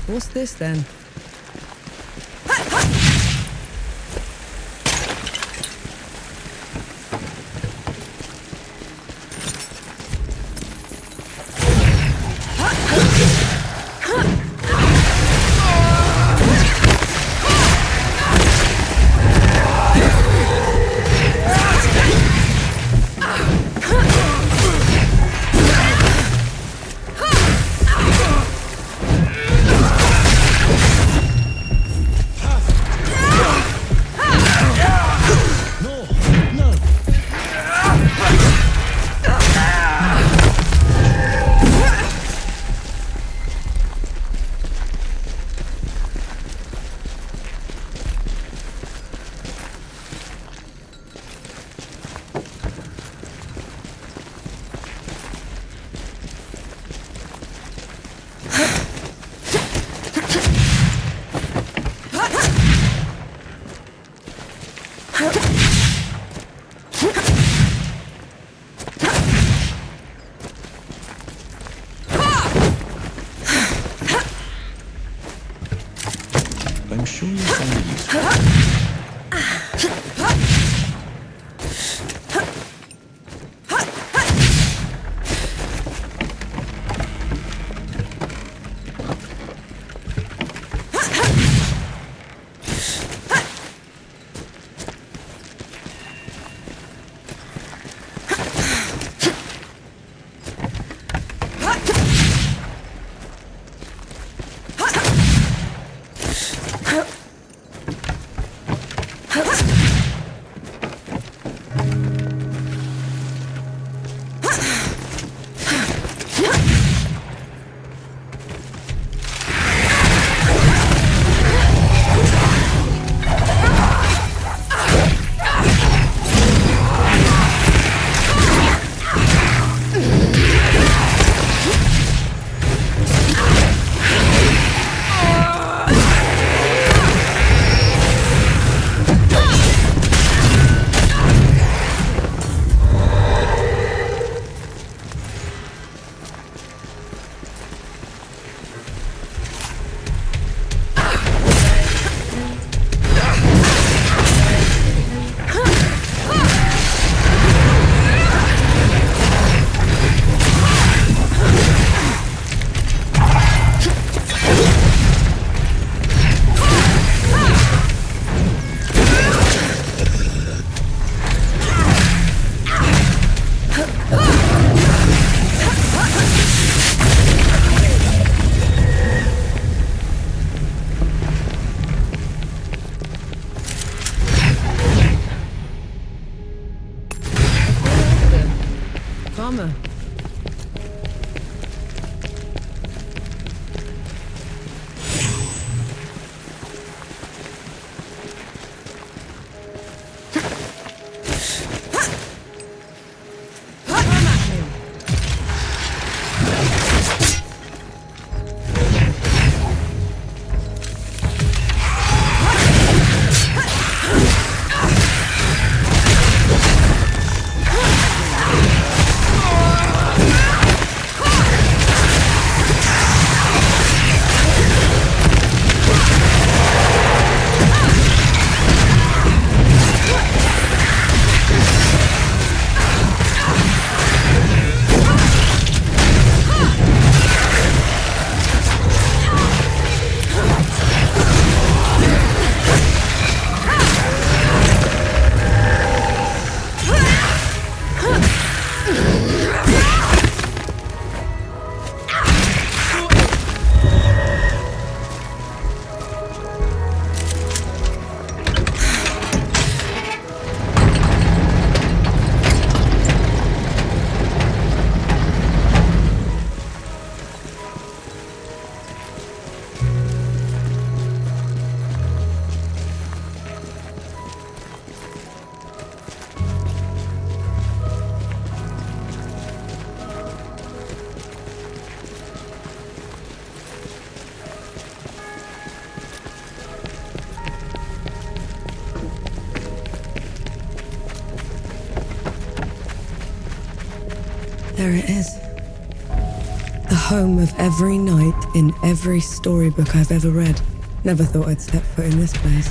What's this then? Armor. There it is. The home of every knight in every storybook I've ever read. Never thought I'd step foot in this place.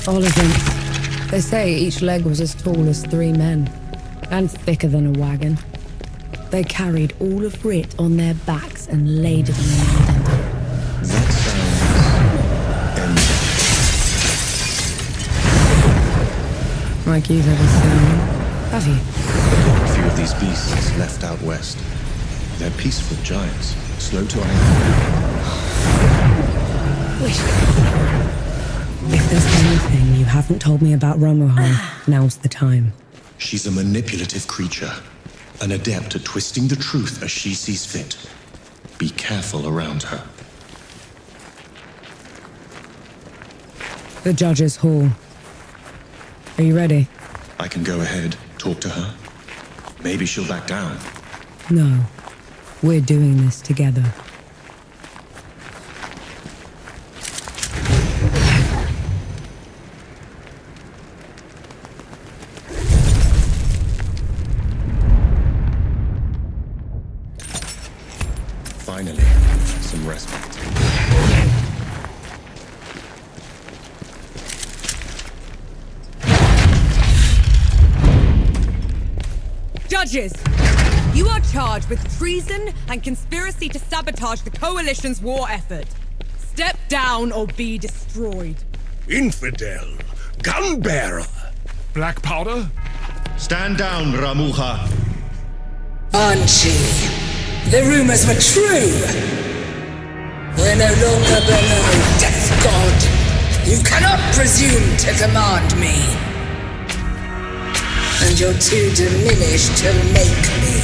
Olivins. They say each leg was as tall as 3 men, and thicker than a wagon. They carried all of Writ on their backs and laid it on Olivin. That sounds endless. Like you've ever seen. Have you? A few of these beasts left out west. They're peaceful giants, slow to anger. Wish. If there's anything you haven't told me about Romohar, now's the time. She's a manipulative creature, an adept at twisting the truth as she sees fit. Be careful around her. The Judge's Hall. Are you ready? I can go ahead, talk to her. Maybe she'll back down. No. We're doing this together. Finally, some respite. Judges! You are charged with treason and conspiracy to sabotage the Coalition's war effort. Step down or be destroyed. Infidel! Gunbearer! Black powder? Stand down, Ramuha. Banshee, the rumors were true. We're no longer below Death God. You cannot presume to command me. And you're too diminished to make me.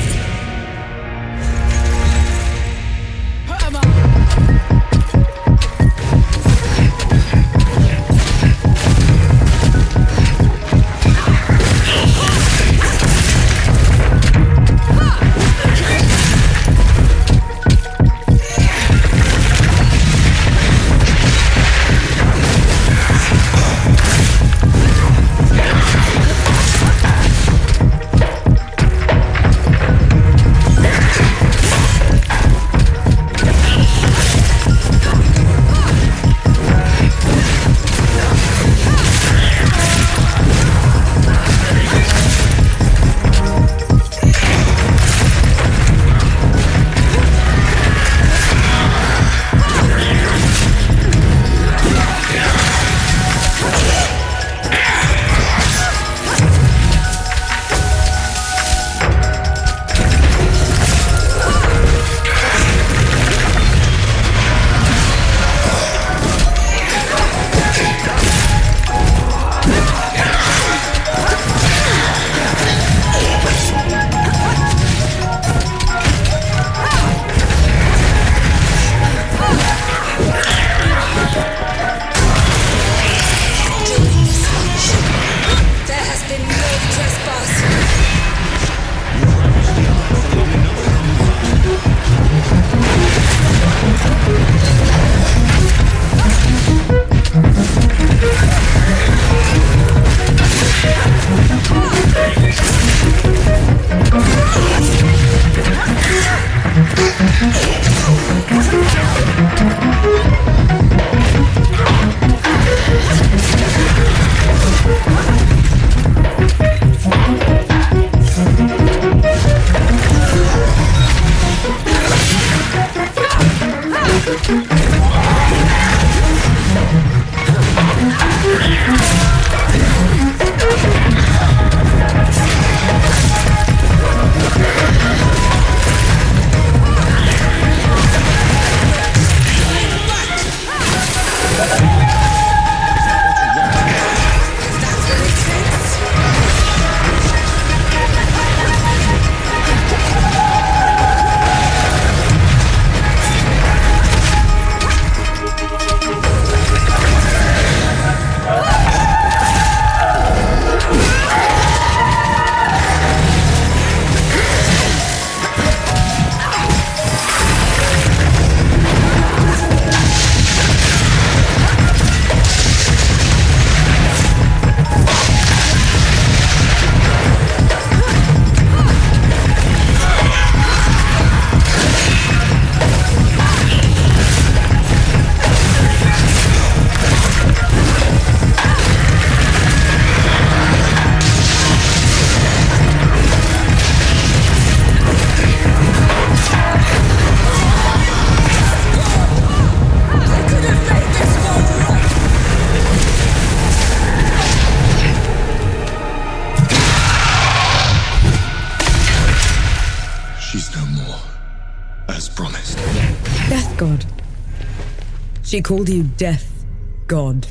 She called you Death God.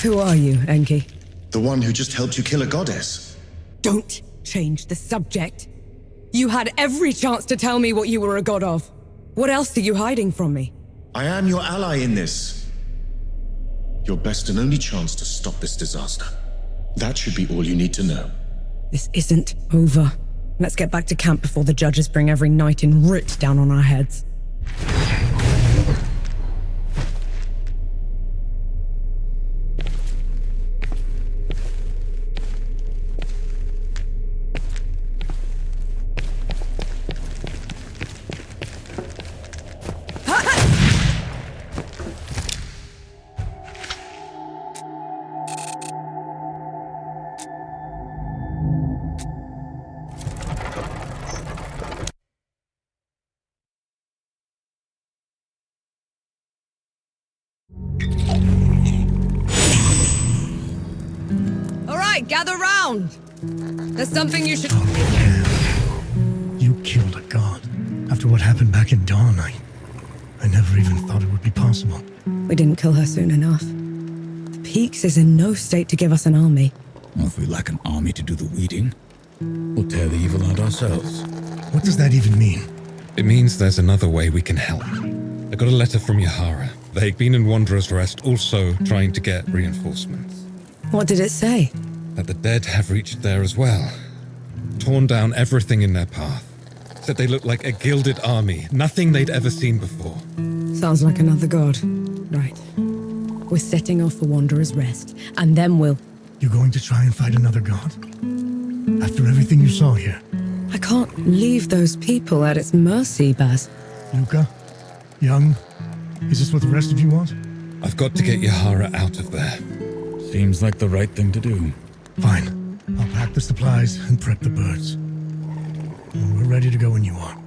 Who are you, Enki? The one who just helped you kill a goddess. Don't change the subject. You had every chance to tell me what you were a god of. What else are you hiding from me? I am your ally in this. Your best and only chance to stop this disaster. That should be all you need to know. This isn't over. Let's get back to camp before the judges bring every knight in writ down on our heads. Gather round! There's something you should... You killed a god. After what happened back in Dawn, I never even thought it would be possible. We didn't kill her soon enough. The Peaks is in no state to give us an army. Well, if we lack an army to do the weeding, we'll tear the evil out ourselves. What does that even mean? It means there's another way we can help. I got a letter from Yahara. They'd been in Wanderer's Rest, also trying to get reinforcements. What did it say? That the dead have reached there as well. Torn down everything in their path. Said they looked like a gilded army, nothing they'd ever seen before. Sounds like another god. Right. We're setting off for Wanderer's Rest, and then we'll... You're going to try and fight another god? After everything you saw here? I can't leave those people at its mercy, Baz. Luca? Young? Is this what the rest of you want? I've got to get Yahara out of there. Seems like the right thing to do. Fine. I'll pack the supplies and prep the birds. We're ready to go when you are.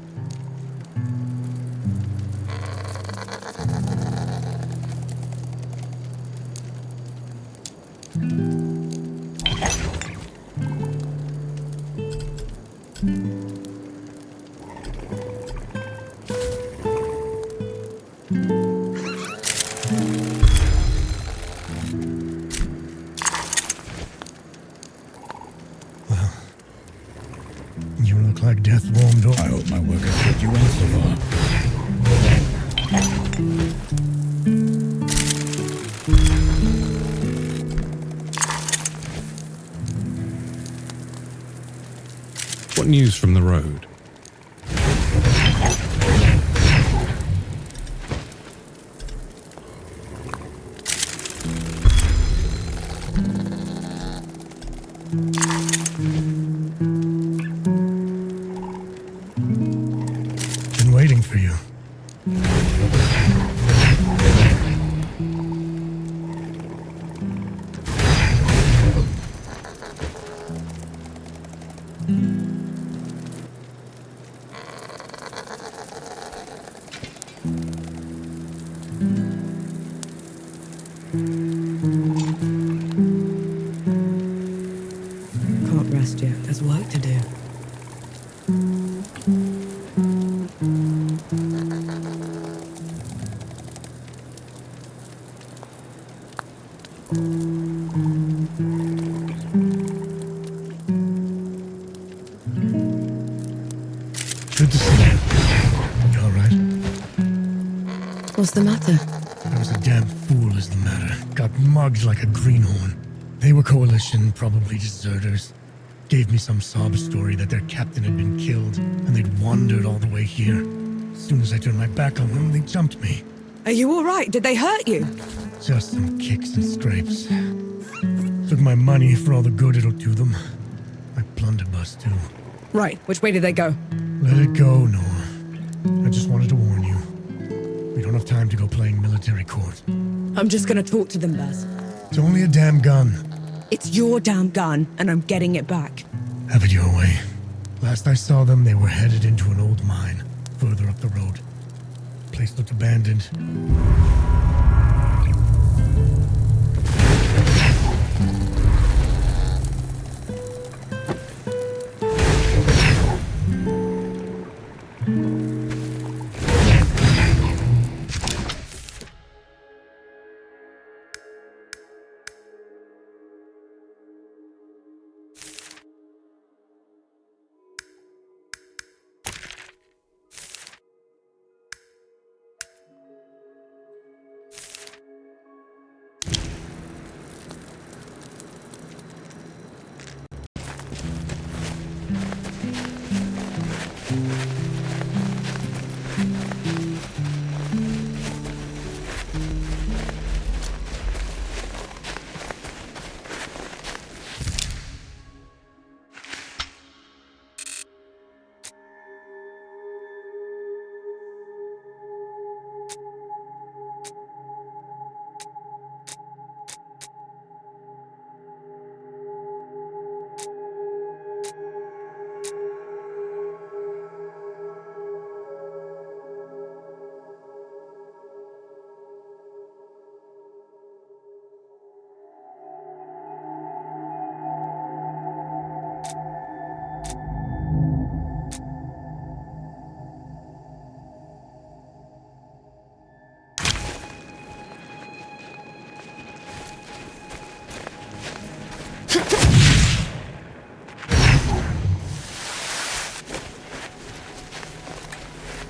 Like death warmed up. I hope my work has served you well so far. What news from the road? Waiting for you. Can't rest yet. There's work to do. Good to see you. You all right? What's the matter? I was a damn fool is the matter. Got mugged like a greenhorn. They were coalition, probably deserters. Gave me some sob story that their captain had been killed, and they'd wandered all the way here. As soon as I turned my back on them, they jumped me. Are you all right? Did they hurt you? Just some kicks and scrapes. Took my money for all the good it'll do them. My blunderbuss, too. Right. Which way did they go? Let it go, Nora. I just wanted to warn you. We don't have time to go playing military court. I'm just gonna talk to them, Baz. It's only a damn gun. It's your damn gun, and I'm getting it back. Have it your way. Last I saw them, they were headed into an old mine, further up the road. The place looked abandoned.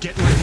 Get ready.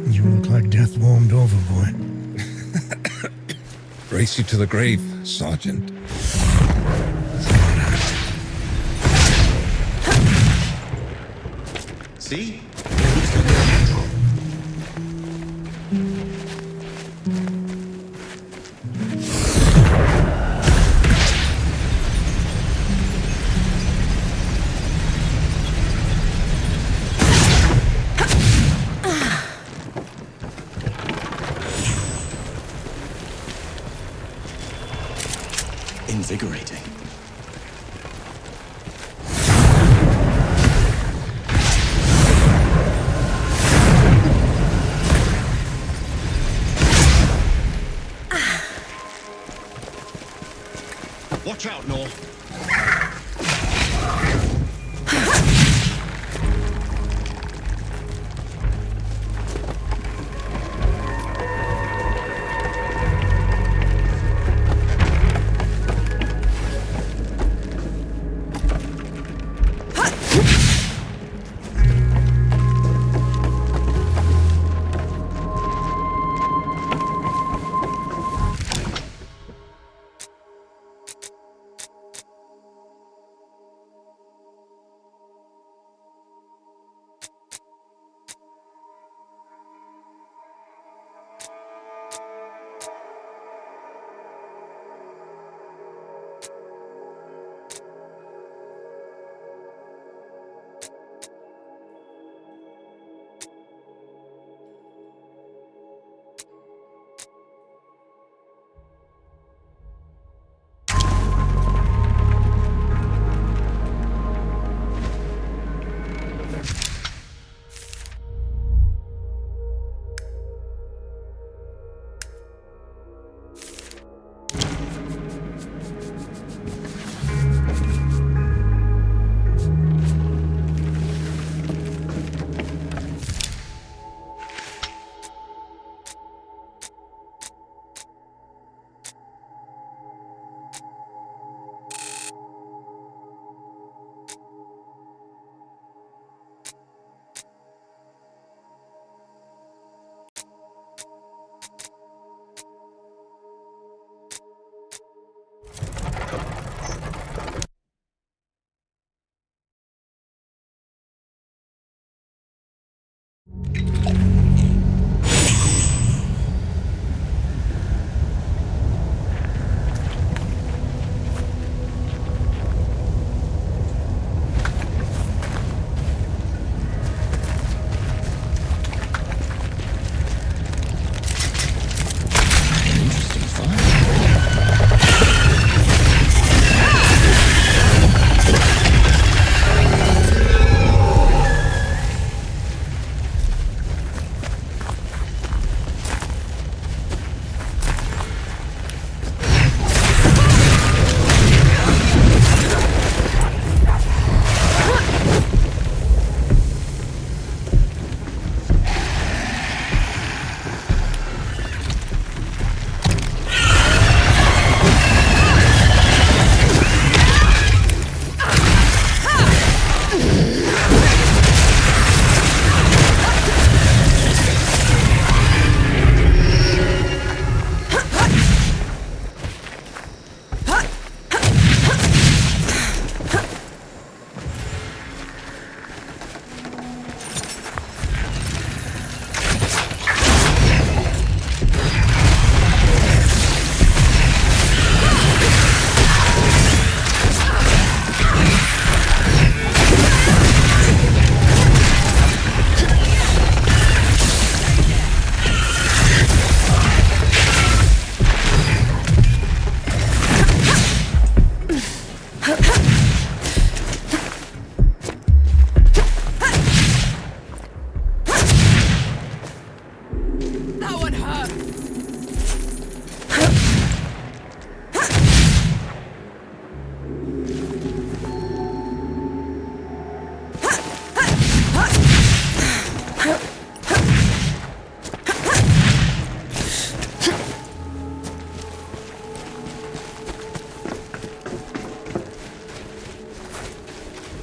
You look like death warmed over, boy. Race you to the grave, Sergeant. See? Watch out, Nor.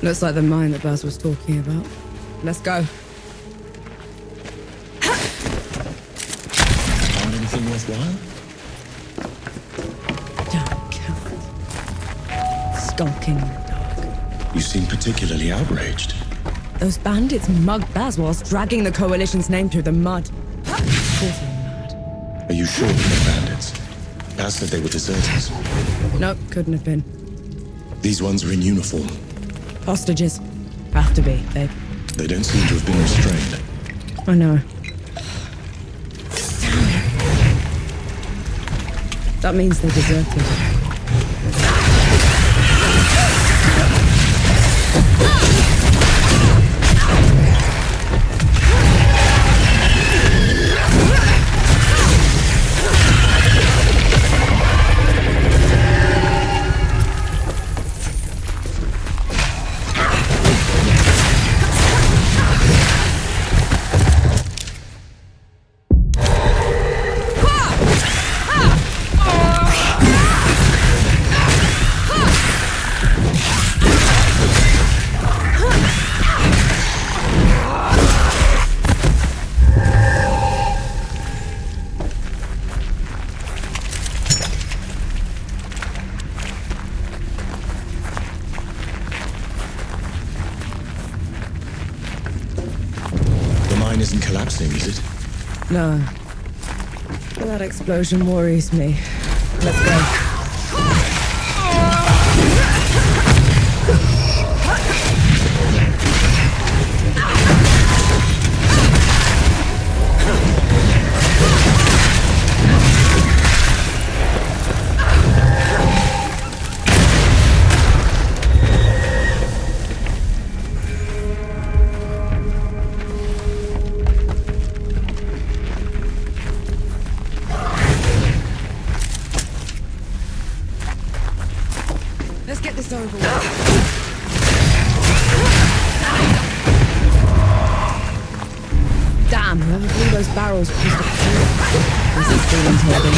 Looks like the mine that Baz was talking about. Let's go. Found anything worthwhile? Damn coward. Skulking in the dark. You seem particularly outraged. Those bandits mugged Baz whilst dragging the Coalition's name through the mud. Of course I'm mad. Are you sure they're bandits? Baz said they were deserters. Nope, couldn't have been. These ones are in uniform. Hostages. Have to be, babe. They don't seem to have been restrained. I know. That means they deserted. isn't collapsing, is it? No. That explosion worries me. Let's go. Let's get this over with. Damn, whoever blew those barrels caused a flood. This is feeling holding.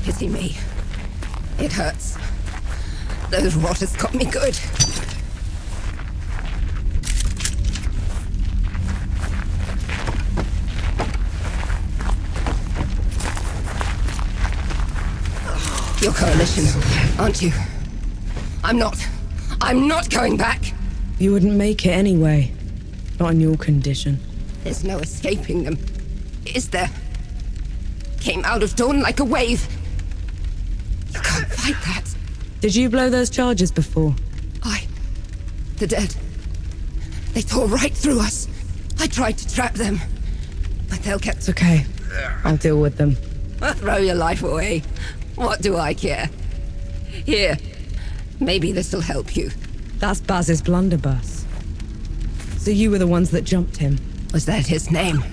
Pity me. It hurts. Those rotters got me good. Your coalition, aren't you? I'm not going back. You wouldn't make it anyway. Not in your condition. There's no escaping them, is there? Came out of dawn like a wave. You can't fight that. Did you blow those charges before? The dead. They tore right through us. I tried to trap them, but they'll get... It's okay. I'll deal with them. Throw your life away. What do I care? Here, maybe this'll help you. That's Baz's blunderbuss. So you were the ones that jumped him. Was that his name?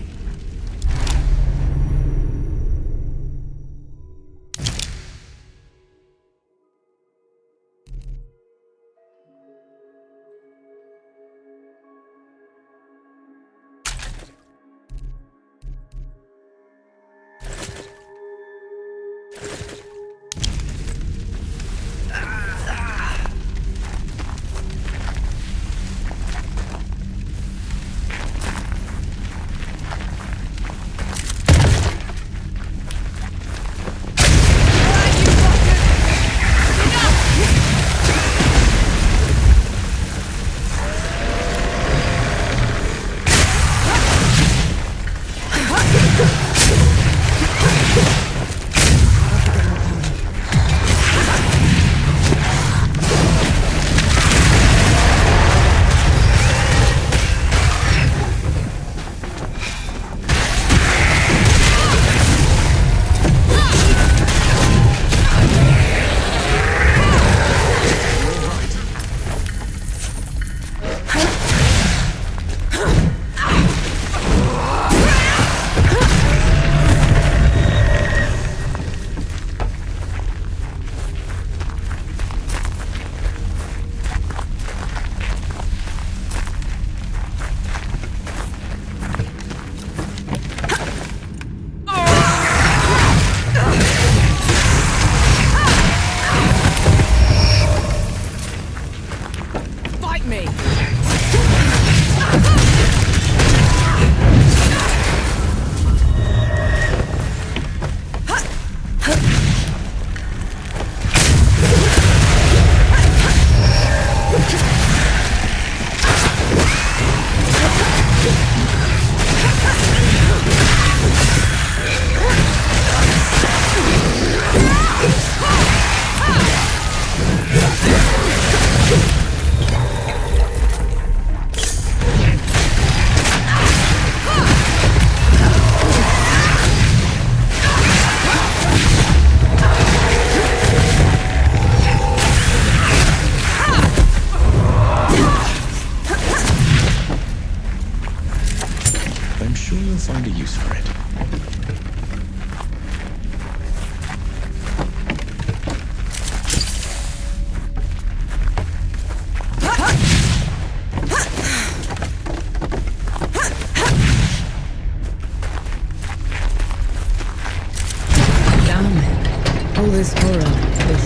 this horror, this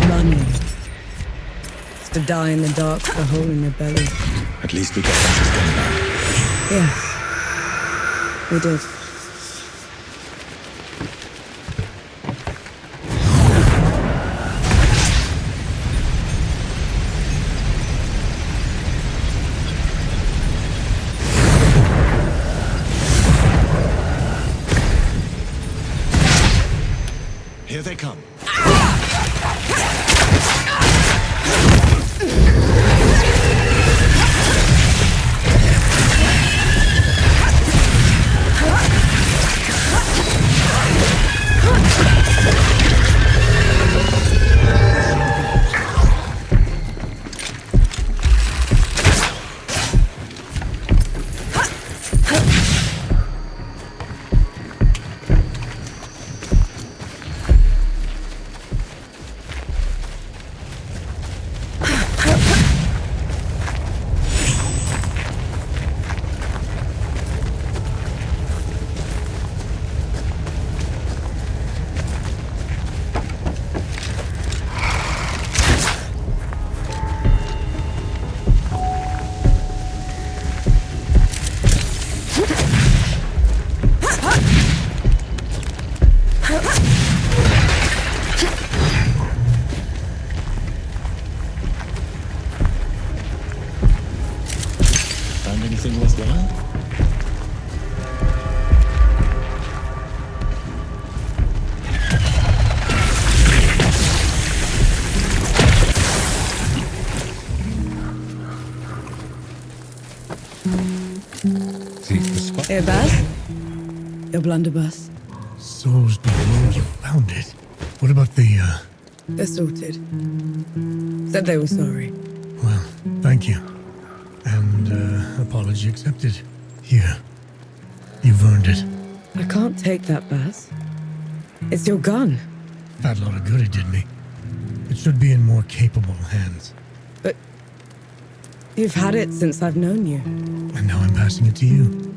running, is to die in the dark with a hole in your belly. At least we got Francis Gunn back. Yes, we did. Here they come. Found anything worthwhile? Hey, Baz? Your blunderbuss. Souls below, you found it. What about the, They're sorted. Said they were sorry. Well, thank you. And, apology accepted. Here. You've earned it. I can't take that, Baz. It's your gun. Fat lot of good it did me. It should be in more capable hands. But you've had it since I've known you. And now I'm passing it to you.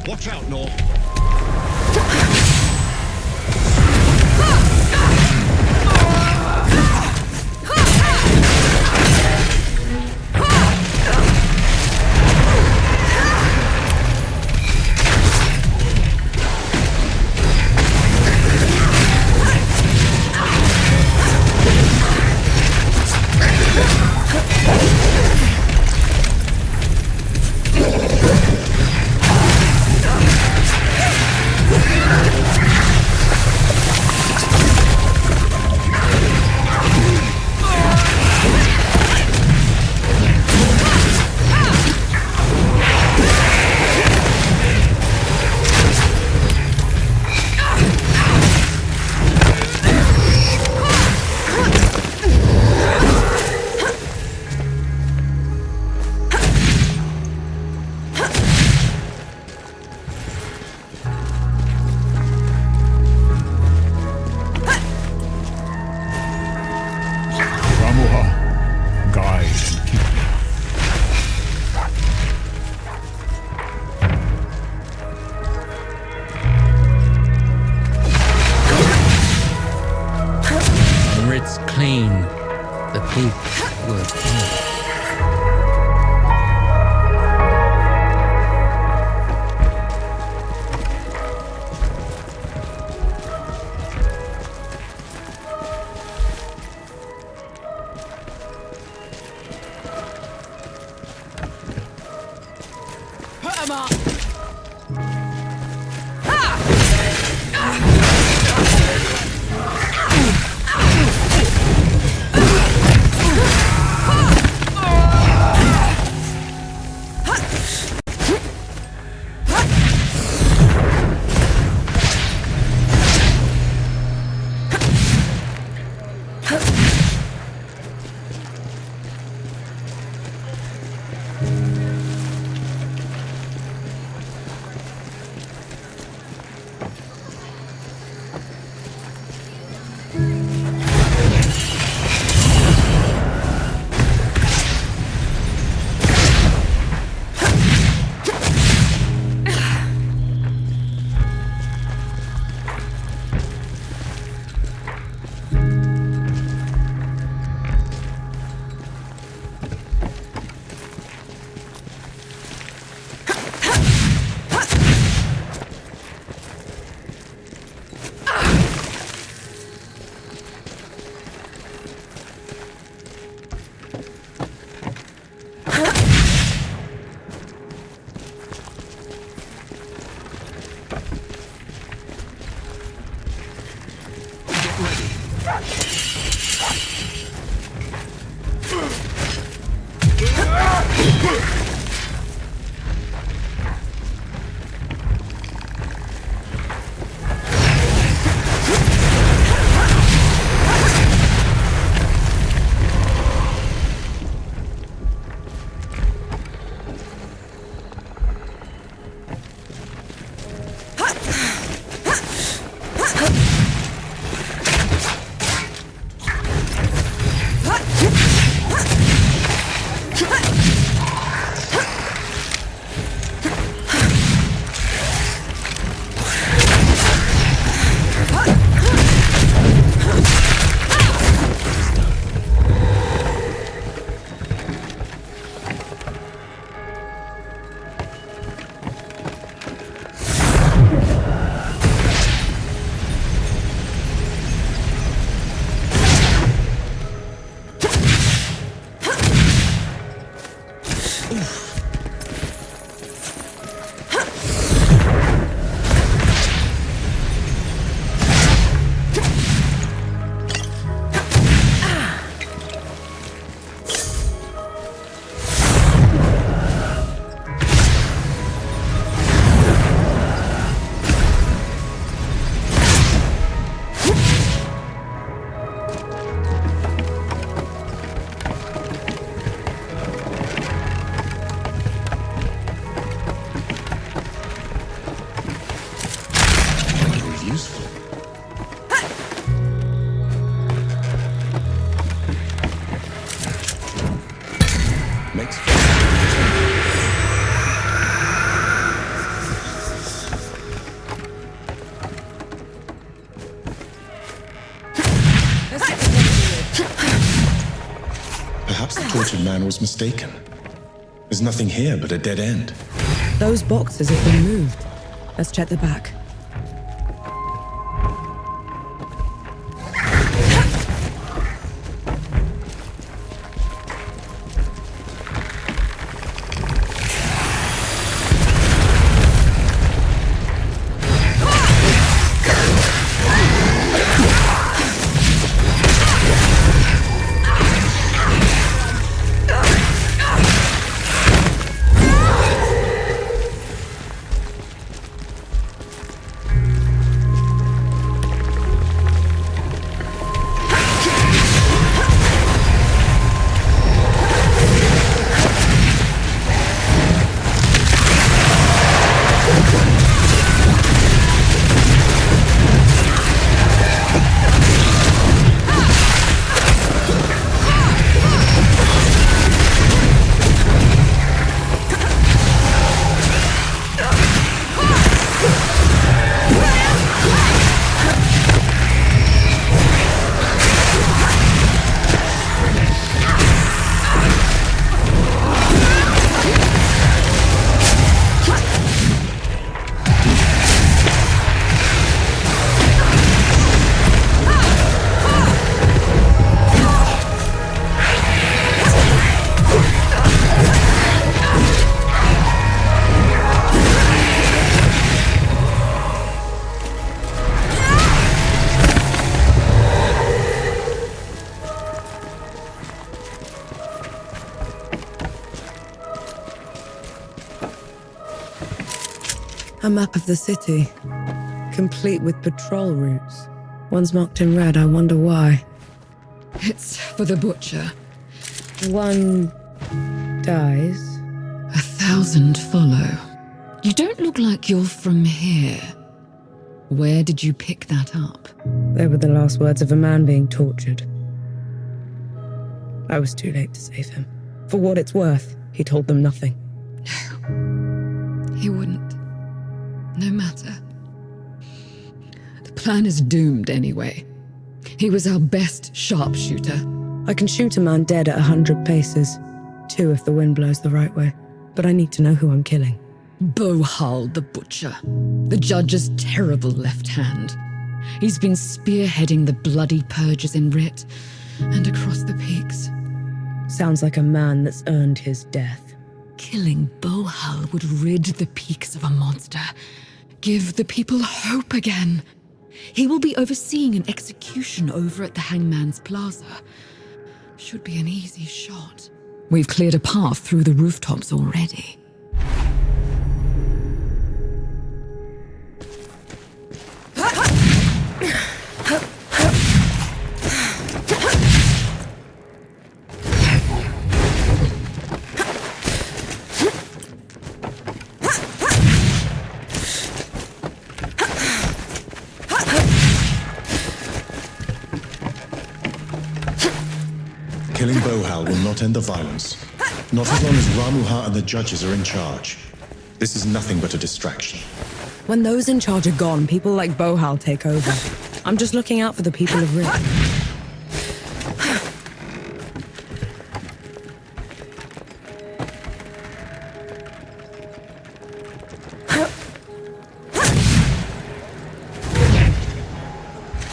Watch out, Nor. clean. The people were poor. Perhaps the tortured man was mistaken. There's nothing here but a dead end. Those boxes have been moved. Let's check the back. A map of the city, complete with patrol routes. One's marked in red, I wonder why. It's for the butcher. One dies. 1,000 follow. You don't look like you're from here. Where did you pick that up? They were the last words of a man being tortured. I was too late to save him. For what it's worth, he told them nothing. No. He wouldn't. No matter. The plan is doomed anyway. He was our best sharpshooter. I can shoot a man dead at 100 paces. 2 if the wind blows the right way. But I need to know who I'm killing. Bohal the Butcher. The judge's terrible left hand. He's been spearheading the bloody purges in Writ and across the peaks. Sounds like a man that's earned his death. Killing Bohal would rid the peaks of a monster. Give the people hope again. He will be overseeing an execution over at the Hangman's Plaza. Should be an easy shot. We've cleared a path through the rooftops already. Killing Bohal will not end the violence. Not as long as Ramuha and the judges are in charge. This is nothing but a distraction. When those in charge are gone, people like Bohal take over. I'm just looking out for the people of Writ.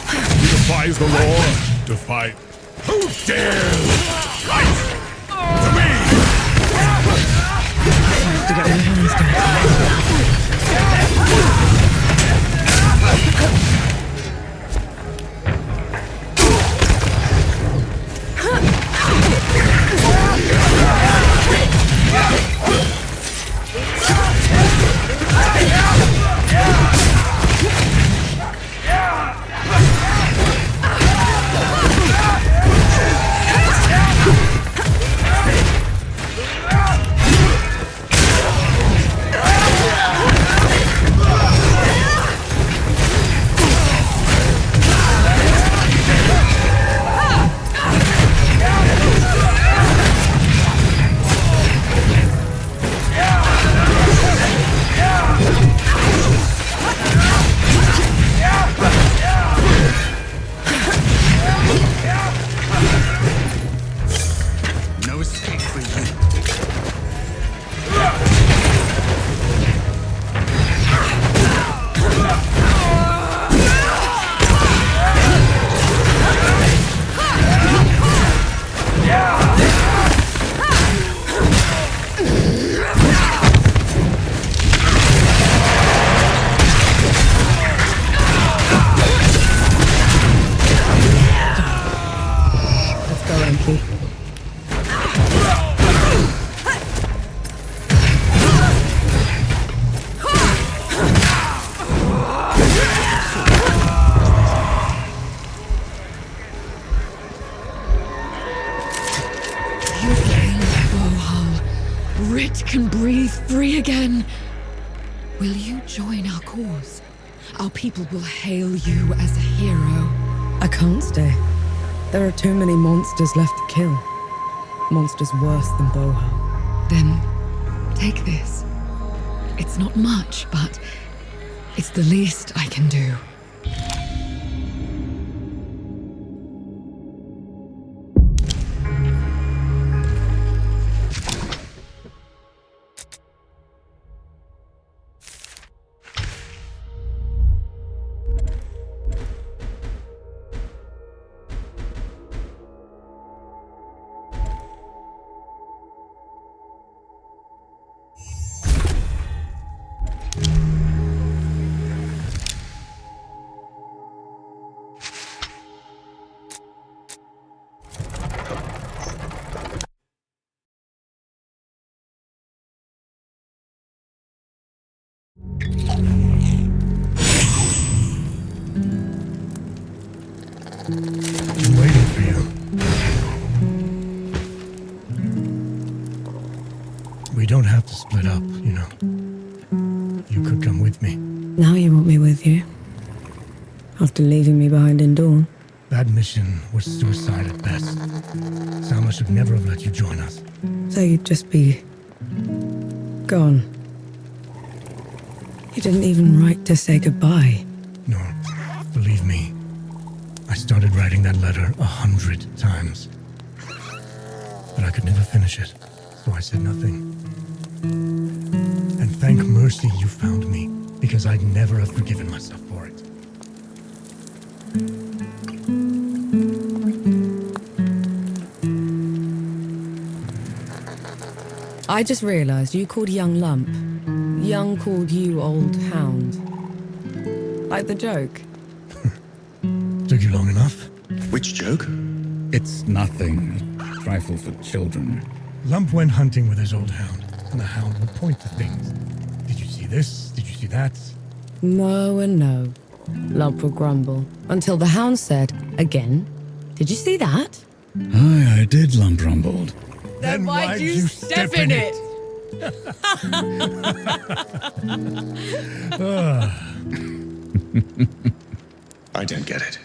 Who defies the law, defy. Who dares? Right to me! I have to get my hands dirty. Writ can breathe free again. Will you join our cause? Our people will hail you as a hero. I can't stay. There are too many monsters left to kill. Monsters worse than Bohal. Then take this. It's not much, but it's the least I can do. I'm waiting for you. We don't have to split up, you know. You could come with me. Now you want me with you? After leaving me behind in Dawn? That mission was suicide at best. Salma should never have let you join us. So you'd just be... gone. You didn't even write to say goodbye. No, believe me. I started writing that letter 100 times. But I could never finish it, so I said nothing. And thank mercy you found me, because I'd never have forgiven myself for it. I just realized you called Young Lump. Young called you Old Hound. Like the joke. Took you long enough? Which joke? It's nothing. A trifle for children. Lump went hunting with his old hound, and the hound would point to things. Did you see this? Did you see that? No and no. Lump would grumble. Until the hound said, again, did you see that? Aye, I did, Lump rumbled. Then why'd you step in it? I don't get it.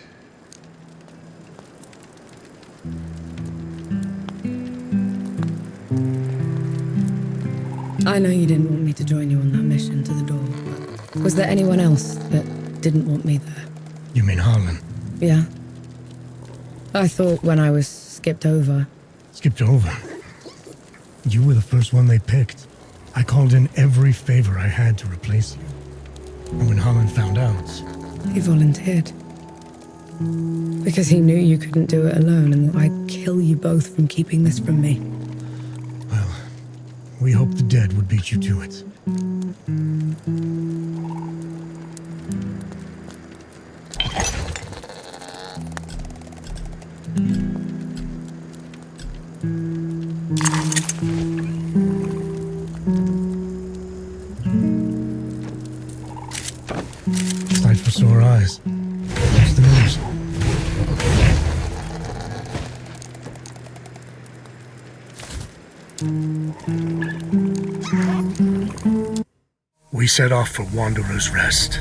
I know you didn't want me to join you on that mission to the door, but was there anyone else that didn't want me there? You mean Harlan? Yeah. I thought when I was skipped over. Skipped over? You were the first one they picked. I called in every favor I had to replace you. And when Harlan found out... He volunteered. Because he knew you couldn't do it alone and that I'd kill you both from keeping this from me. Well, we hoped the dead would beat you to it. Sight for sore eyes. What's the news? We set off for Wanderer's Rest,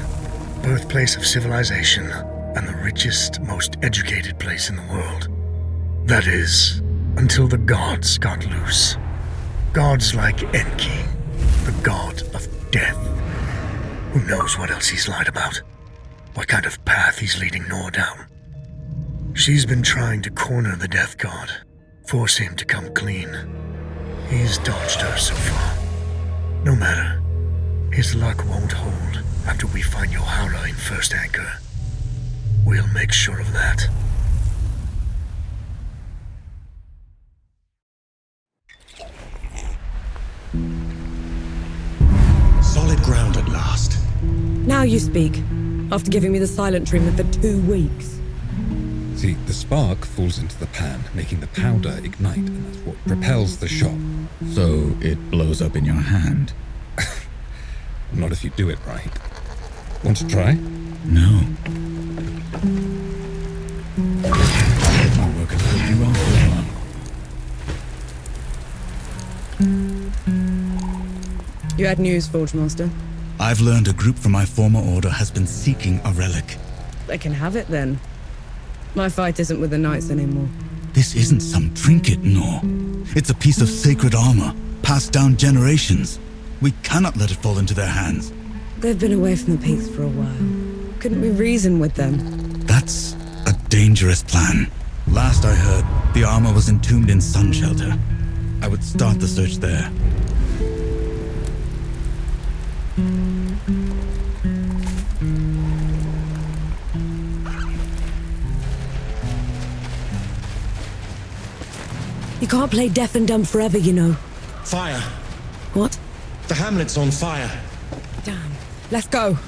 birthplace of civilization and the richest, most educated place in the world. That is, until the gods got loose. Gods like Enki, the god of death. Who knows what else he's lied about? What kind of path he's leading Nor down? She's been trying to corner the death god, force him to come clean. He's dodged her so far. No matter. His luck won't hold after we find Yohara in First Anchor. We'll make sure of that. Solid ground at last. Now you speak, after giving me the silent treatment for 2 weeks. See, the spark falls into the pan, making the powder ignite, and that's what propels the shot. So it blows up in your hand? Not if you do it right. Want to try? No. My work has put you off so far. You had news, Forge Master. I've learned a group from my former order has been seeking a relic. They can have it then. My fight isn't with the knights anymore. This isn't some trinket, Nor. It's a piece of sacred armor, passed down generations. We cannot let it fall into their hands. They've been away from the peaks for a while. Couldn't we reason with them? That's a dangerous plan. Last I heard, the armor was entombed in Sun Shelter. I would start the search there. You can't play deaf and dumb forever, you know. Fire. What? The hamlet's on fire. Damn. Let's go.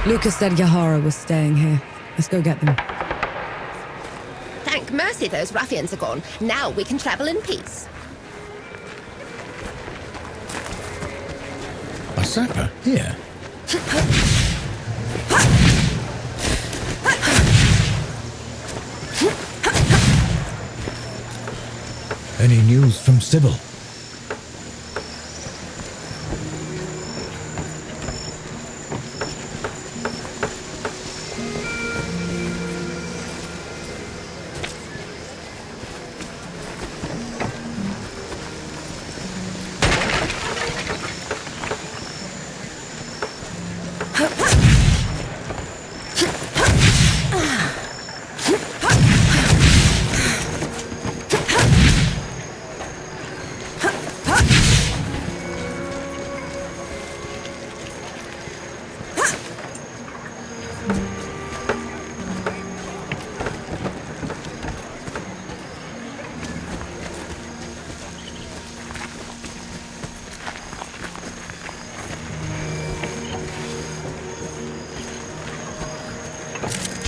Lucas said Yahara was staying here. Let's go get them. Thank mercy those ruffians are gone. Now we can travel in peace. A sapper? Here. Any news from Sybil?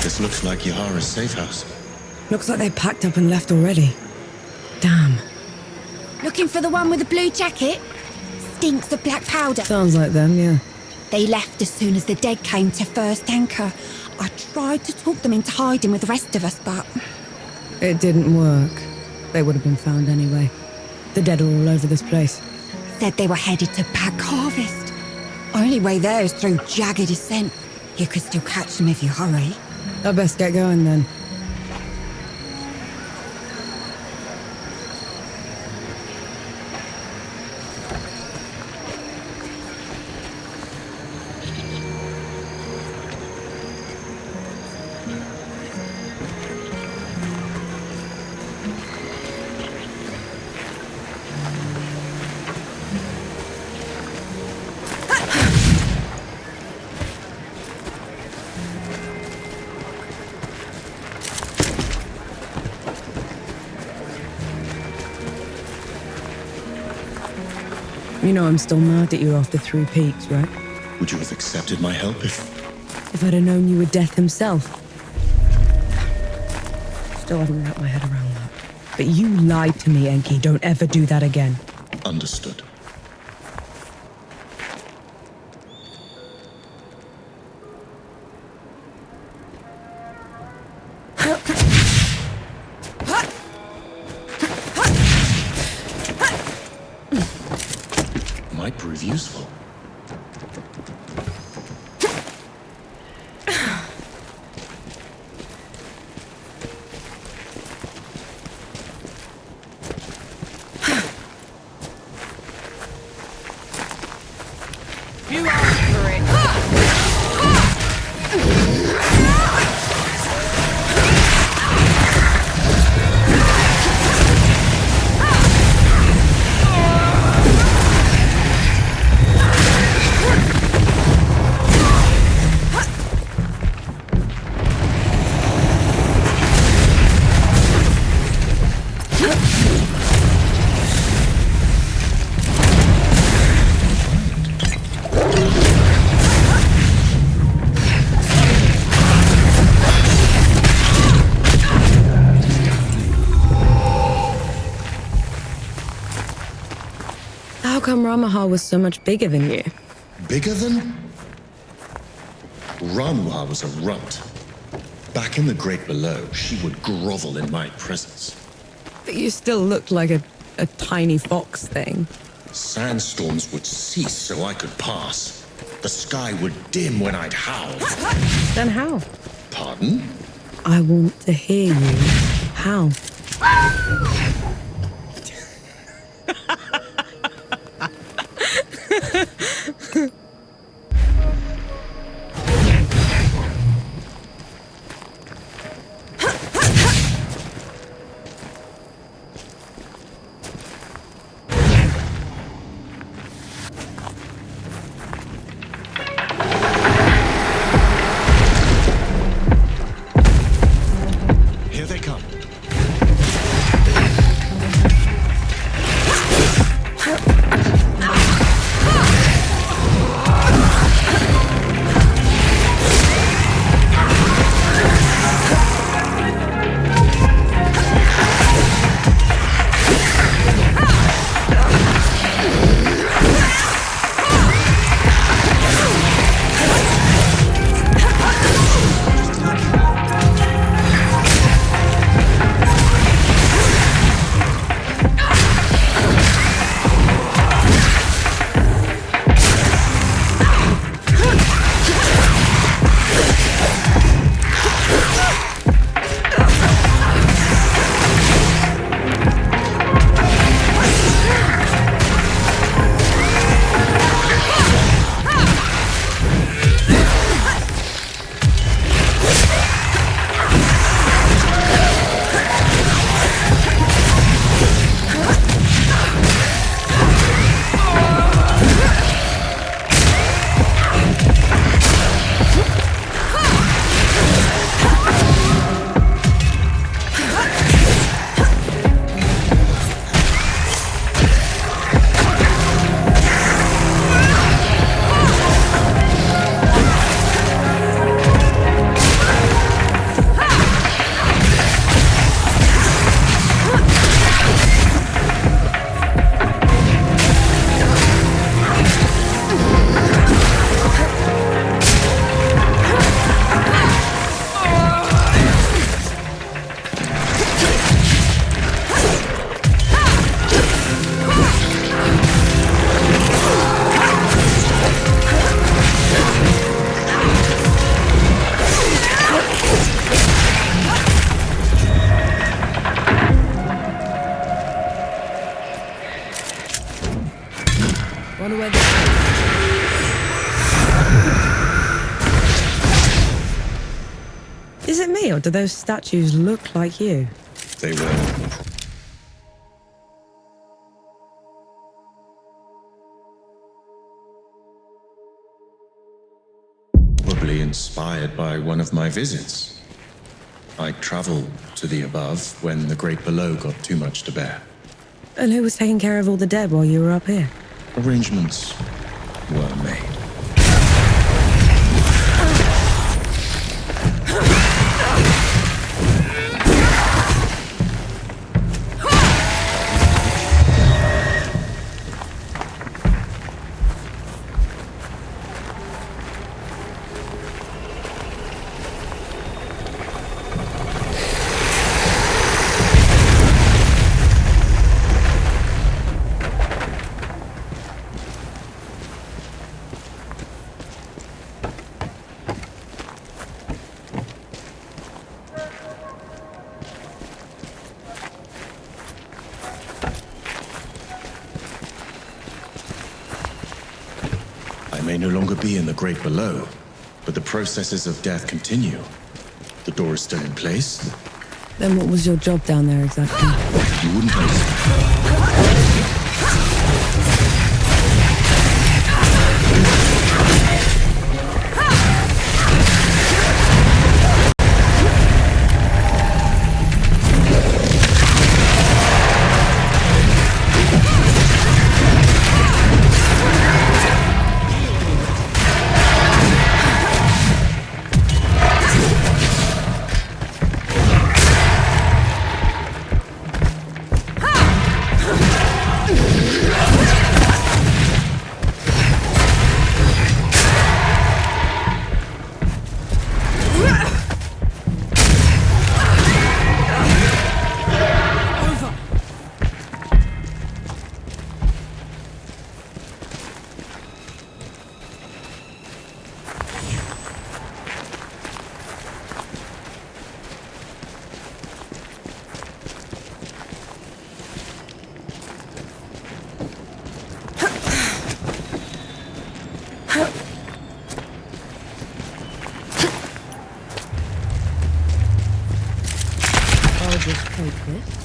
This looks like Yahara's safe house. Looks like they packed up and left already. Damn. Looking for the one with the blue jacket? Stinks of black powder. Sounds like them, yeah. They left as soon as the dead came to first anchor. I tried to talk them into hiding with the rest of us, but... It didn't work. They would have been found anyway. The dead are all over this place. Said they were headed to Pack Harvest. Only way there is through jagged descent. You could still catch them if you hurry. I best get going then. You know I'm still mad at you after 3 Peaks, right? Would you have accepted my help if I'd have known you were Death himself. Still haven't wrapped my head around that. But you lied to me, Enki. Don't ever do that again. understood? Might prove useful. You asked for it. How come Ramahar was so much bigger than you? Bigger than? Ramuha was a runt. Back in the Great Below, she would grovel in my presence. But you still looked like a tiny fox thing. Sandstorms would cease so I could pass. The sky would dim when I'd howl. Then how? Pardon? I want to hear you. How? Here they come. Wonder where they... Is it me, or do those statues look like you? They were probably inspired by one of my visits. I traveled to the above when the great below got too much to bear. And who was taking care of all the dead while you were up here? Arrangements were made. I may no longer be in the great below, but the processes of death continue. The door is still in place. Then what was your job down there exactly? You wouldn't understand. Just take this.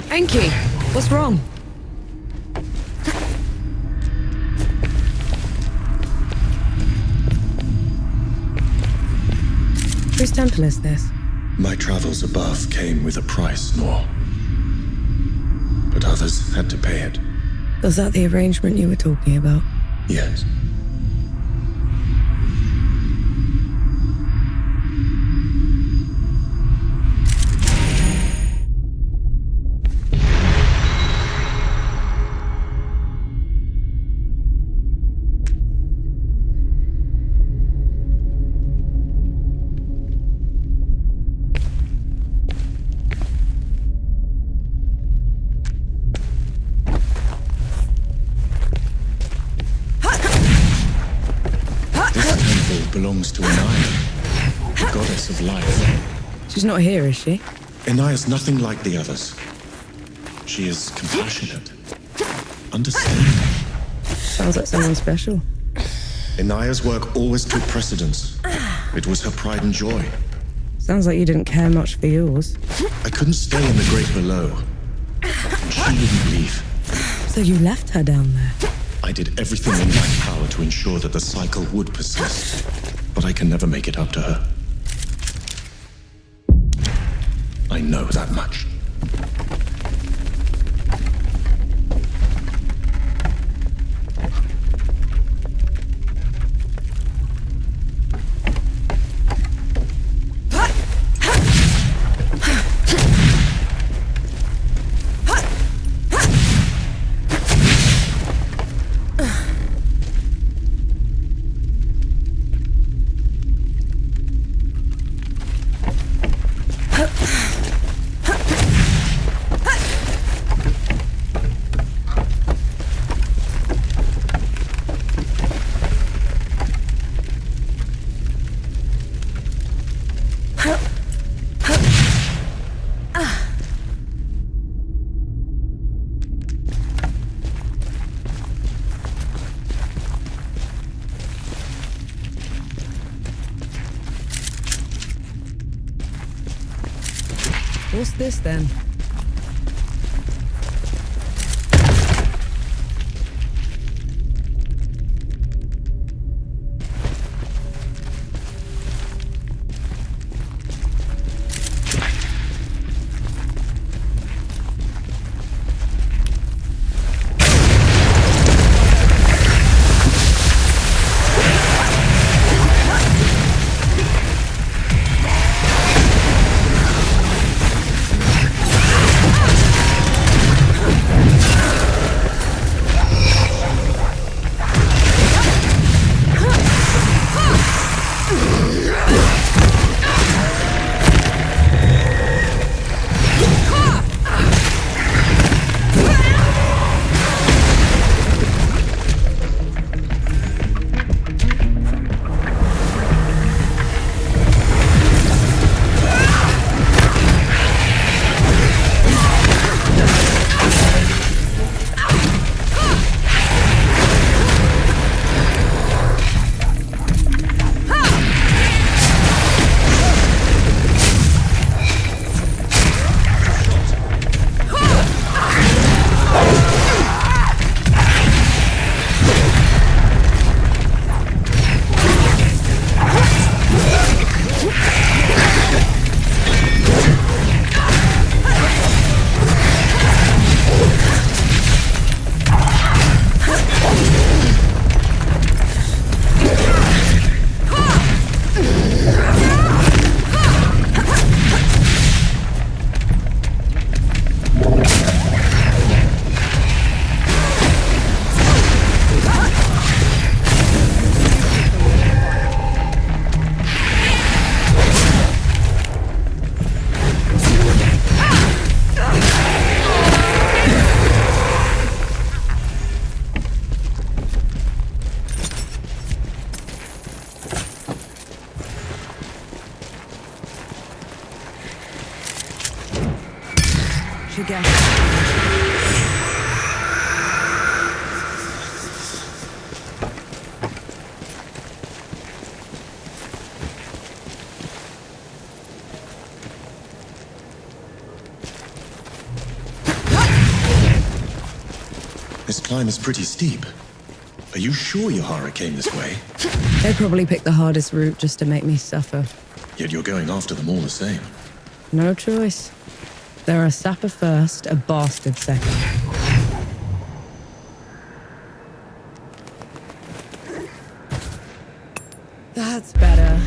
Enki, what's wrong? Whose temple is this? My travels above came with a price, Nor. But others had to pay it. Was that the arrangement you were talking about? Yes. belongs to Anaya, the goddess of life. She's not here, is she? Anaya's nothing like the others. She is compassionate, understanding. Sounds like someone special. Anaya's work always took precedence. It was her pride and joy. Sounds like you didn't care much for yours. I couldn't stay in the great below. And she wouldn't leave. So you left her down there? I did everything in my power to ensure that the cycle would persist. But I can never make it up to her. I know that much. What's this then? Again. This climb is pretty steep. Are you sure Yahara came this way? They probably picked the hardest route just to make me suffer. Yet you're going after them all the same. No choice. They're a sapper first, a bastard second. That's better.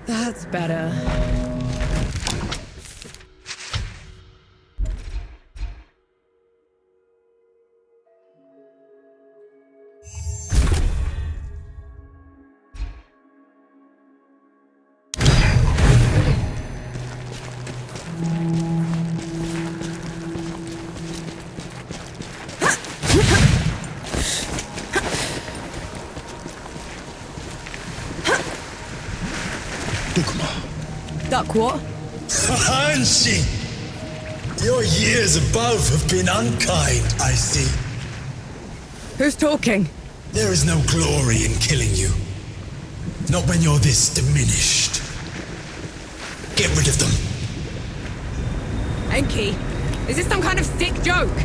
That's better. stuck, what? Hanshi! Your years above have been unkind, I see. Who's talking? There is no glory in killing you. Not when you're this diminished. Get rid of them. Enki, is this some kind of sick joke?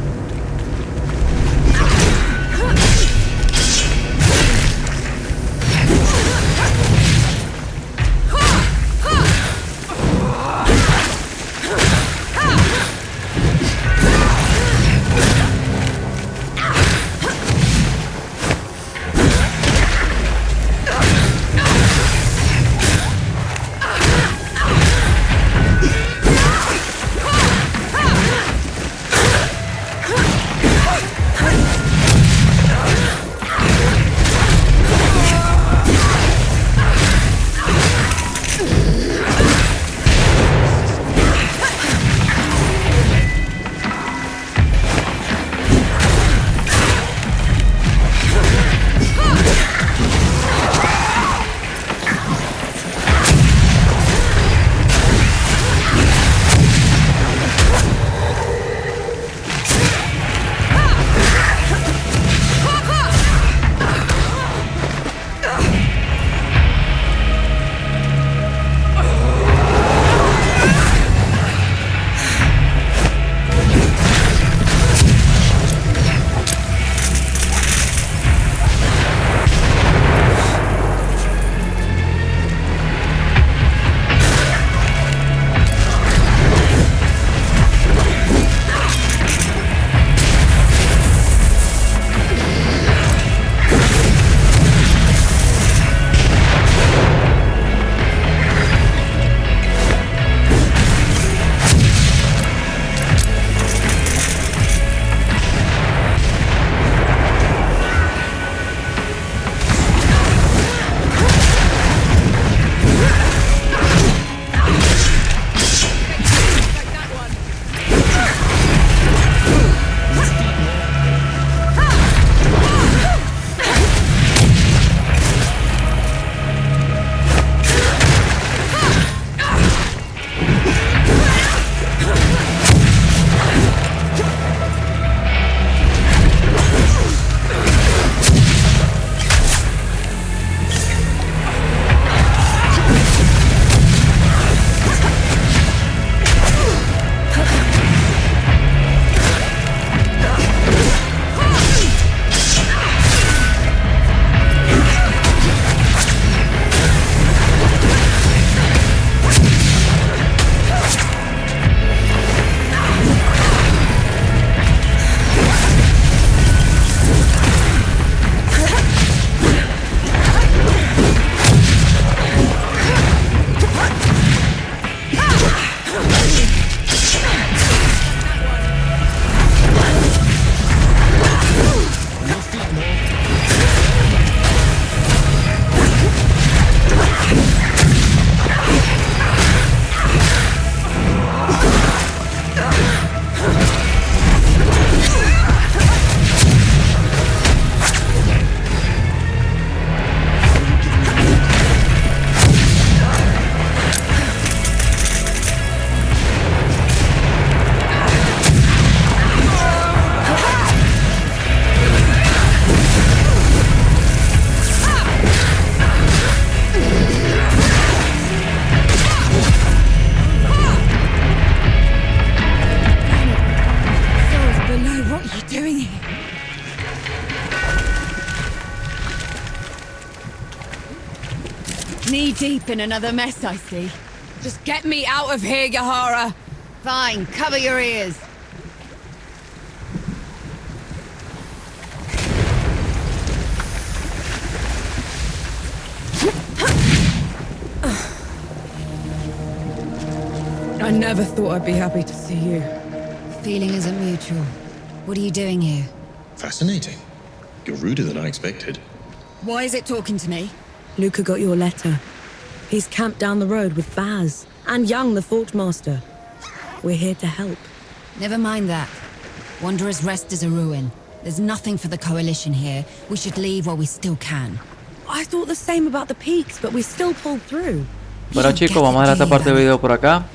Knee deep in another mess, I see. Just get me out of here, Yahara. Fine, cover your ears. I never thought I'd be happy to see you. The feeling isn't mutual. What are you doing here? Fascinating. You're ruder than I expected. Why is it talking to me? Luca got your letter. He's camped down the road with Baz and Young, the Fortmaster. We're here to help. Never mind that. Wanderer's Rest is a ruin. There's nothing for the Coalition here. We should leave while we still can. I thought the same about the peaks, but we still pulled through. Bueno chicos, vamos a dejar esta parte del video por acá.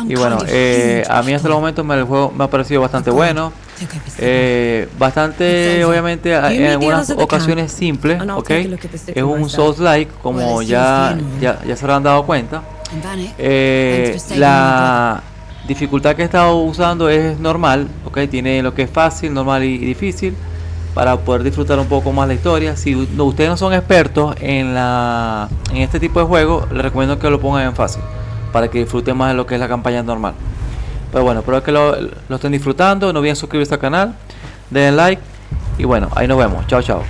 Y bueno, a mí hasta el momento el juego me ha parecido bastante bueno. Bastante, obviamente, en algunas ocasiones simple, ¿ok? Es un Souls-like, como ya se habrán dado cuenta. La dificultad que he estado usando es normal, ¿ok? Tiene lo que es fácil, normal y difícil, para poder disfrutar un poco más la historia. Si ustedes no son expertos en este tipo de juego, les recomiendo que lo pongan en fácil, para que disfruten más de lo que es la campaña normal. Pero bueno, espero que lo estén disfrutando. No olviden suscribirse al canal, den like y bueno, ahí nos vemos. Chao, chao.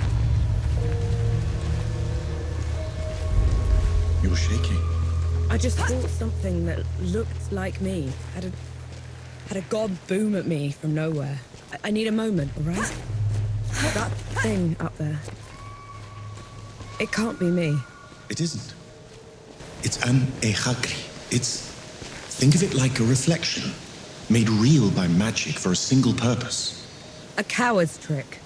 You're shaking. I just thought something that looked like me had a god boom at me from nowhere. I need a moment, all right? That thing up there. It can't be me. It isn't. It's an ehagri. Think of it like a reflection, made real by magic for a single purpose. A coward's trick.